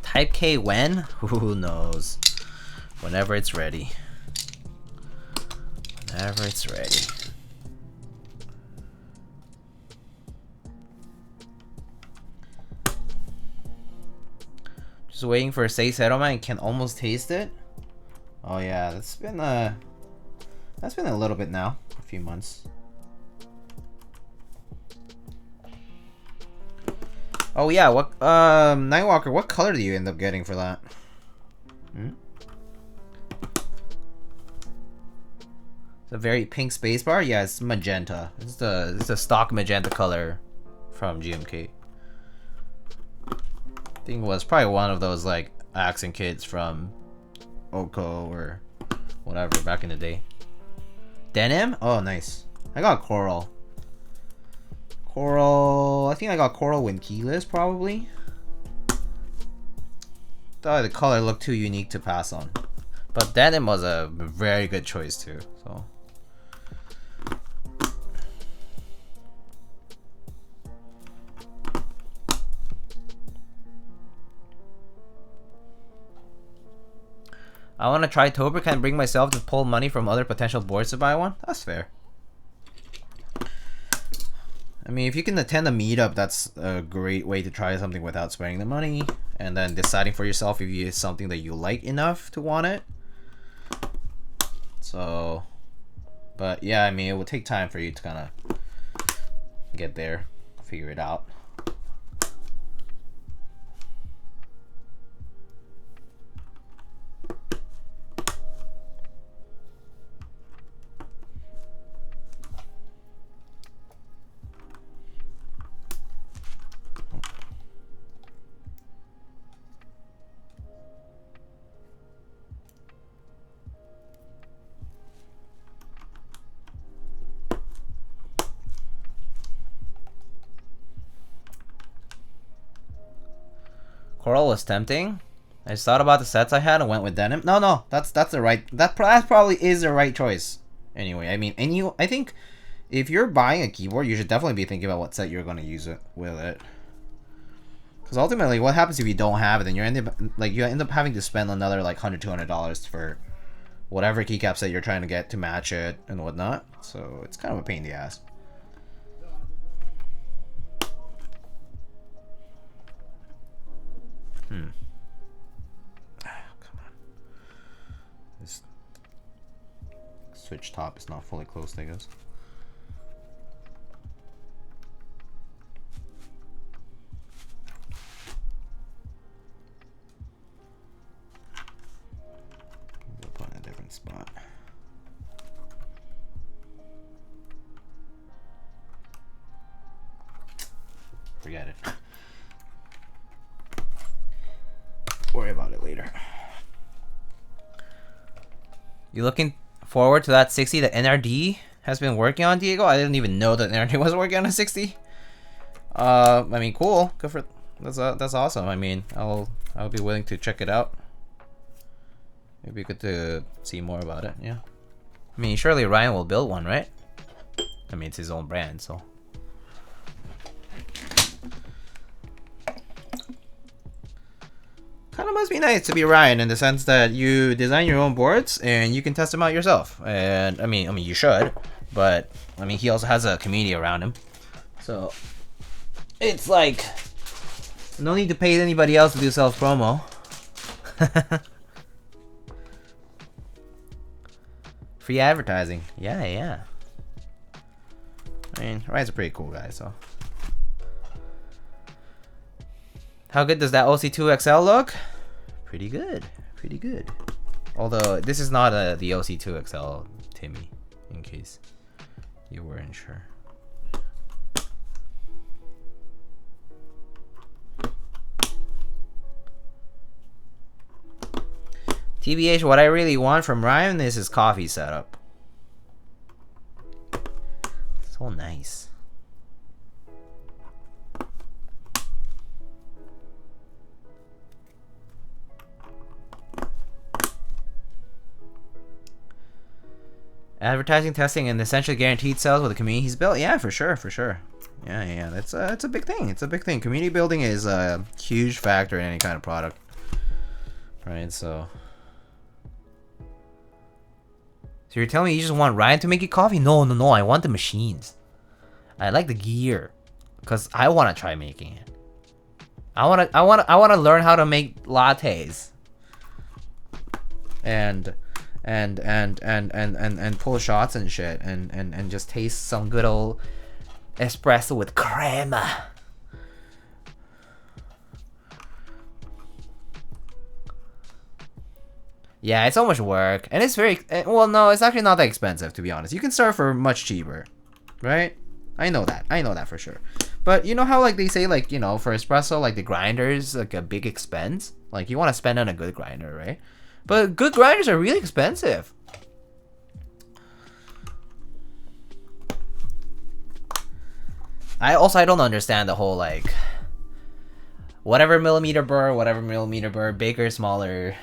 Type K when? Who knows? Whenever it's ready. Whenever it's ready. Just waiting for a safe settlement and can almost taste it. Oh yeah, that's been a little bit now, a few months. Oh yeah, what Nightwalker, what color do you end up getting for that? Hmm? It's a very pink spacebar? Yeah, it's magenta. It's the stock magenta color from GMK. I think it was probably one of those like accent kits from Oko or whatever back in the day. Denim? Oh nice. I got coral. Coral, I think I got coral when keyless probably. Thought the color looked too unique to pass on. But denim was a very good choice too, so. I want to try Tober, can bring myself to pull money from other potential boards to buy one? That's fair. I mean, if you can attend a meetup, that's a great way to try something without spending the money. And then deciding for yourself if it's something that you like enough to want it. So, but yeah, I mean, it will take time for you to kind of get there, figure it out. Coral was tempting. I just thought about the sets I had and went with denim. No, that's the right. That probably is the right choice. Anyway, I mean, I think if you're buying a keyboard, you should definitely be thinking about what set you're going to use it with it. Because ultimately, what happens if you don't have it? Then you end up having to spend another like $100-200 for whatever keycap set you're trying to get to match it and whatnot. So it's kind of a pain in the ass. Come on. This switch top is not fully closed, I guess. We'll put in a different spot. Forget it. Worry about it later. You looking forward to that 60 that NRD has been working on, Diego? I didn't even know that NRD was working on a 60. I mean, cool. Good for that's awesome. I mean, I'll be willing to check it out. It'd be good to see more about it. Yeah. I mean, surely Ryan will build one, right? I mean, it's his own brand, so. Kind of must be nice to be Ryan in the sense that you design your own boards and you can test them out yourself. And I mean you should, but I mean he also has a community around him, so it's like no need to pay anybody else to do self promo. Free advertising, yeah. I mean, Ryan's a pretty cool guy, so. How good does that OC2 XL look? pretty good. Pretty good. Although this is not the OC2XL, Timmy, in case you weren't sure. TBH, what I really want from Ryan is his coffee setup. So nice. Advertising, testing, and essentially guaranteed sales with the community he's built. Yeah, for sure, for sure. Yeah, that's it's a big thing. It's a big thing. Community building is a huge factor in any kind of product, right? So you're telling me you just want Ryan to make you coffee? No. I want the machines. I like the gear, cause I want to try making it. I want to learn how to make lattes. And pull shots and shit, and just taste some good old espresso with crema. Yeah, it's so much work, and it's very well. No, it's actually not that expensive, to be honest. You can start for much cheaper, right? I know that for sure. But you know how like they say, like, you know, for espresso, like the grinder is like a big expense. Like you want to spend on a good grinder, right? But good grinders are really expensive. I don't understand the whole like whatever millimeter burr, bigger, smaller,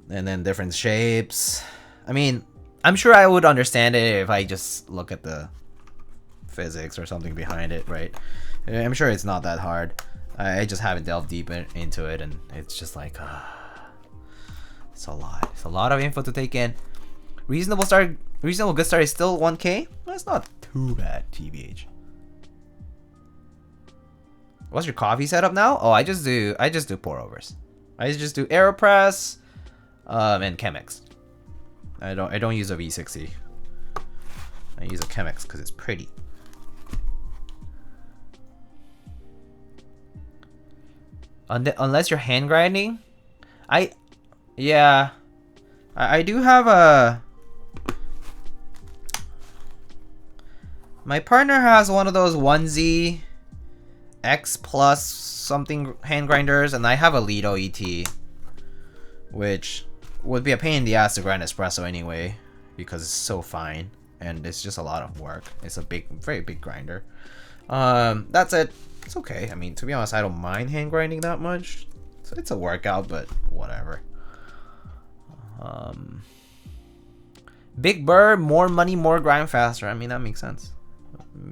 and then different shapes. I mean, I'm sure I would understand it if I just look at the physics or something behind it, right? I'm sure it's not that hard. I just haven't delved deep into it, and it's just like it's a lot. It's a lot of info to take in. Reasonable good start is still 1K. That's not too bad, TBH. What's your coffee setup now? Oh, I just do pour overs. I just do AeroPress, and Chemex. I don't use a V60. I use a Chemex because it's pretty. Unless you're hand grinding, I do have a. My partner has one of those 1Z X plus something hand grinders, and I have a Lido ET, which would be a pain in the ass to grind espresso anyway, because it's so fine and it's just a lot of work. It's a very big grinder. That's it. It's okay. I mean, to be honest, I don't mind hand grinding that much. So it's a workout, but whatever. Big burr, more money, more grind faster. I mean, that makes sense.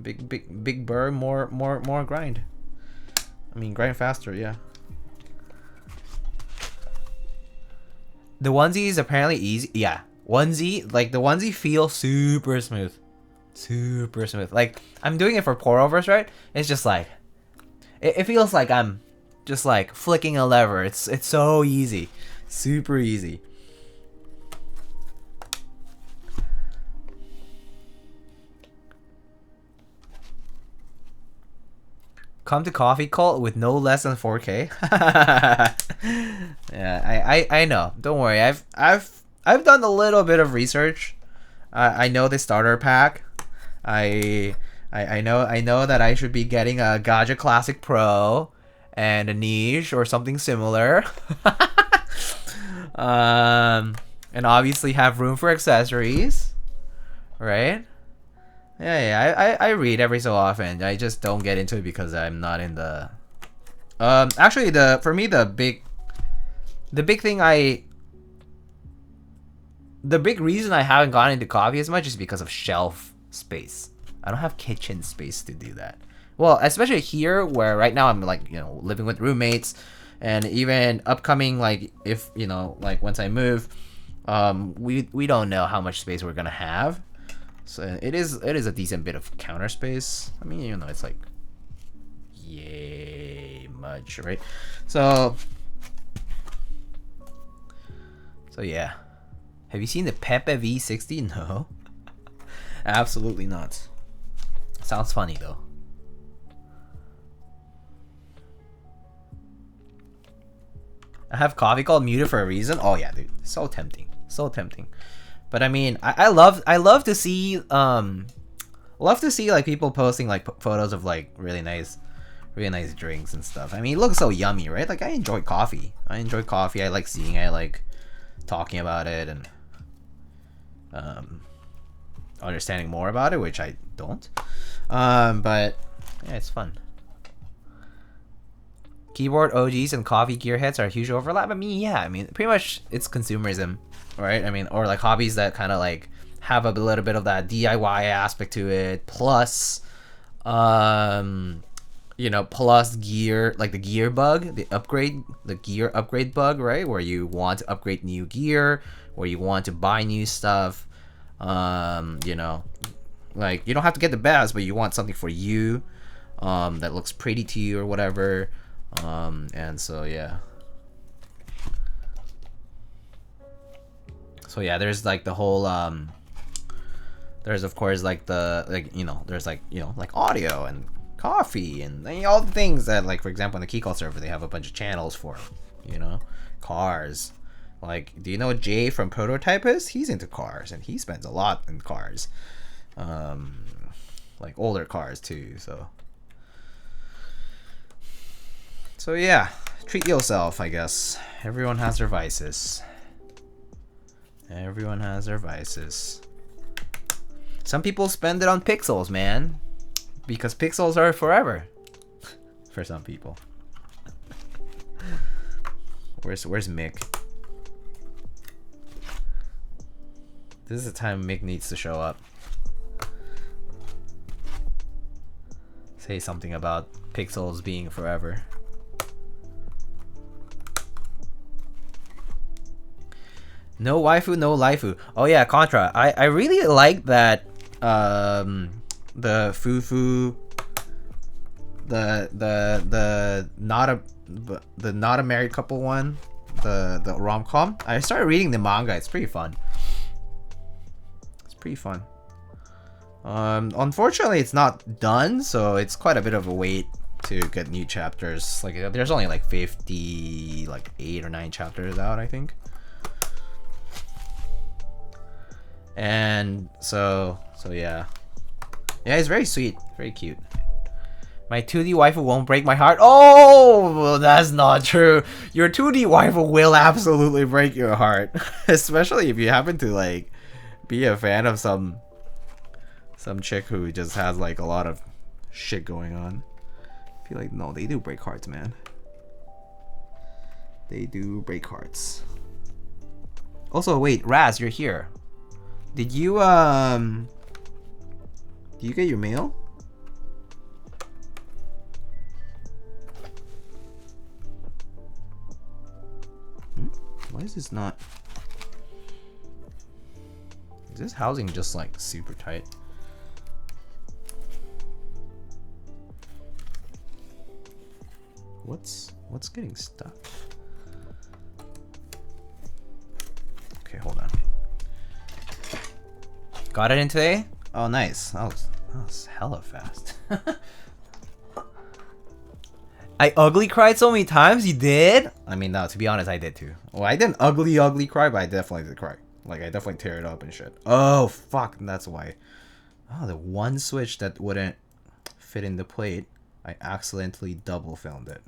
Big burr, more grind. I mean, grind faster, yeah. The onesie is apparently easy. Yeah, onesie, like the onesie feels super smooth. Super smooth. Like, I'm doing it for pour overs, right? It's just like, it feels like I'm just like flicking a lever. It's so easy. Super easy. Come to Keycult with no less than 4K. Yeah, I know. Don't worry. I've done a little bit of research. I know the starter pack. I know that I should be getting a Gaja Classic Pro and a niche or something similar. And obviously have room for accessories, right? Yeah, I read every so often. I just don't get into it because I'm not in the. Actually, for me the big reason I haven't gotten into coffee as much is because of shelf space. I don't have kitchen space to do that. Well, especially here where right now I'm like, you know, living with roommates, and even upcoming, like, if, you know, like once I move, we don't know how much space we're gonna have. So it is a decent bit of counter space. I mean, you know, it's like yay much, right? So yeah. Have you seen the Pepe V60? No. Absolutely not. Sounds funny though. I have coffee called muted for a reason. Oh yeah, dude, so tempting, so tempting. But I mean, I love to see like people posting like photos of like really nice drinks and stuff. I mean, it looks so yummy, right? Like I enjoy coffee. I like seeing it. I like talking about it and understanding more about it, which I don't. But yeah, it's fun. Keyboard OGs and coffee gearheads are a huge overlap. I mean, yeah, I mean, pretty much it's consumerism, right? I mean, or like hobbies that kind of like have a little bit of that DIY aspect to it, plus, you know, plus gear, like the gear bug, the gear upgrade bug, right? Where you want to upgrade new gear, where you want to buy new stuff, you know, like you don't have to get the best, but you want something for you, that looks pretty to you or whatever. And so yeah. So yeah, there's like the whole there's of course like the there's like like audio and coffee and all the things that, like, for example, in the Keycult server they have a bunch of channels for, cars. Like, do you know what Jay from Prototype is? He's into cars and he spends a lot in cars, like older cars too. So yeah, treat yourself, I guess. Everyone has their vices. Everyone has their vices. Some people spend it on pixels, man, because pixels are forever for some people. Where's Mick? This is the time Mick needs to show up. Say something about pixels being forever. No waifu, no laifu. Oh yeah, Contra. I really like that. The fufu. The not a married couple one. The rom-com. I started reading the manga. It's pretty fun. It's pretty fun. Unfortunately, it's not done, so it's quite a bit of a wait to get new chapters. Like, there's only like 50, like 8 or 9 chapters out, I think. And so yeah, it's very sweet, very cute. My 2D waifu won't break my heart. Oh, well, that's not true. Your 2D waifu will absolutely break your heart, especially if you happen to like be a fan of some chick who just has like a lot of shit going on. I feel like, no, they do break hearts, man. They do break hearts. Also, wait, Raz, you're here. Did you get your mail? Why is this not? Is this housing just like super tight? What's getting stuck? Okay, hold on. Got it in today? Oh, nice. That was hella fast. I ugly cried so many times. You did? I mean, no, to be honest, I did too. Well, I didn't ugly cry, but I definitely did cry. Like, I definitely tear it up and shit. Oh, fuck. That's why. Oh, the one switch that wouldn't fit in the plate, I accidentally double filmed it.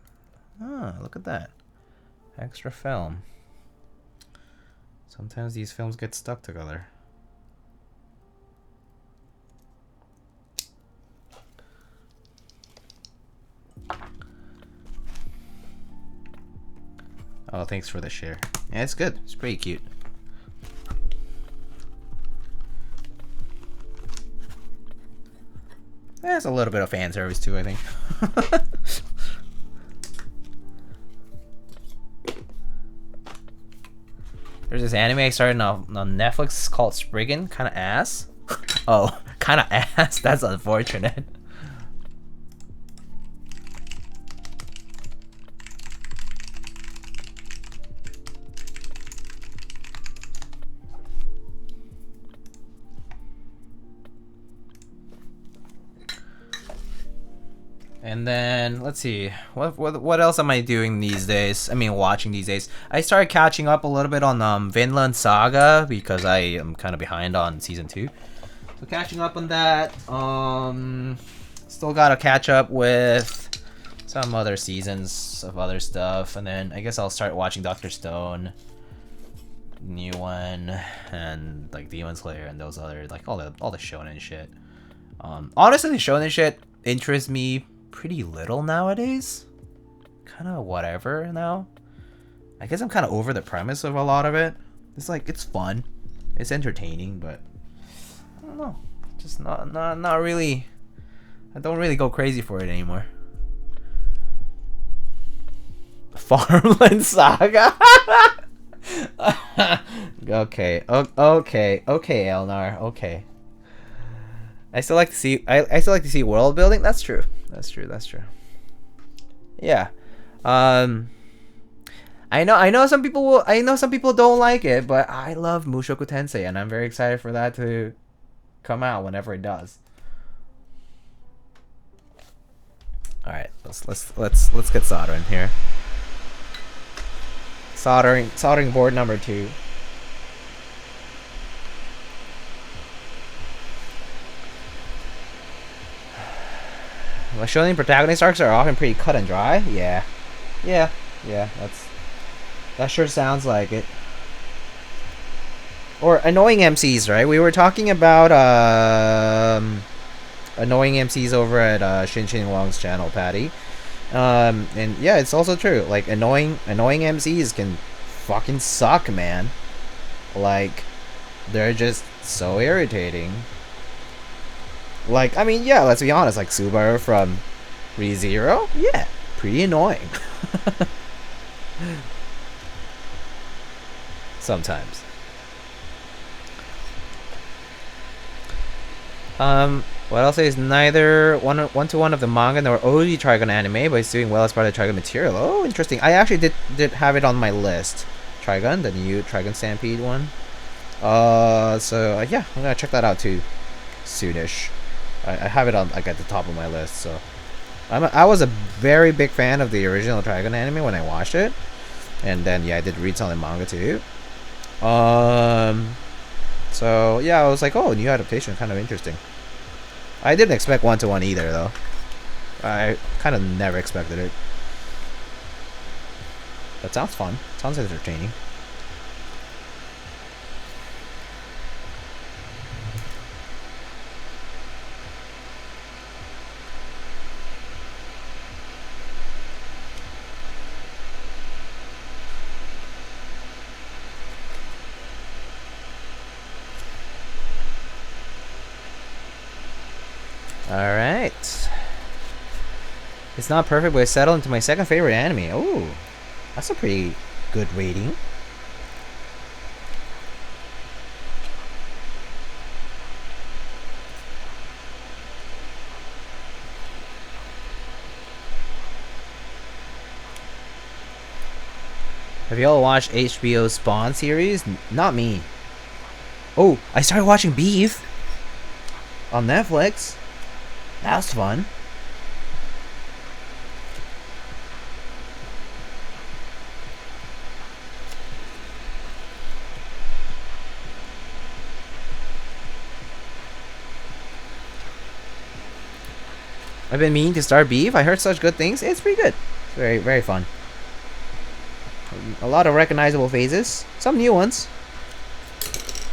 Ah, look at that. Extra film. Sometimes these films get stuck together. Oh, thanks for the share. Yeah, it's good. It's pretty cute. There's a little bit of fan service too, I think. There's this anime I started on Netflix called Spriggan. Kind of ass. Oh, kind of ass. That's unfortunate. And then let's see, what else am I doing these days? I mean, watching these days. I started catching up a little bit on Vinland Saga because I am kind of behind on season 2. So catching up on that. Still gotta catch up with some other seasons of other stuff, and then I guess I'll start watching Dr. Stone, new one, and like Demon Slayer and those other like all the shonen shit. Honestly, the shonen shit interests me pretty little nowadays. Kind of whatever now. I guess I'm kind of over the premise of a lot of it. It's like it's fun, it's entertaining, but I don't know, just not really. I don't really go crazy for it anymore. Farmland Saga. Okay, Elnar. Okay. I still like to see. I still like to see world building. That's true. That's true. Yeah. I know some people will. I know some people don't like it, but I love Mushoku Tensei, and I'm very excited for that to come out whenever it does. All right, let's get soldering here. Soldering board number 2. The shonen protagonist arcs are often pretty cut and dry. Yeah. That sure sounds like it. Or annoying MCs, right? We were talking about annoying MCs over at Shin Wong's channel, Patty. And yeah, it's also true. Like annoying MCs can fucking suck, man. Like they're just so irritating. Like, I mean, yeah, let's be honest, like Subaru from ReZero, yeah, pretty annoying. Sometimes. What I'll say is neither one-to-one of the manga nor OG Trigun anime, but it's doing well as part of the Trigun material. Oh, interesting. I actually did have it on my list. Trigun, the new Trigun Stampede one. So yeah, I'm gonna check that out too, soonish. I have it on like at the top of my list. So I was a very big fan of the original Trigun anime when I watched it, and then yeah, I did read some of the manga too. So yeah, I was like, oh, new adaptation, kind of interesting. I didn't expect one-to-one either, though. I kind of never expected it. That sounds fun. Sounds entertaining. Alright. It's not perfect, but it's settled into my second favorite anime. Oh, that's a pretty good rating. Have y'all watched HBO's Spawn series? Not me. Oh, I started watching Beef on Netflix. That was fun. I've been meaning to start Beef. I heard such good things. It's pretty good. It's very, very fun. A lot of recognizable faces. Some new ones.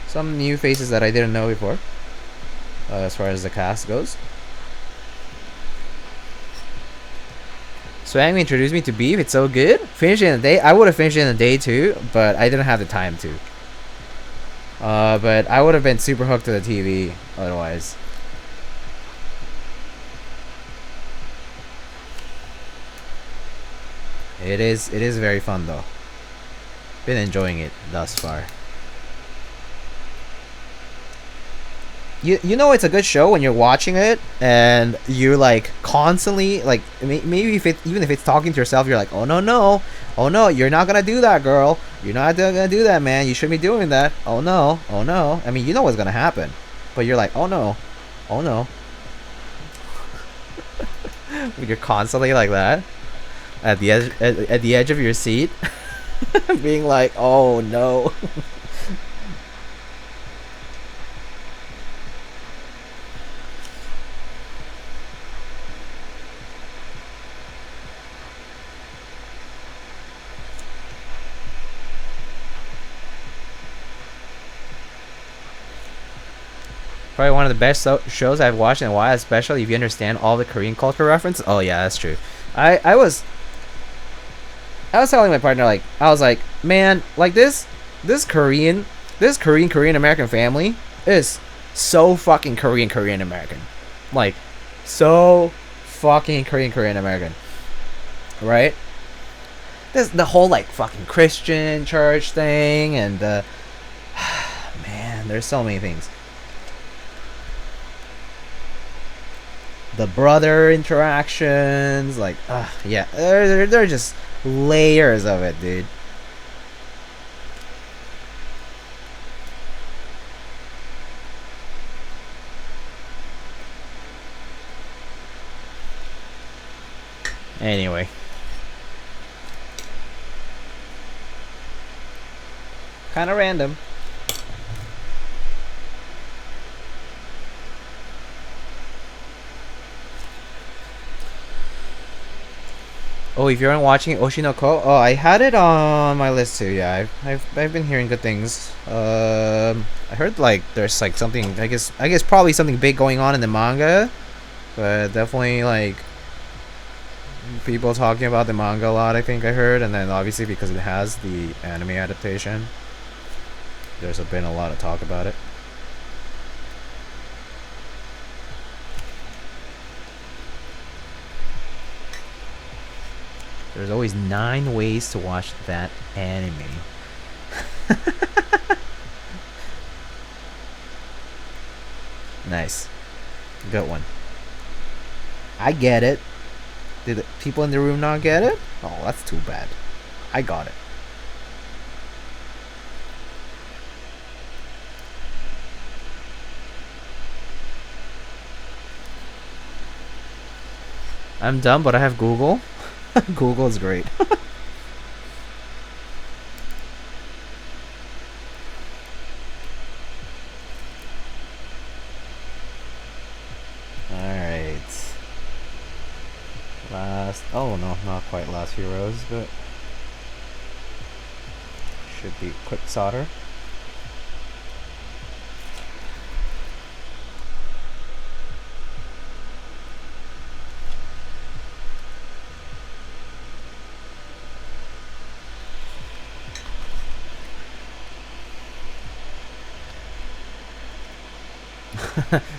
Some new faces that I didn't know before. As far as the cast goes. Swang introduced me to Beef. It's so good. Finished it in a day. I would have finished it in a day too, but I didn't have the time to. But I would have been super hooked to the TV otherwise. It is very fun though. Been enjoying it thus far. You know it's a good show when you're watching it and you're like constantly like maybe even if it's talking to yourself, you're like, oh no, you're not gonna do that, girl, you're not gonna do that, man, you shouldn't be doing that, oh no. I mean, you know what's gonna happen, but you're like, oh no. You're constantly like that at the edge, at the edge of your seat, being like, "Oh no." Probably one of the best shows I've watched in a while, especially if you understand all the Korean culture reference. Oh yeah, that's true. I was telling my partner, like, I was like, man, like this Korean American family is so fucking Korean American, like so fucking Korean American, right? This the whole like fucking Christian church thing, and man, there's so many things. The brother interactions, like, yeah, they're just layers of it, dude. Anyway. Kind of random. Oh, if you're watching Oshinoko, oh, I had it on my list too. Yeah, I've been hearing good things. I heard like there's like something. I guess probably something big going on in the manga, but definitely like people talking about the manga a lot. I think I heard, and then obviously because it has the anime adaptation, there's been a lot of talk about it. There's always 9 ways to watch that anime. Nice. Good one. I get it. Did the people in the room not get it? Oh, that's too bad. I got it. I'm dumb, but I have Google. Google is great. Alright. Last... Oh no, not quite last few rows, but... should be quick solder.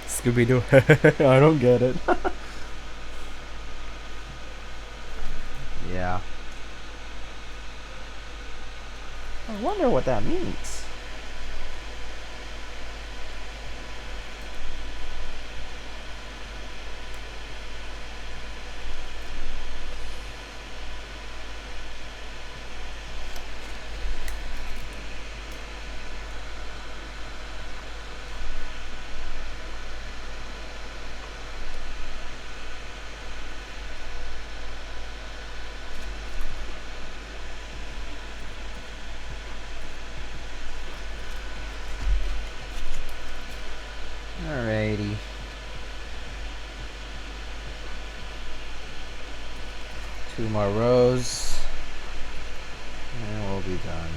Scooby-Doo. I don't get it. Yeah. I wonder what that means. Alrighty. Two more rows. And we'll be done.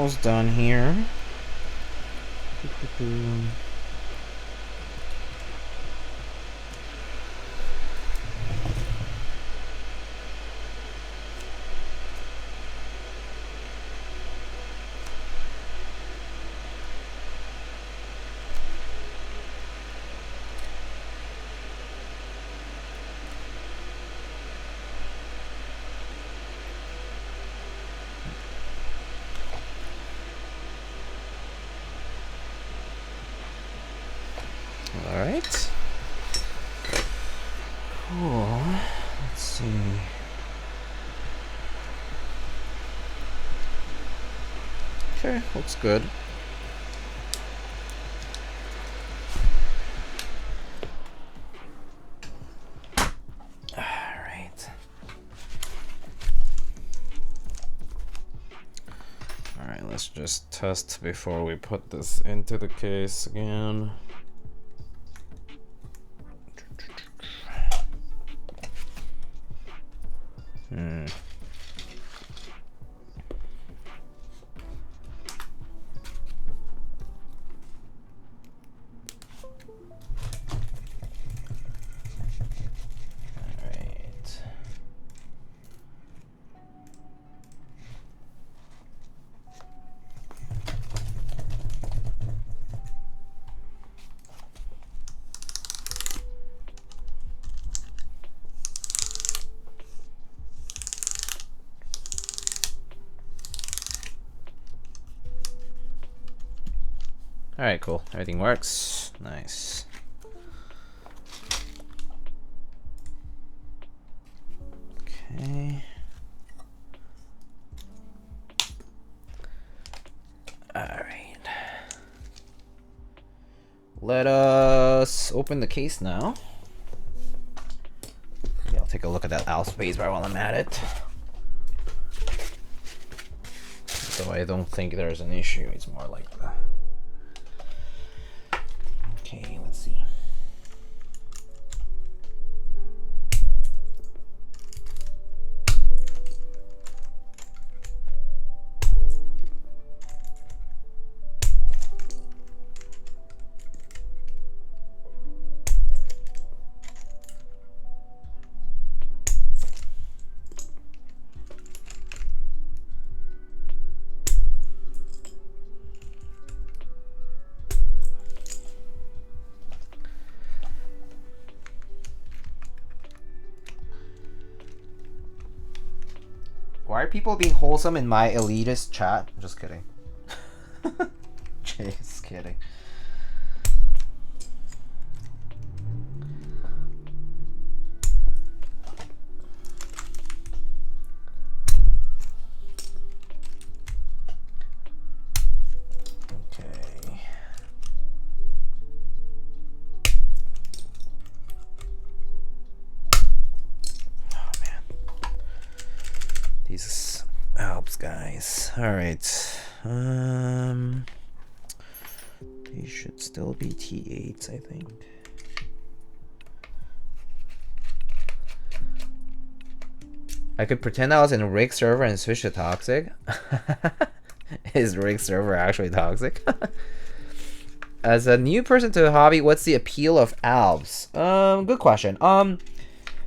almost done here. Alright. Cool. Let's see. Okay, looks good. Alright. Alright, let's just test before we put this into the case again. Alright, cool. Everything works. Nice. Okay. Alright. Let us open the case now. Yeah, I'll take a look at that Alps spacebar while I'm at it. So I don't think there's an issue. It's more like the... Okay, let's see. Why are people being wholesome in my elitist chat? Just kidding. Just kidding. Okay. Oh man. These Alps guys. Alright. These should still be T8s, I think. I could pretend I was in a rig server and switch to toxic. Is rig server actually toxic? As a new person to the hobby, what's the appeal of Alps? Good question.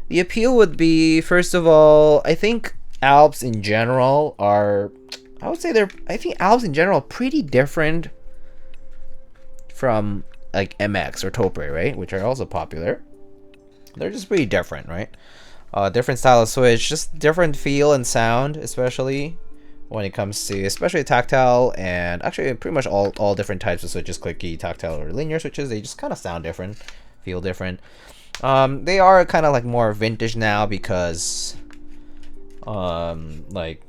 The appeal would be, first of all, I think Alps in general are, I think Alps in general are pretty different from like MX or Topre, right? Which are also popular. They're just pretty different, right? Different style of switch, just different feel and sound, especially when it comes to, especially tactile and actually pretty much all different types of switches, clicky, tactile, or linear switches. They just kind of sound different, feel different. They are kind of like more vintage now because like,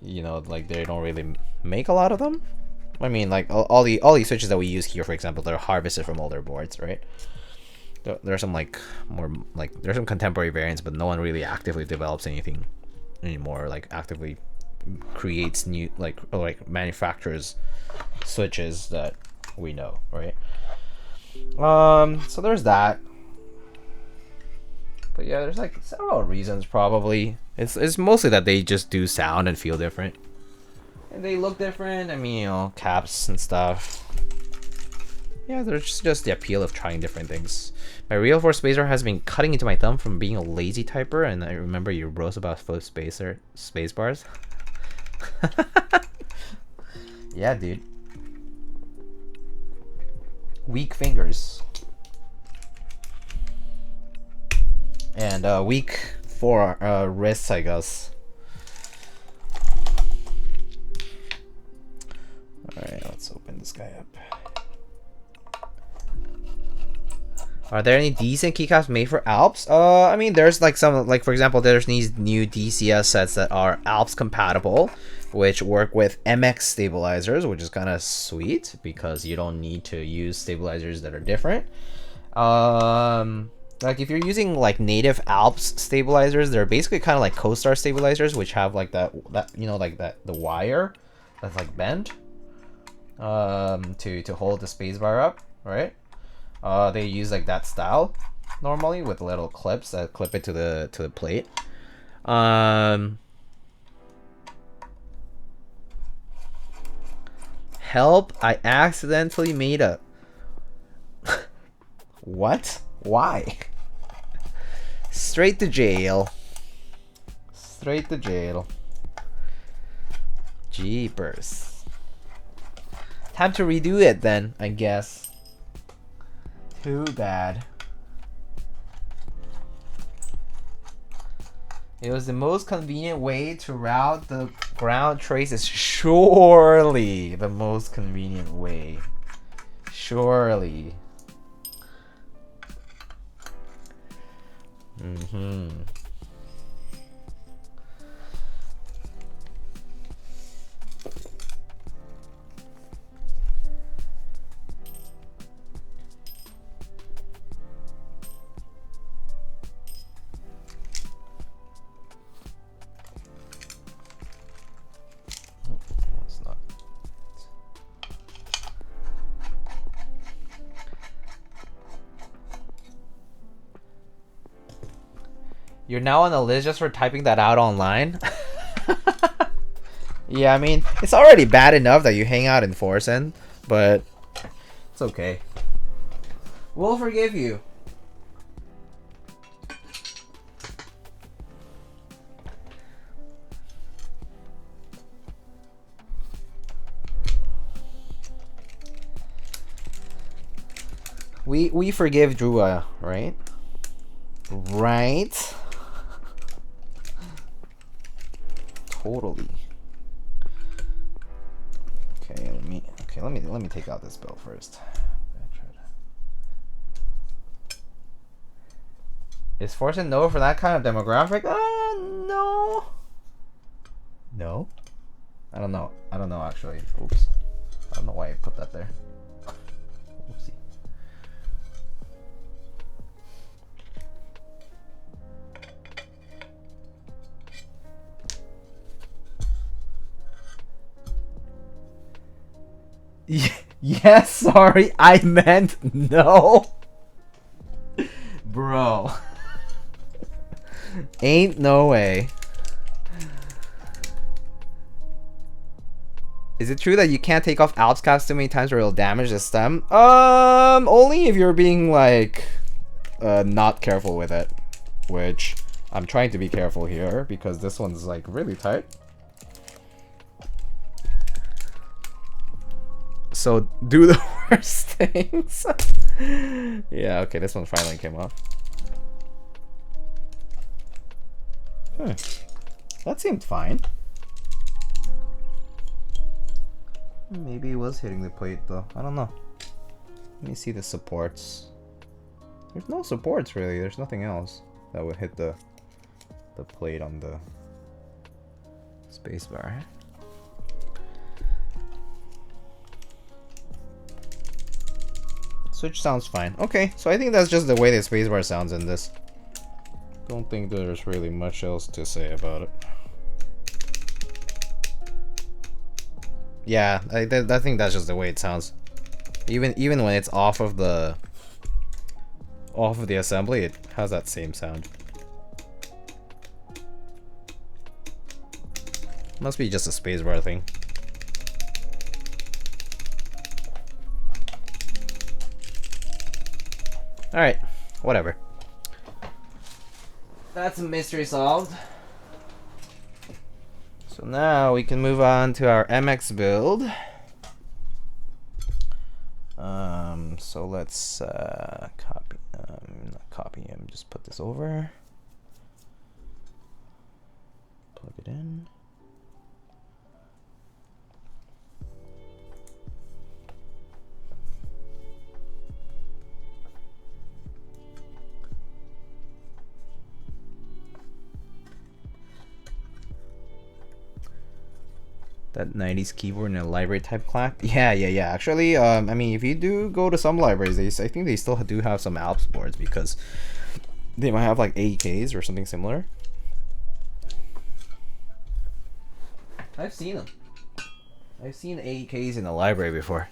you know, like they don't really make a lot of them. I mean, like all these switches that we use here, for example, they're harvested from older boards, right? There are some like more like there's some contemporary variants, but no one really actively develops anything anymore. Like actively creates new like manufactures switches that we know, right? So there's that. But yeah, there's like several reasons probably. It's mostly that they just do sound and feel different. And they look different. I mean, you know, caps and stuff. Yeah, there's just the appeal of trying different things. My real force spacer has been cutting into my thumb from being a lazy typer, and I remember you rose about foot space bars. Yeah, dude. Weak fingers. And weak for wrists, I guess. Alright, let's open this guy up. Are there any decent keycaps made for Alps? I mean, there's like some, like for example, there's these new DCS sets that are Alps compatible, which work with MX stabilizers, which is kind of sweet because you don't need to use stabilizers that are different. Like if you're using like native Alps stabilizers, they're basically kind of like CoStar stabilizers, which have like that you know, like that the wire that's like bent to hold the spacebar up, right? They use like that style normally with little clips that clip it to the plate. Help! I accidentally made a. What? Why? Straight to jail. Straight to jail. Jeepers. Time to redo it then, I guess. Too bad. It was the most convenient way to route the ground traces. Surely the most convenient way. Surely. You're now on the list just for typing that out online? Yeah, I mean, it's already bad enough that you hang out in Forsen, but it's okay. We'll forgive you. We forgive Drua, right? Right? Totally. Okay, let me take out this bill first. Is Fortune no for that kind of demographic? No. No? I don't know. I don't know actually. Oops. I don't know why I put that there. Oopsie. Yes, sorry, I meant no. Bro. Ain't no way. Is it true that you can't take off Alps caps too many times or it'll damage the stem? Only if you're being like not careful with it. Which I'm trying to be careful here because this one's like really tight. So do the worst things. Yeah, okay, this one finally came off. That seemed fine. Maybe it was hitting the plate though. I don't know. Let me see the supports. There's no supports really. There's nothing else that would hit the plate on the spacebar. Switch sounds fine. Okay, so I think that's just the way the spacebar sounds in this. Don't think there's really much else to say about it. Yeah, I think that's just the way it sounds. Even when it's off of the assembly, it has that same sound. Must be just a spacebar thing. Alright, whatever. That's a mystery solved. So now we can move on to our MX build. So let's copy, not copy him, just put this over. Plug it in. That 90s keyboard in a library type clack. Yeah. Actually, I mean, if you do go to some libraries, I think they still do have some Alps boards because they might have like AEKs or something similar. I've seen them. I've seen AEKs in the library before.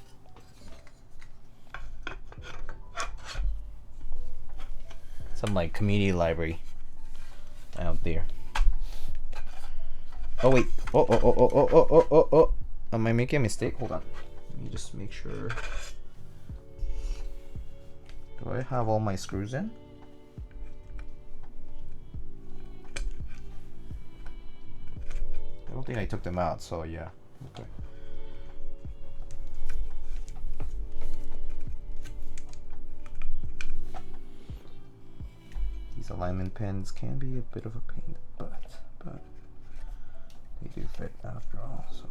Some like community library out there. Oh wait. Oh. Am I making a mistake? Hold on. Let me just make sure. Do I have all my screws in? I don't think I took them out, so yeah. Okay. These alignment pins can be a bit of a pain in the butt, but they do fit after all, so.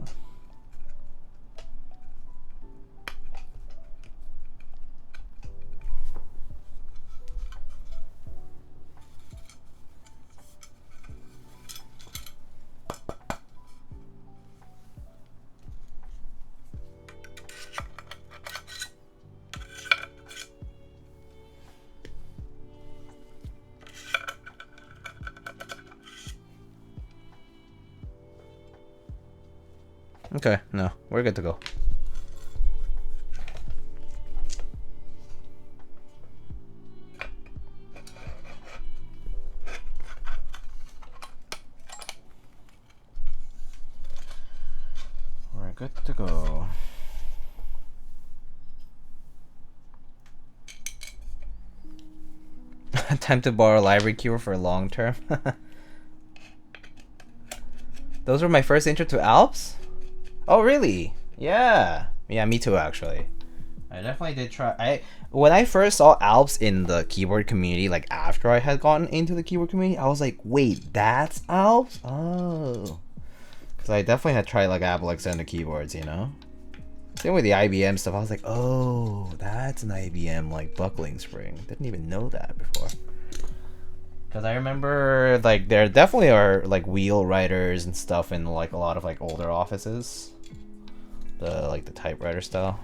Okay, no, we're good to go. We're good to go. Time to borrow library keyboard for long term. Those were my first intro to Alps? Oh really? Yeah. Yeah, me too actually. I definitely did try. When I first saw Alps in the keyboard community, like after I had gotten into the keyboard community, I was like, wait, that's Alps? Oh. Because I definitely had tried like Apple extended keyboards, you know? Same with the IBM stuff. I was like, oh, that's an IBM like buckling spring. Didn't even know that before. Because I remember like there definitely are like wheel writers and stuff in like a lot of like older offices. The like the typewriter style.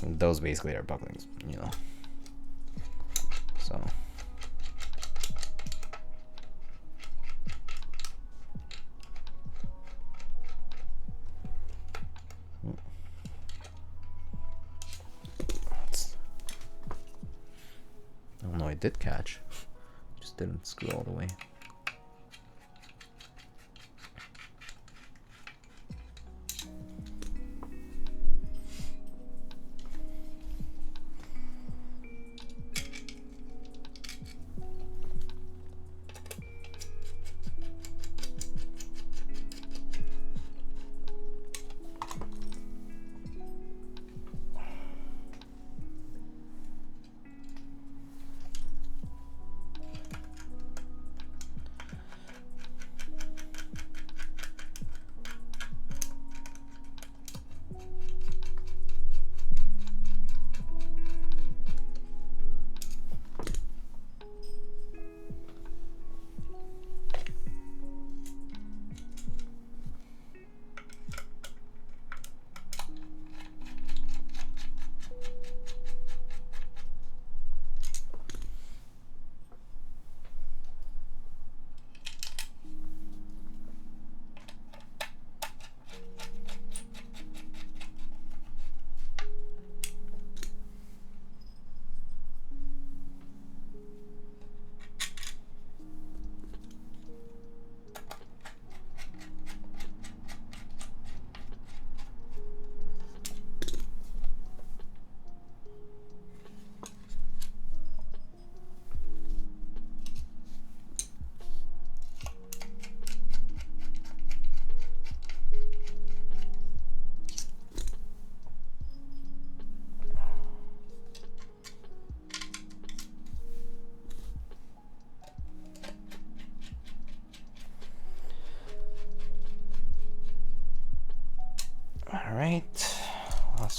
And those basically are bucklings, you know. So. Oh no, I did catch. Just didn't screw all the way.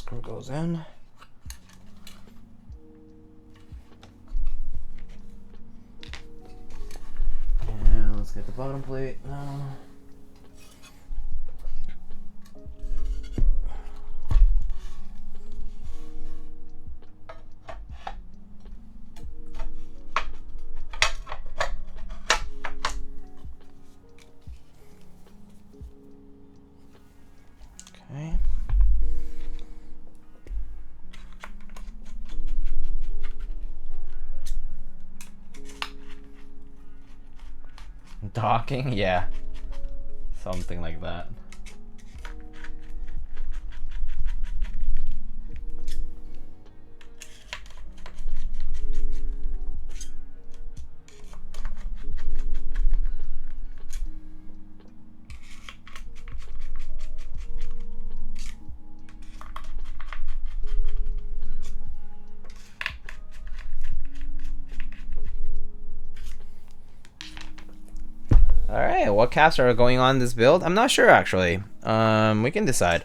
screw goes in. And let's get the bottom plate now. Okay. Docking? Yeah. Something like that. Alright, what caps are going on this build? I'm not sure actually. We can decide.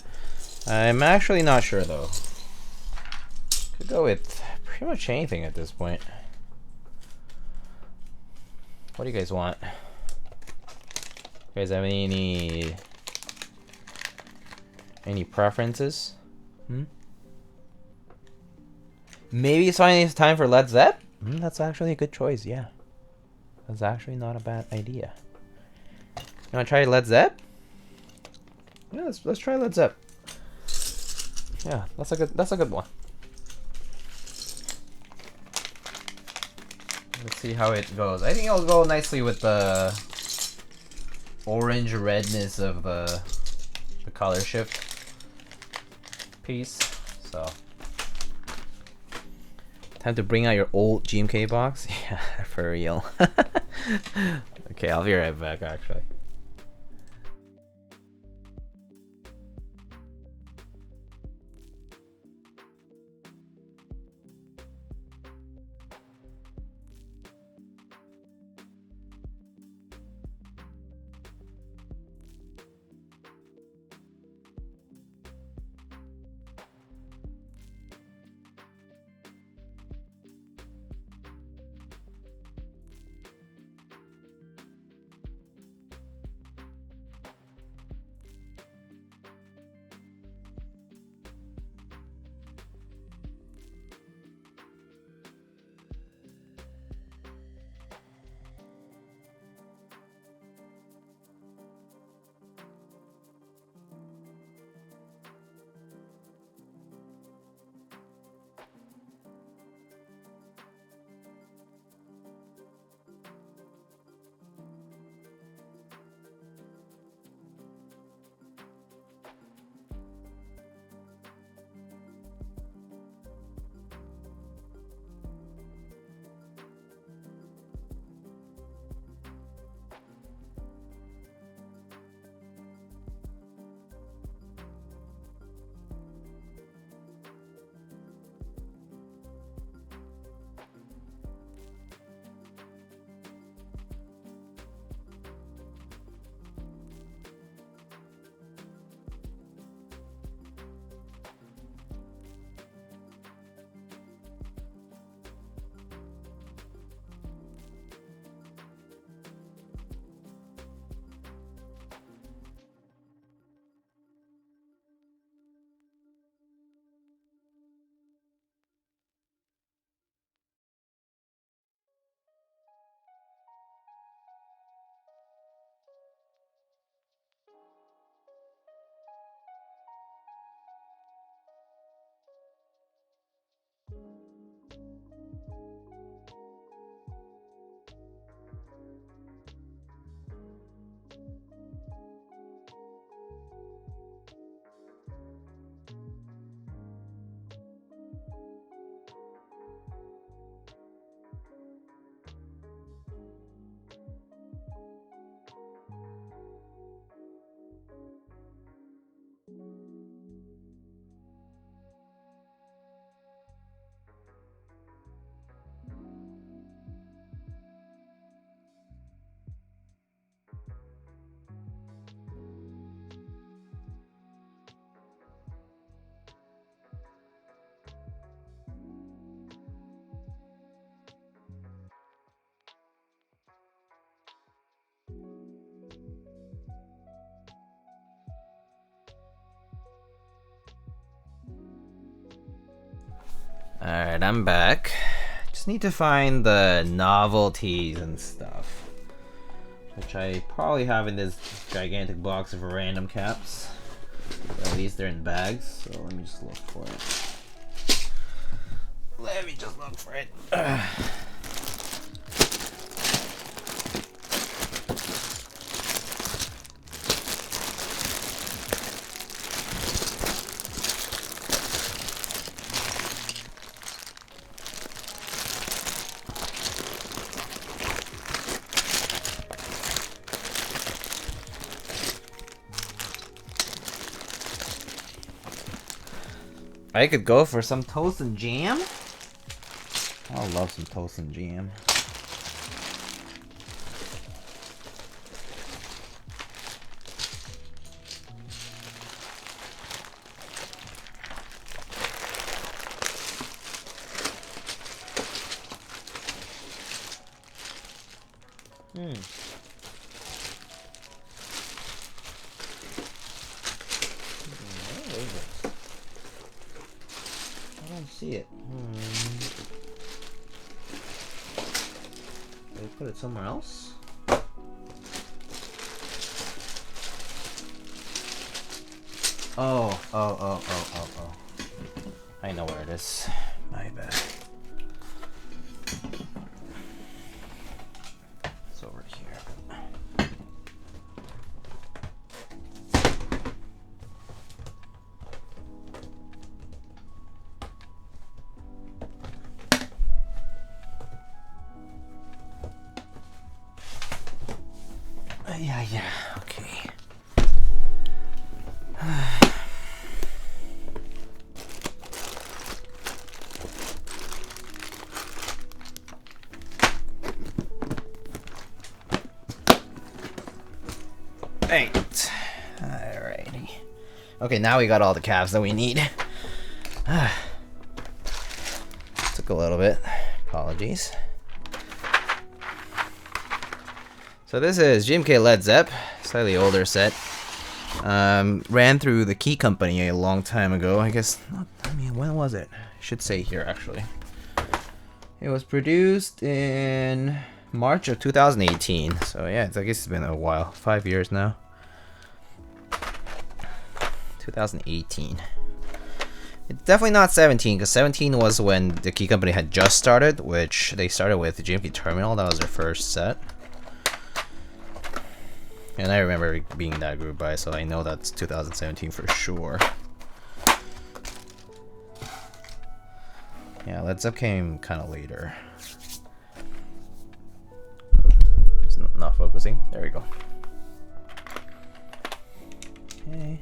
I'm actually not sure though. Could go with pretty much anything at this point. What do you guys want? You guys have any preferences? Maybe it's finally time for Led Zep? That's actually a good choice, yeah. That's actually not a bad idea. You wanna try Led Zep? Yeah, let's try Led Zep. Yeah, that's a good one. Let's see how it goes. I think it'll go nicely with the orange redness of the color shift piece. So time to bring out your old GMK box. Yeah, for real. Okay, I'll be right back actually. Alright, I'm back. Just need to find the novelties and stuff, which I probably have in this gigantic box of random caps. At least they're in bags, so let me just look for it. Let me just look for it. I could go for some toast and jam. I love some toast and jam. See it. Did I put it somewhere else? Oh. I know where it is. My bad. It's over here. Yeah, okay. Right. Alrighty. Okay, now we got all the caps that we need. Took a little bit. Apologies. So this is GMK Led Zep, slightly older set. Ran through the Key Company a long time ago. I guess, I mean, when was it? I should say here, actually. It was produced in March of 2018. So yeah, I guess it's been a while. 5 years now. 2018. It's definitely not 17, because 17 was when the Key Company had just started, which they started with the GMK Terminal. That was their first set. And I remember being that group by, so I know that's 2017 for sure. Yeah, Led Zep came kind of later. It's not focusing. There we go. Okay.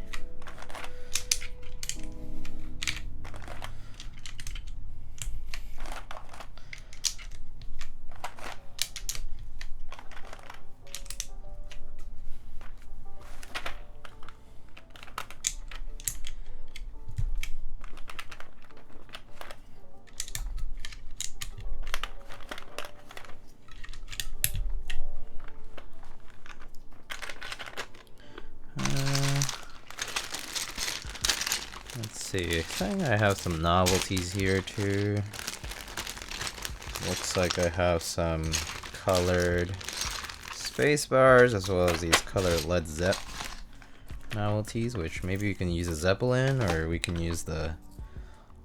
Let's see, I think I have some novelties here too. Looks like I have some colored space bars as well as these colored Led Zep novelties, which maybe you can use a Zeppelin or we can use the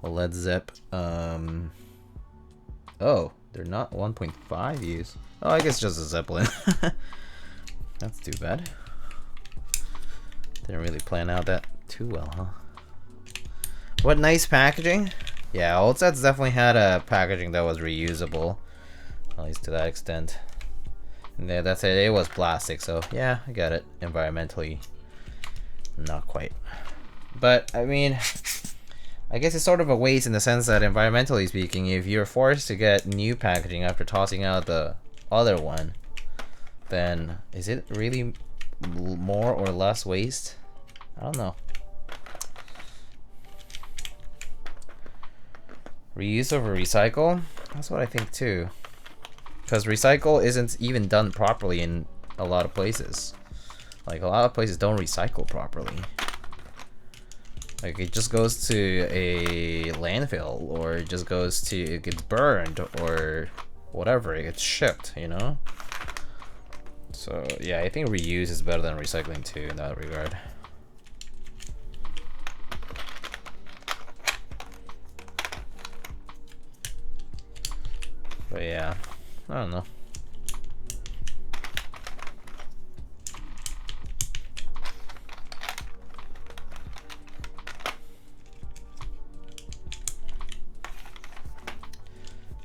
Led Zep. Oh, they're not 1.5 use. Oh, I guess just a Zeppelin. That's too bad. Didn't really plan out that too well, huh? What nice packaging. Yeah, old sets definitely had a packaging that was reusable, at least to that extent. And yeah, that's it. It was plastic, so yeah, I got it. Environmentally, not quite. But I mean, I guess it's sort of a waste in the sense that, environmentally speaking, if you're forced to get new packaging after tossing out the other one, then is it really more or less waste? I don't know. Reuse over recycle? That's what I think too. Because recycle isn't even done properly in a lot of places. Like, a lot of places don't recycle properly. Like it just goes to a landfill, or it just goes to, it gets burned, or whatever, it gets shipped, you know? So yeah, I think reuse is better than recycling too in that regard. But yeah, I don't know.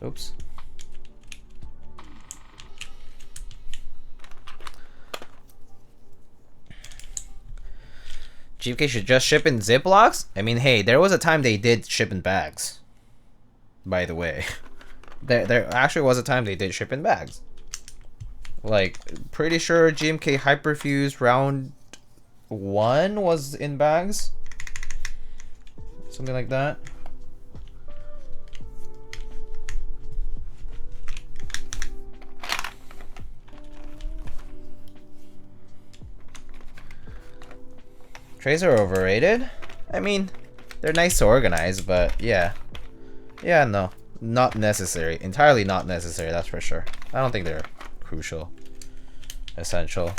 Oops. GMK should just ship in Ziplocs? I mean, hey, there was a time they did ship in bags. By the way. There actually was a time they did ship in bags. Like, pretty sure GMK Hyperfuse round 1 was in bags. Something like that. Trays are overrated. I mean, they're nice to organize, but yeah. Yeah, no. Not necessary. Entirely not necessary, that's for sure. I don't think they're crucial. Essential.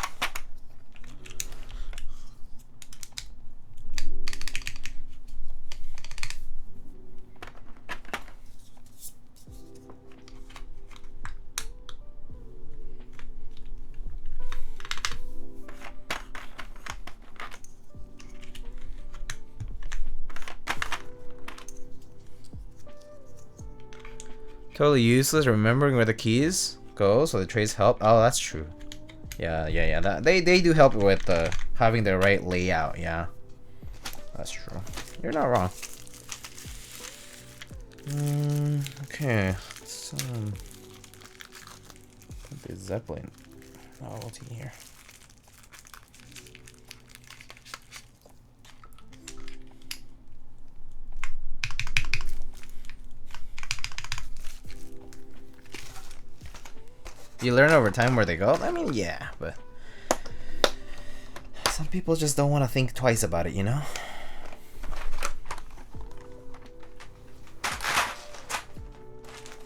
Totally useless remembering where the keys go, so the trays help. Oh, that's true. Yeah. That they do help with having the right layout. Yeah, that's true. You're not wrong. Okay. Let's put the Zeppelin novelty here. You learn over time where they go? I mean, yeah, but some people just don't want to think twice about it, you know?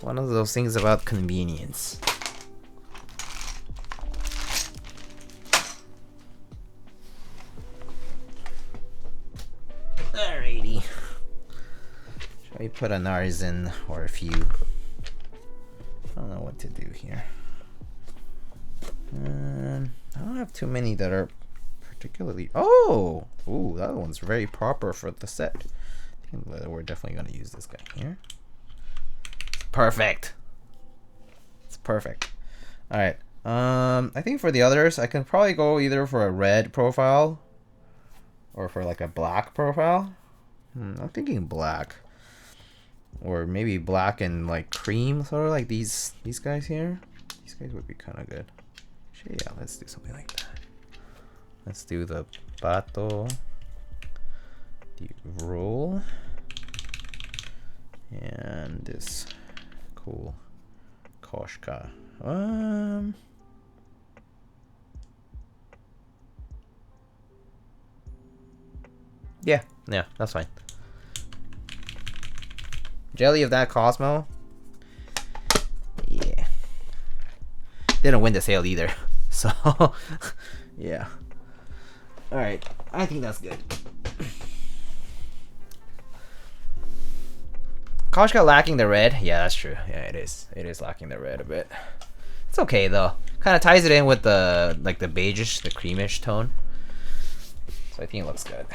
One of those things about convenience. Alrighty. Shall we put an ours in, or a few? I don't know what to do here. I don't have too many that are particularly. Oh, ooh, that one's very proper for the set. I think we're definitely gonna use this guy here. Perfect. It's perfect. All right. I think for the others, I can probably go either for a red profile or for like a black profile. I'm thinking black, or maybe black and like cream, sort of like these guys here. These guys would be kind of good. Yeah, let's do something like that. Let's do the Pato, the Roll, and this cool Koshka. Yeah, that's fine. Jelly of that Cosmo. Yeah. Didn't win the sale either. So, yeah. Alright, I think that's good. Koshka lacking the red. Yeah, that's true. Yeah, it is. It is lacking the red a bit. It's okay though. Kind of ties it in with the like the beigeish, the creamish tone. So I think it looks good.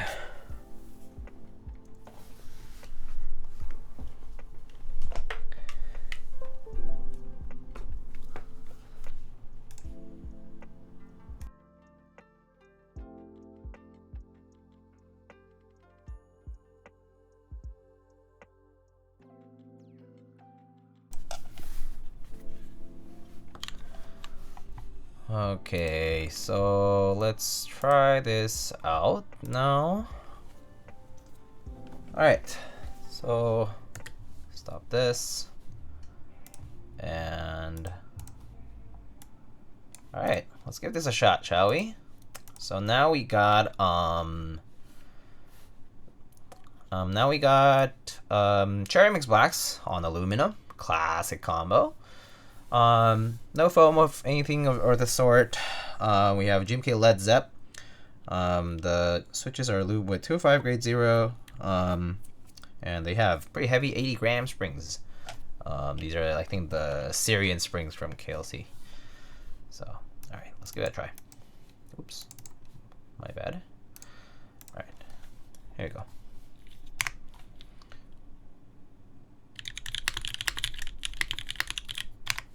Okay, so let's try this out now. Alright, so stop this. And alright, let's give this a shot, shall we? So now we got Now we got cherry mix blacks on aluminum, classic combo. No foam of anything or the sort. We have GMK Led Zep. The switches are lube with 205 grade 0, and they have pretty heavy 80-gram springs. These are, I think, the Syrian springs from KLC. So, all right, let's give it a try. Oops, my bad. All right, here you go.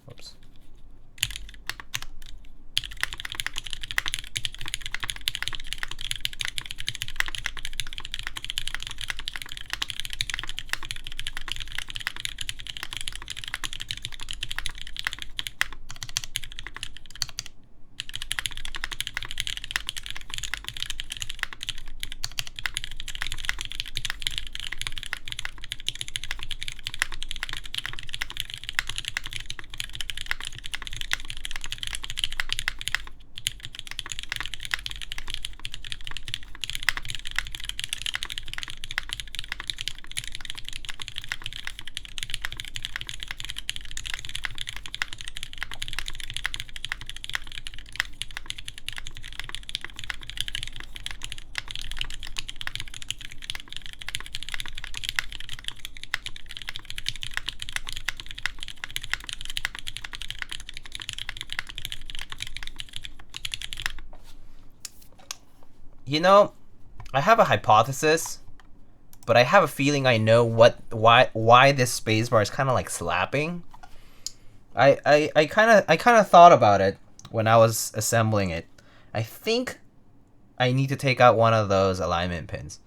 Oops. You know, I have a hypothesis, but I have a feeling I know why this spacebar is kind of like slapping. I kind of thought about it when I was assembling it. I think I need to take out one of those alignment pins.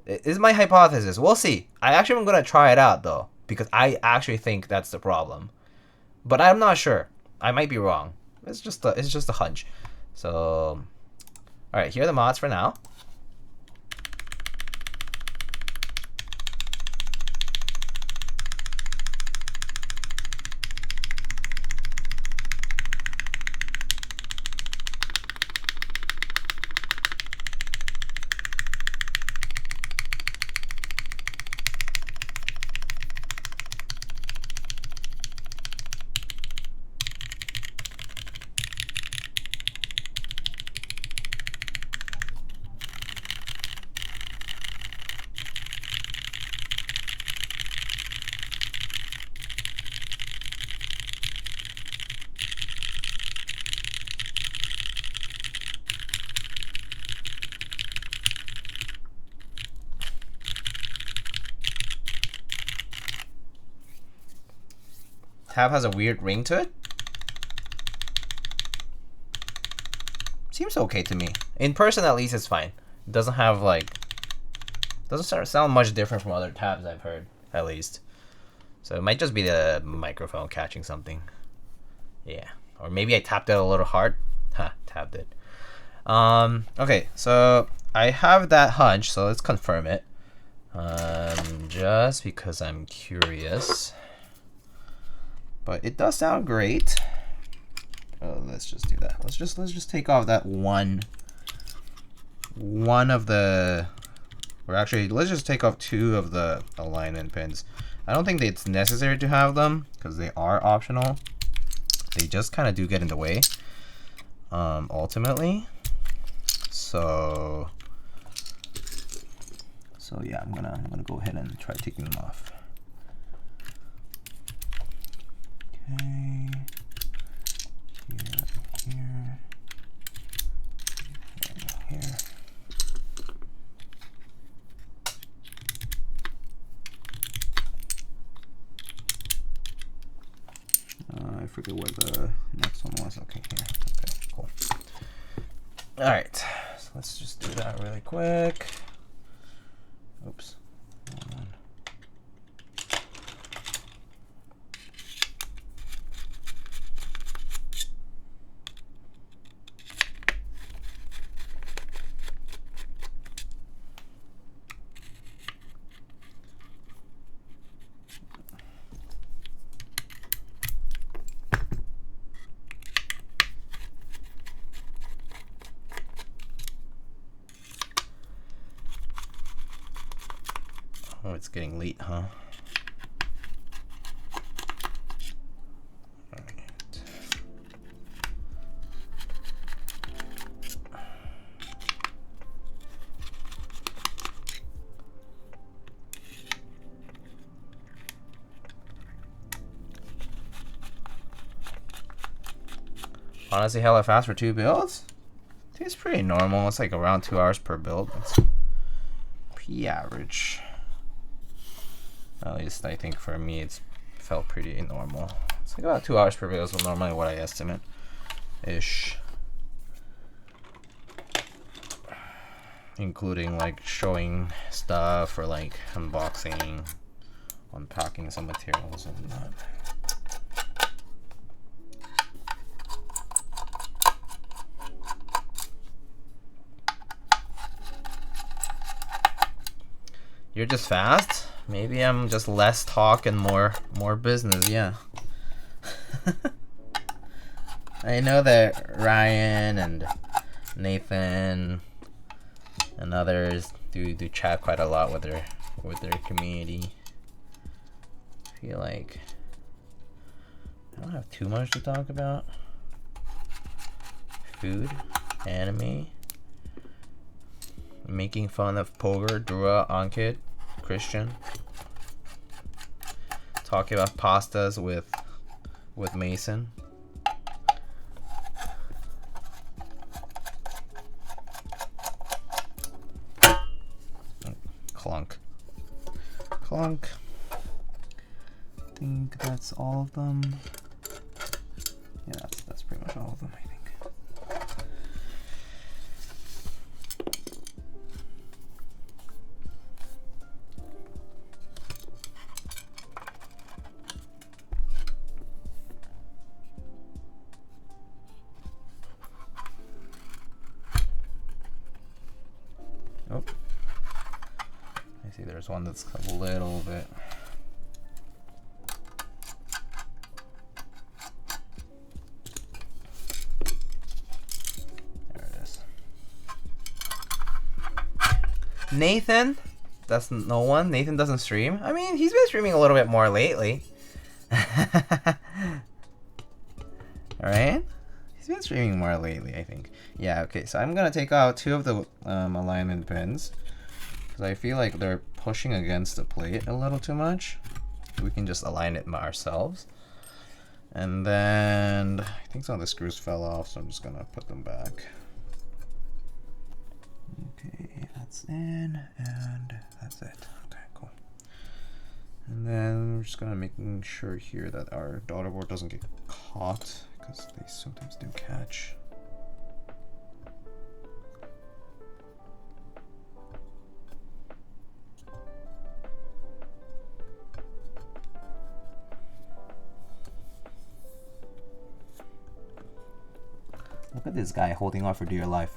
Is my hypothesis. We'll see. I'm gonna try it out though, because I actually think that's the problem, but I'm not sure. I might be wrong. It's just a hunch. So. Alright, here are the mods for now. Tab has a weird ring to it. Seems okay to me. In person, at least, it's fine. It doesn't have like, doesn't sound much different from other tabs I've heard, at least. So it might just be the microphone catching something. Yeah, or maybe I tapped it a little hard. Ha, tapped it. Okay, so I have that hunch, so let's confirm it. Just because I'm curious. But it does sound great. Oh, let's just do that. Let's just take off that one of the, or actually let's just take off 2 of the alignment pins. I don't think it's necessary to have them because they are optional. They just kind of do get in the way ultimately. So yeah, I'm gonna go ahead and try taking them off. Okay, here, and here. I forget what the next one was. Okay, here. Okay, cool. All right, so let's just do that really quick. Oops. Hold on. getting late, huh? Honestly, hella fast for 2 builds? I think it's pretty normal. It's like around 2 hours per build. It's pretty average. At least I think for me it's felt pretty normal. It's like about 2 hours per build is normally what I estimate. Ish. Including like showing stuff or like unboxing, unpacking some materials and whatnot. You're just fast? Maybe I'm just less talk and more business, yeah. I know that Ryan and Nathan and others do chat quite a lot with their community. I feel like I don't have too much to talk about. Food, anime, making fun of Poger, Dura, Ankit, Christian, talking about pastas with Mason. Clunk. Clunk. I think that's all of them. Yeah, that's pretty much all of them, I think. Oh, I see there's one that's a little bit. There it is. Nathan? That's no one? Nathan doesn't stream? I mean, he's been streaming a little bit more lately. Alright? He's been streaming more lately, I think. Yeah, okay, so I'm gonna take out 2 of the alignment pins because I feel like they're pushing against the plate a little too much. We can just align it ourselves. And then I think some of the screws fell off, so I'm just gonna put them back. Okay, that's in, and that's it. Okay, cool. And then we're just gonna making sure here that our daughter board doesn't get caught, because they sometimes do catch. Look at this guy holding on for dear life.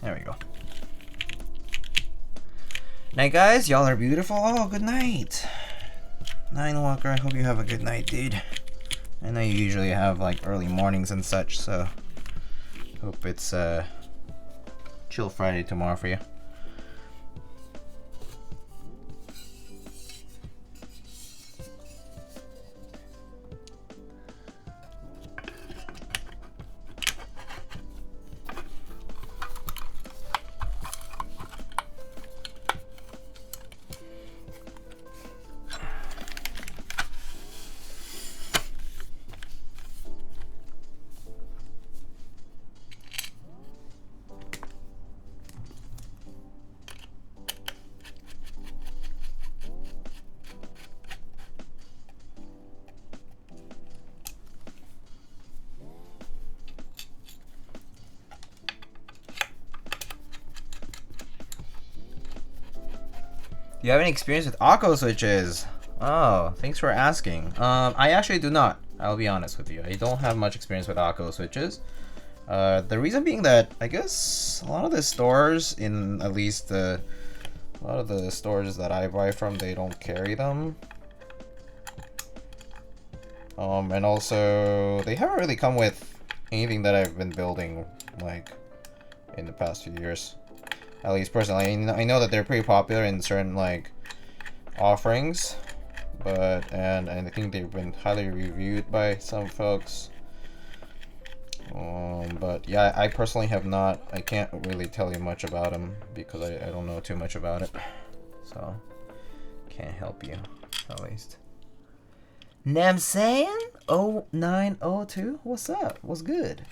There we go. Night, guys. Y'all are beautiful. Oh, good night. Nine Walker, I hope you have a good night, dude. I know you usually have like early mornings and such, so hope it's chill Friday tomorrow for you. Do you have any experience with Akko switches? Oh, thanks for asking. I actually do not. I'll be honest with you. I don't have much experience with Akko switches. The reason being that I guess a lot of the stores in at least the A lot of the stores that I buy from, they don't carry them. And also, they haven't really come with anything that I've been building, like, in the past few years. At least personally. I know that they're pretty popular in certain, like, offerings. And I think they've been highly reviewed by some folks. But yeah, I personally have not. I can't really tell you much about them because I don't know too much about it. So, can't help you, at least. Namsayan 0902, what's up? What's good?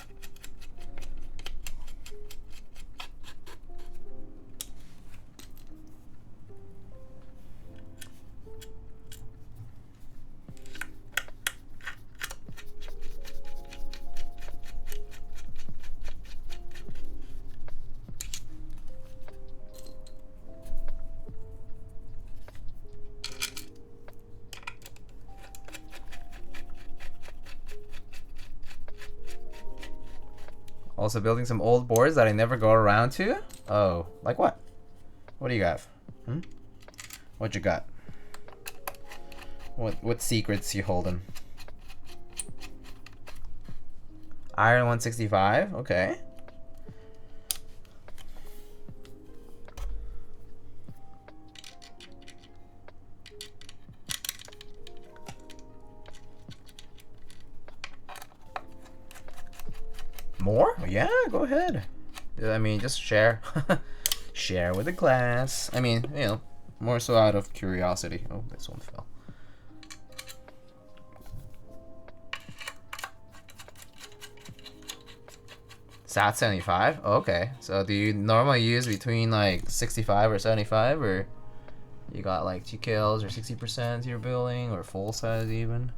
Also building some old boards that I never go around to. Oh, like what? What do you got? What you got? What secrets you holding? Iron 165. Okay. More? Yeah, go ahead. I mean, just share. Share with the class. I mean, you know, more so out of curiosity. Oh, this one fell. SAT 75? Okay. So do you normally use between like 65 or 75, or you got like 2 kills or 60% you're building, or full size even?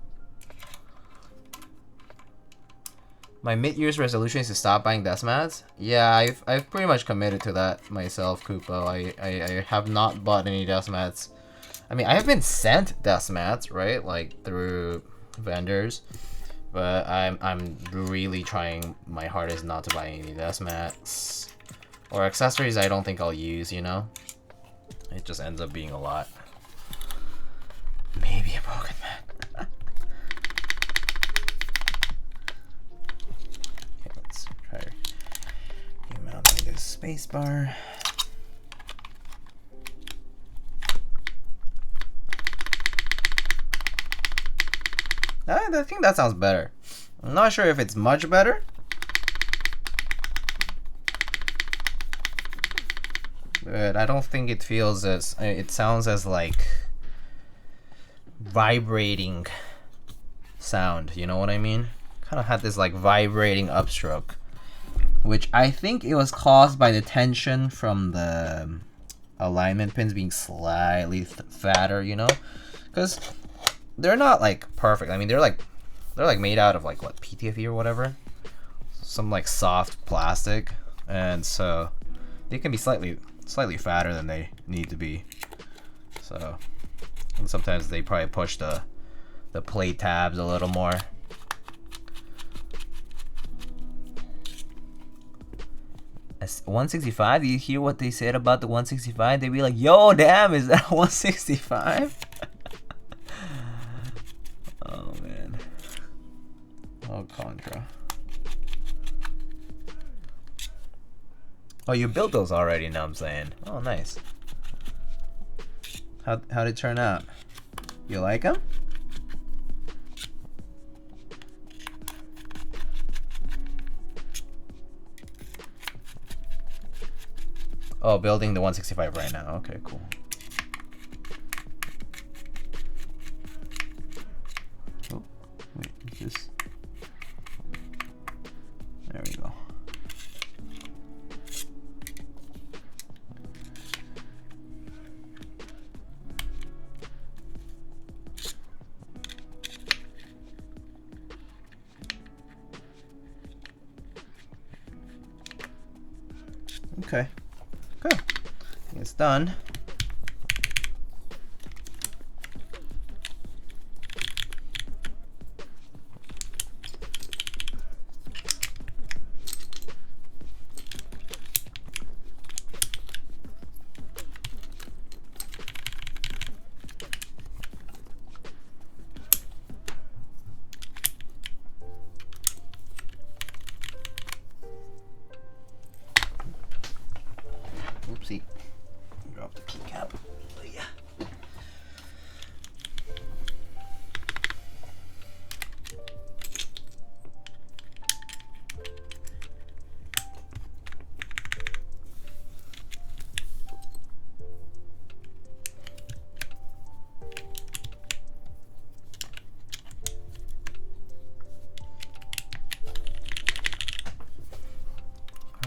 My mid-year's resolution is to stop buying desk mats. Yeah, I've pretty much committed to that myself, Kupo. I have not bought any desk mats. I mean, I have been sent desk mats, right? Like through vendors. But I'm really trying my hardest not to buy any desk mats. Or accessories I don't think I'll use, you know? It just ends up being a lot. Maybe a broken mat. Mounting this spacebar. I think that sounds better. I'm not sure if it's much better. But I don't think it feels as... It sounds as like... vibrating sound, you know what I mean? Kind of had this like vibrating upstroke. Which I think it was caused by the tension from the alignment pins being slightly fatter, you know? Because they're not like perfect. I mean, they're like made out of like what, PTFE or whatever, some like soft plastic, and so they can be slightly fatter than they need to be. So and sometimes they probably push the plate tabs a little more. As 165, do you hear what they said about the 165? They'd be like, yo, damn, is that 165? Oh, man. Oh, Contra. Oh, you built those already, now I'm saying. Oh, nice. How'd it turn out? You like them? Oh, building the 165 right now. Okay, cool. Oh, wait, is this? There we go. Okay. Good. It's done.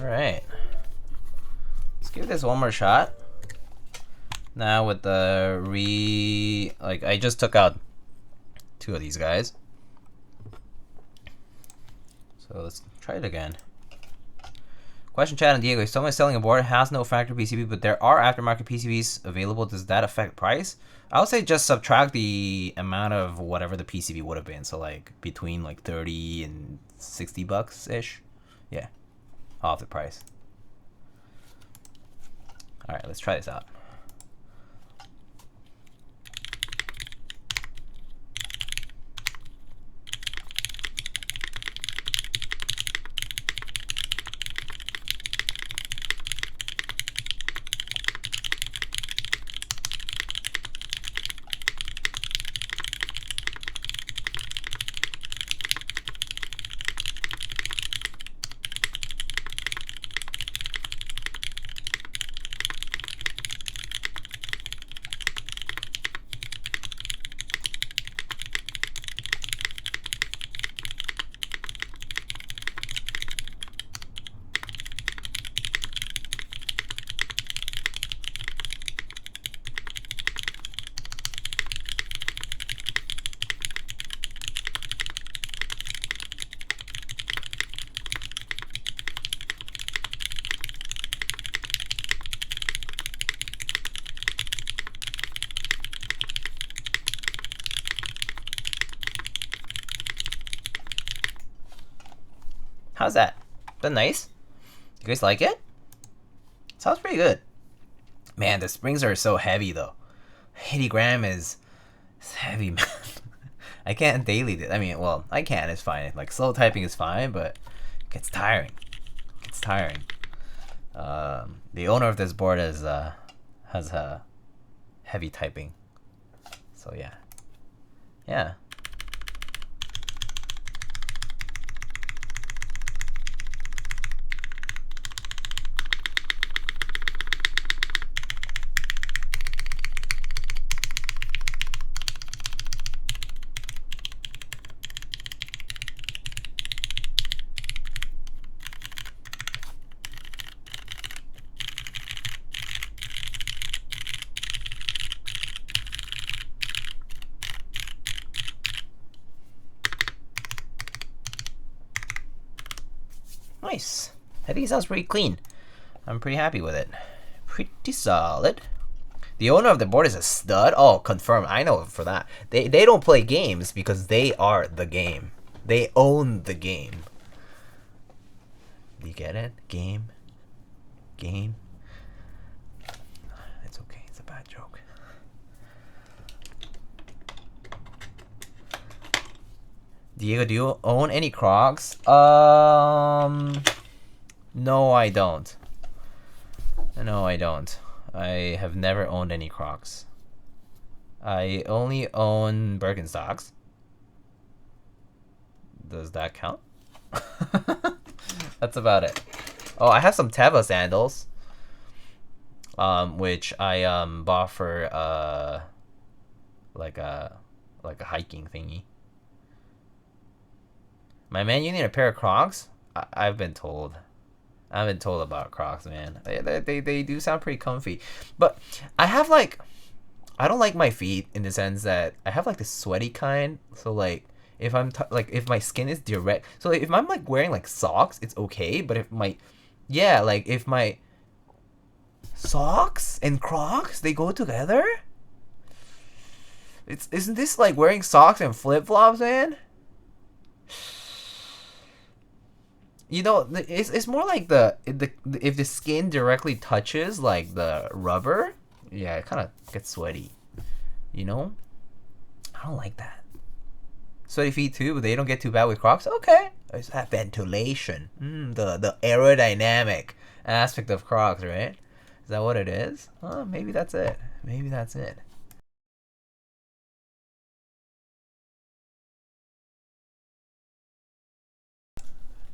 Alright. Let's give this one more shot. Now with the like I just took out 2 of these guys. So let's try it again. Question chat on Diego. If someone is selling a board, has no factory PCB, but there are aftermarket PCBs available, does that affect price? I would say just subtract the amount of whatever the PCB would have been. So like between like 30 and 60 bucks ish. Yeah. Off the price. Alright, let's try this out. How's that? Is that nice? You guys like it? Sounds pretty good. Man, the springs are so heavy though. 80 gram is heavy, man. I can't daily do. I mean, well, I can. It's fine. Like slow typing is fine, but it gets tiring. It gets tiring. The owner of this board has heavy typing. So yeah, yeah. Nice. I think it sounds pretty clean. I'm pretty happy with it. Pretty solid. The owner of the board is a stud. Oh, confirmed. I know for that. They don't play games because they are the game. They own the game. Do you get it? Game. Game. It's okay. It's a bad joke. Diego, do you own any Crocs? No, I don't. No, I don't. I have never owned any Crocs. I only own Birkenstocks. Does that count? That's about it. Oh, I have some Teva sandals. Which I bought for like a hiking thingy. My man, you need a pair of Crocs? I've been told. I've been told about Crocs, man. They do sound pretty comfy. But I have like, I don't like my feet in the sense that I have like the sweaty kind. So like, if I'm like, if my skin is direct. So if I'm like wearing like socks, it's okay. But if my, yeah, like if my socks and Crocs, they go together? Isn't this like wearing socks and flip-flops, man? You know, it's more like the if the skin directly touches like the rubber, yeah, it kind of gets sweaty. You know, I don't like that. Sweaty feet too, but they don't get too bad with Crocs. Okay, it's that ventilation, the aerodynamic aspect of Crocs, right? Is that what it is? Oh, maybe that's it. Maybe that's it.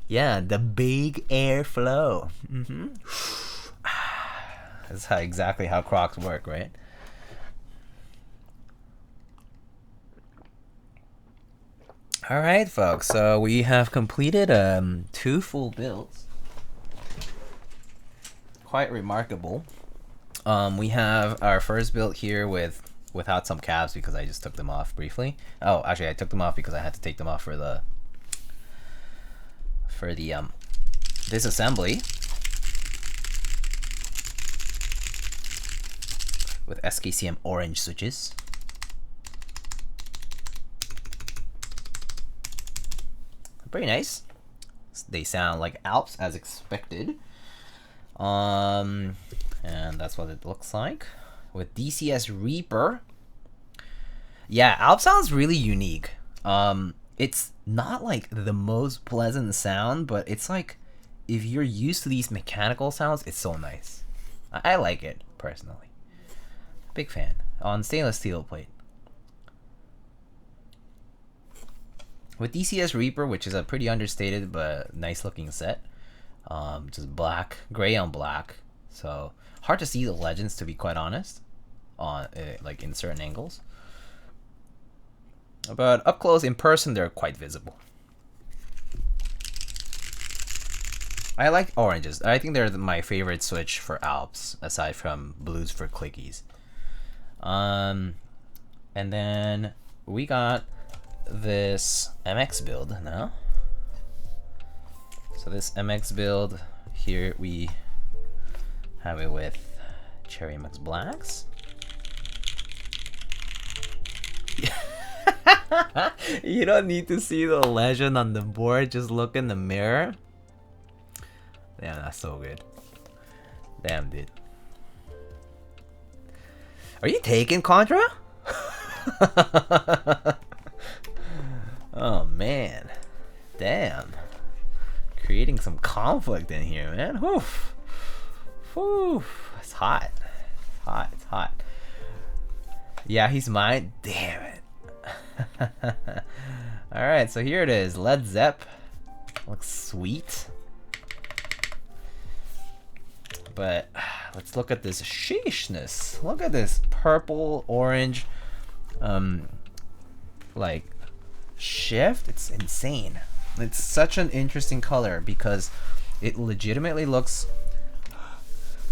Yeah, the big airflow. That's exactly how Crocs work, right? All right, folks. So we have completed 2 full builds. quite remarkable. We have our first build here without some caps because I just took them off briefly. Oh, actually I took them off because I had to take them off for the disassembly with SKCM orange switches. Pretty nice. They sound like Alps as expected. And that's what it looks like with DCS Reaper. Yeah, Alps sounds really unique. It's not like the most pleasant sound, but it's like if you're used to these mechanical sounds, it's so nice. I like it personally. Big fan. On stainless steel plate. With DCS Reaper, which is a pretty understated but nice looking set. Just black, gray on black. So hard to see the legends, to be quite honest, on like in certain angles. But up close in person, they're quite visible. I like oranges. I think they're my favorite switch for Alps, aside from blues for clickies. And then we got this MX build now. So this MX build here, we have it with Cherry MX Blacks. You don't need to see the legend on the board, just look in the mirror. Damn, that's so good. Damn, dude. Are you taking Contra? Oh man, damn, creating some conflict in here, man. Woof, woof. It's hot, it's hot, it's hot. Yeah, he's mine. Damn it. All right, so here it is, Led Zep. Looks sweet, but let's look at this sheeshness. Look at this purple, orange, like shift. It's insane. It's such an interesting color because it legitimately looks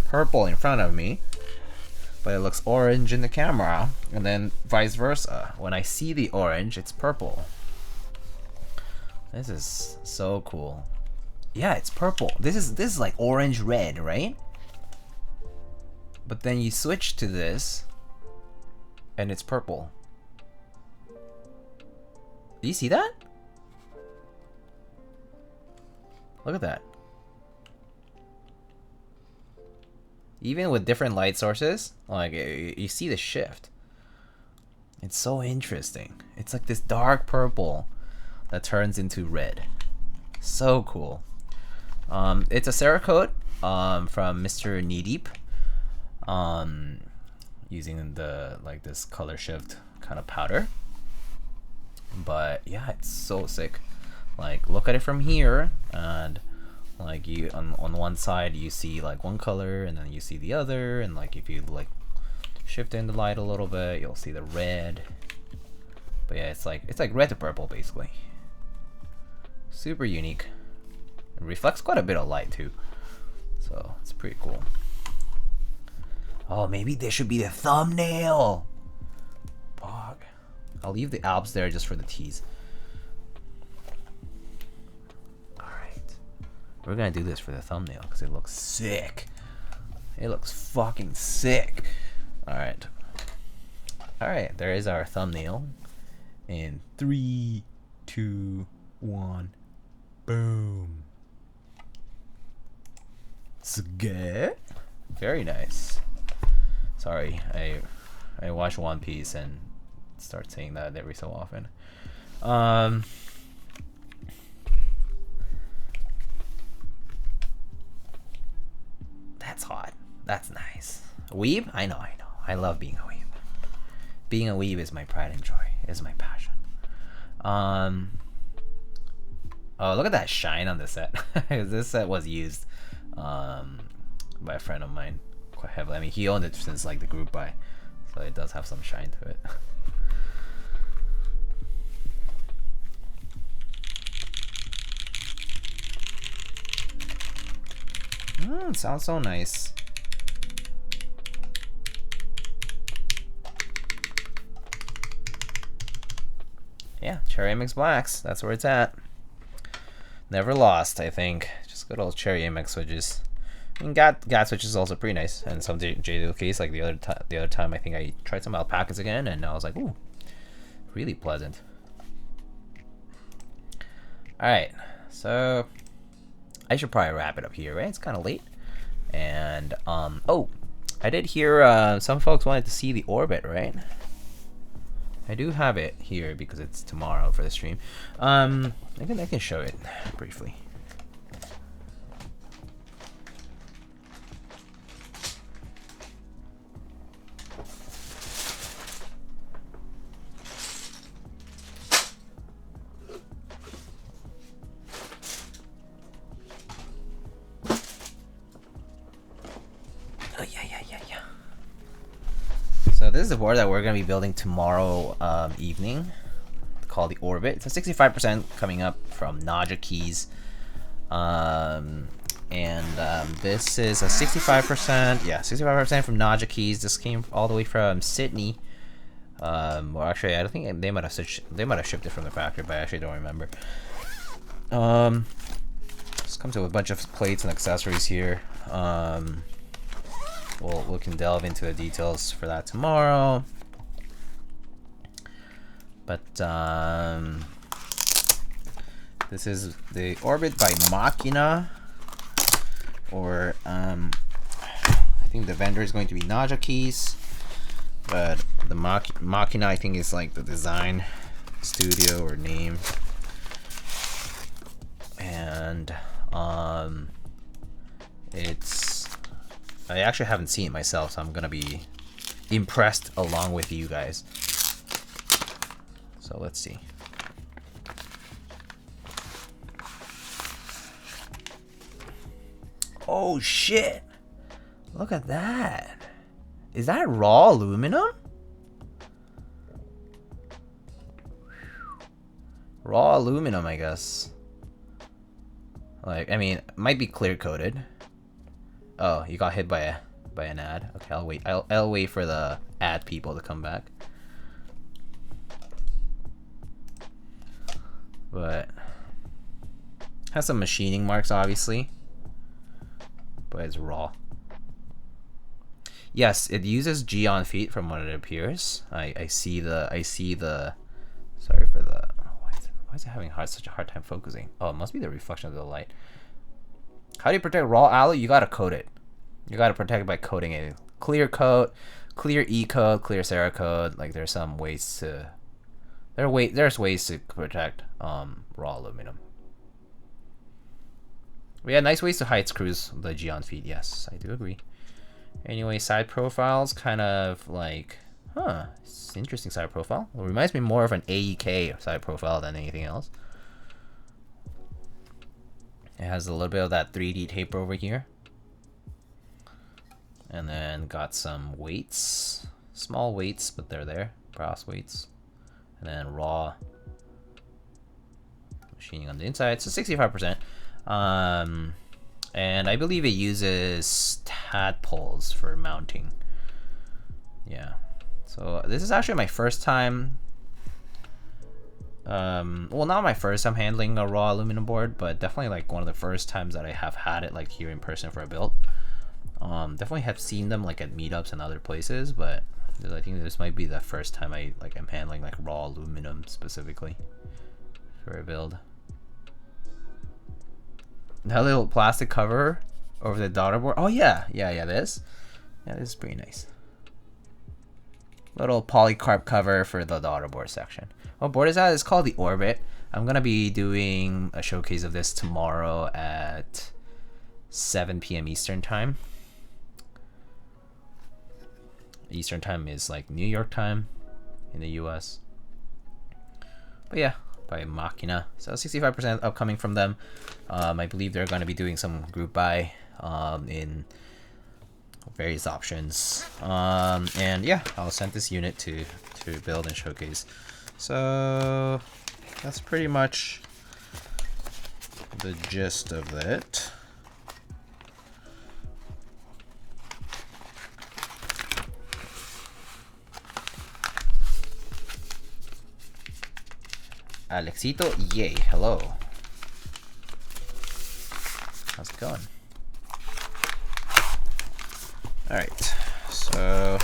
purple in front of me, but it looks orange in the camera, and then vice versa. When I see the orange, it's purple. This is so cool. Yeah, it's purple. This is like orange red, right? But then you switch to this and it's purple. Do you see that? Look at that. Even with different light sources, like you see the shift. It's so interesting. It's like this dark purple that turns into red. So cool. It's a Cerakote from Mr. Knee Deep. Using the like this color shift kind of powder. But yeah, it's so sick. Like look at it from here, and like you on one side you see like one color, and then you see the other, and like if you like shift in the light a little bit, you'll see the red. But yeah, it's like red to purple basically. Super unique. It reflects quite a bit of light too, so it's pretty cool. Oh, maybe this should be the thumbnail. Fuck. I'll leave the Alps there just for the tease. Alright. We're gonna do this for the thumbnail because it looks sick. It looks fucking sick. Alright. Alright, there is our thumbnail. In 3, 2, 1. Boom. It's good. Very nice. Sorry, I watch One Piece and start saying that every so often. That's hot. That's nice. A weeb? I know. I love being a weeb. Being a weeb is my pride and joy. Is my passion. Oh, look at that shine on this set. This set was used by a friend of mine quite heavily. I mean, he owned it since like the group buy, so it does have some shine to it. It sounds so nice. Yeah, Cherry MX Blacks. That's where it's at. Never lost, I think. Just good old Cherry MX switches. And GAT switch is also pretty nice, and some JDL case like the other time I think I tried some alpacas again, and I was like, ooh, really pleasant. All right, so I should probably wrap it up here, right? It's kind of late, and oh, I did hear some folks wanted to see the orbit, right? I do have it here because it's tomorrow for the stream. I can show it briefly. So this is the board that we're going to be building tomorrow evening, called the Orbit. It's a 65% coming up from Naja Keys. This is a 65%, yeah, 65% from Naja Keys. This came all the way from Sydney. Well, actually, I don't think they might have shipped it from the factory, but I actually don't remember. This comes with a bunch of plates and accessories here. We can delve into the details for that tomorrow. But this is the Orbit by Machina, or I think the vendor is going to be Naja Keys, but the Machina I think is like the design studio or name, and I actually haven't seen it myself, so I'm gonna be impressed along with you guys. So let's see. Oh shit! Look at that. Is that raw aluminum? Raw aluminum, I guess. Like, I mean, it might be clear coated. Oh, you got hit by an ad. Okay, I'll wait. I'll wait for the ad people to come back. But has some machining marks, obviously. But it's raw. Yes, it uses G on feet from what it appears. I see the. Sorry for the. Why is it having such a hard time focusing? Oh, it must be the reflection of the light. How do you protect raw alu? You gotta coat it. You gotta protect it by coating it. Clear coat, clear E coat, clear Cerakote. Like there's some ways to. There's ways to protect raw aluminum. We had nice ways to hide screws. The G on feet. Yes, I do agree. Anyway, side profiles kind of like, it's an interesting side profile. It reminds me more of an AEK side profile than anything else. It has a little bit of that 3D taper over here. And then got some weights. Small weights, but they're there. Brass weights. And then raw machining on the inside. So 65%. And I believe it uses tadpoles for mounting. Yeah. So this is actually my first time. Well, not my first time handling a raw aluminum board, but definitely like one of the first times that I have had it like here in person for a build. Definitely have seen them like at meetups and other places, but I think this might be the first time I'm handling like raw aluminum specifically for a build. That little plastic cover over the daughter board. Oh yeah, this. Yeah, this is pretty nice. Little polycarb cover for the daughter board section. What board is that? It's called the Orbit. I'm gonna be doing a showcase of this tomorrow at 7 p.m. Eastern time. Eastern time is like New York time in the US. But yeah, by Machina. So 65% upcoming from them. I believe they're going to be doing some group buy in various options. And yeah, I'll send this unit to build and showcase. So that's pretty much the gist of it. Alexito, yay, hello. How's it going? Alright, so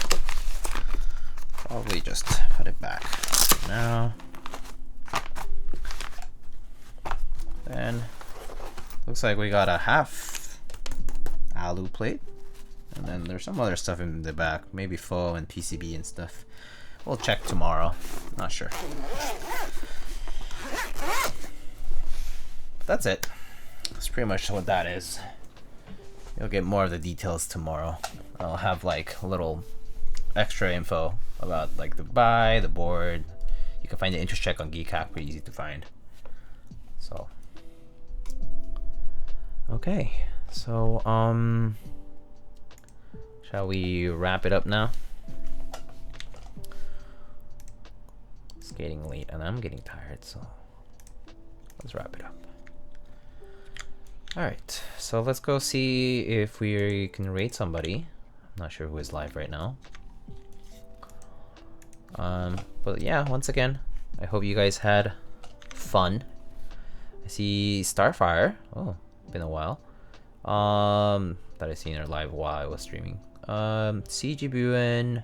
probably just put it back for now. Then looks like we got a half alu plate. And then there's some other stuff in the back, maybe foam and PCB and stuff. We'll check tomorrow. Not sure. That's it. That's pretty much what that is. You'll get more of the details tomorrow. I'll have like a little extra info about like the buy, the board. You can find the interest check on Keycap, pretty easy to find. So okay, so shall we wrap it up now? It's getting late and I'm getting tired, so let's wrap it up. Alright, so let's go see if we can rate somebody. I'm not sure who is live right now. But yeah, once again, I hope you guys had fun. I see Starfire. Oh, been a while. That I seen her live while I was streaming. CG Buen.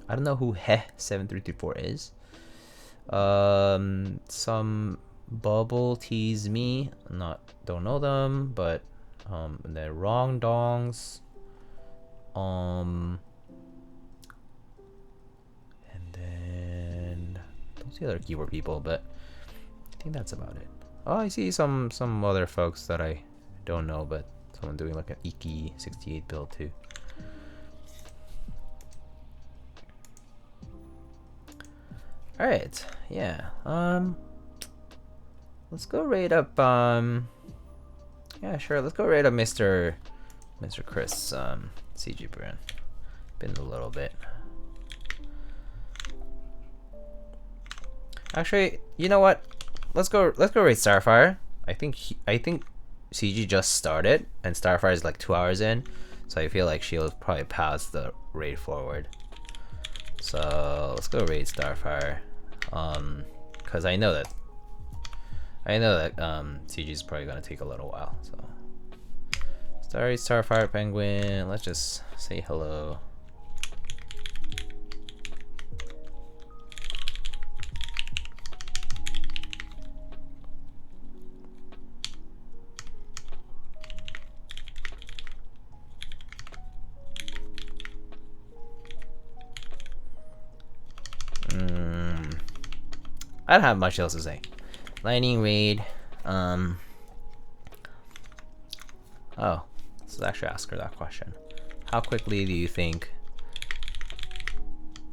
I don't know who Heh7334 is. Some Bubble Tease Me. Don't know them, but they're wrong dongs. And then don't see other keyboard people, but I think that's about it. Oh, I see some other folks that I don't know, but someone doing like an Iki 68 build too. All right, yeah. Let's go rate up. Yeah, sure. Let's go rate up Mr. Chris CG brand. Been a little bit. Actually, you know what? Let's go rate Starfire. I think CG just started and Starfire is like 2 hours in, so I feel like she'll probably pass the rate forward. So let's go rate Starfire, because I know that CG is probably gonna take a little while. So Starfire Penguin. Let's just say hello. I don't have much else to say. Lightning Raid. Oh, let's actually ask her that question. How quickly do you think?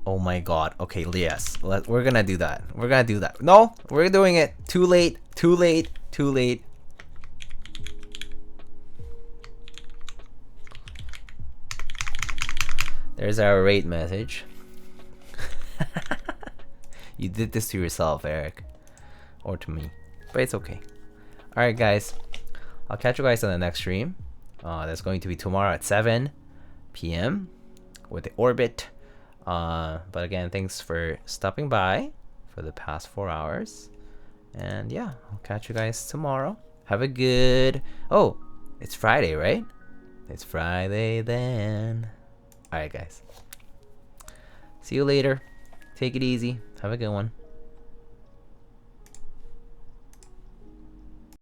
Oh my god. Okay, yes. We're gonna do that. We're gonna do that. No, we're doing it. Too late. Too late. Too late. There's our rate message. You did this to yourself, Eric. Or to me. But it's okay. Alright, guys. I'll catch you guys on the next stream. That's going to be tomorrow at 7 p.m. with the Orbit. But again, thanks for stopping by for the past 4 hours. And yeah, I'll catch you guys tomorrow. Have a good... Oh, it's Friday, right? It's Friday then. Alright, guys. See you later. Take it easy. Have a good one.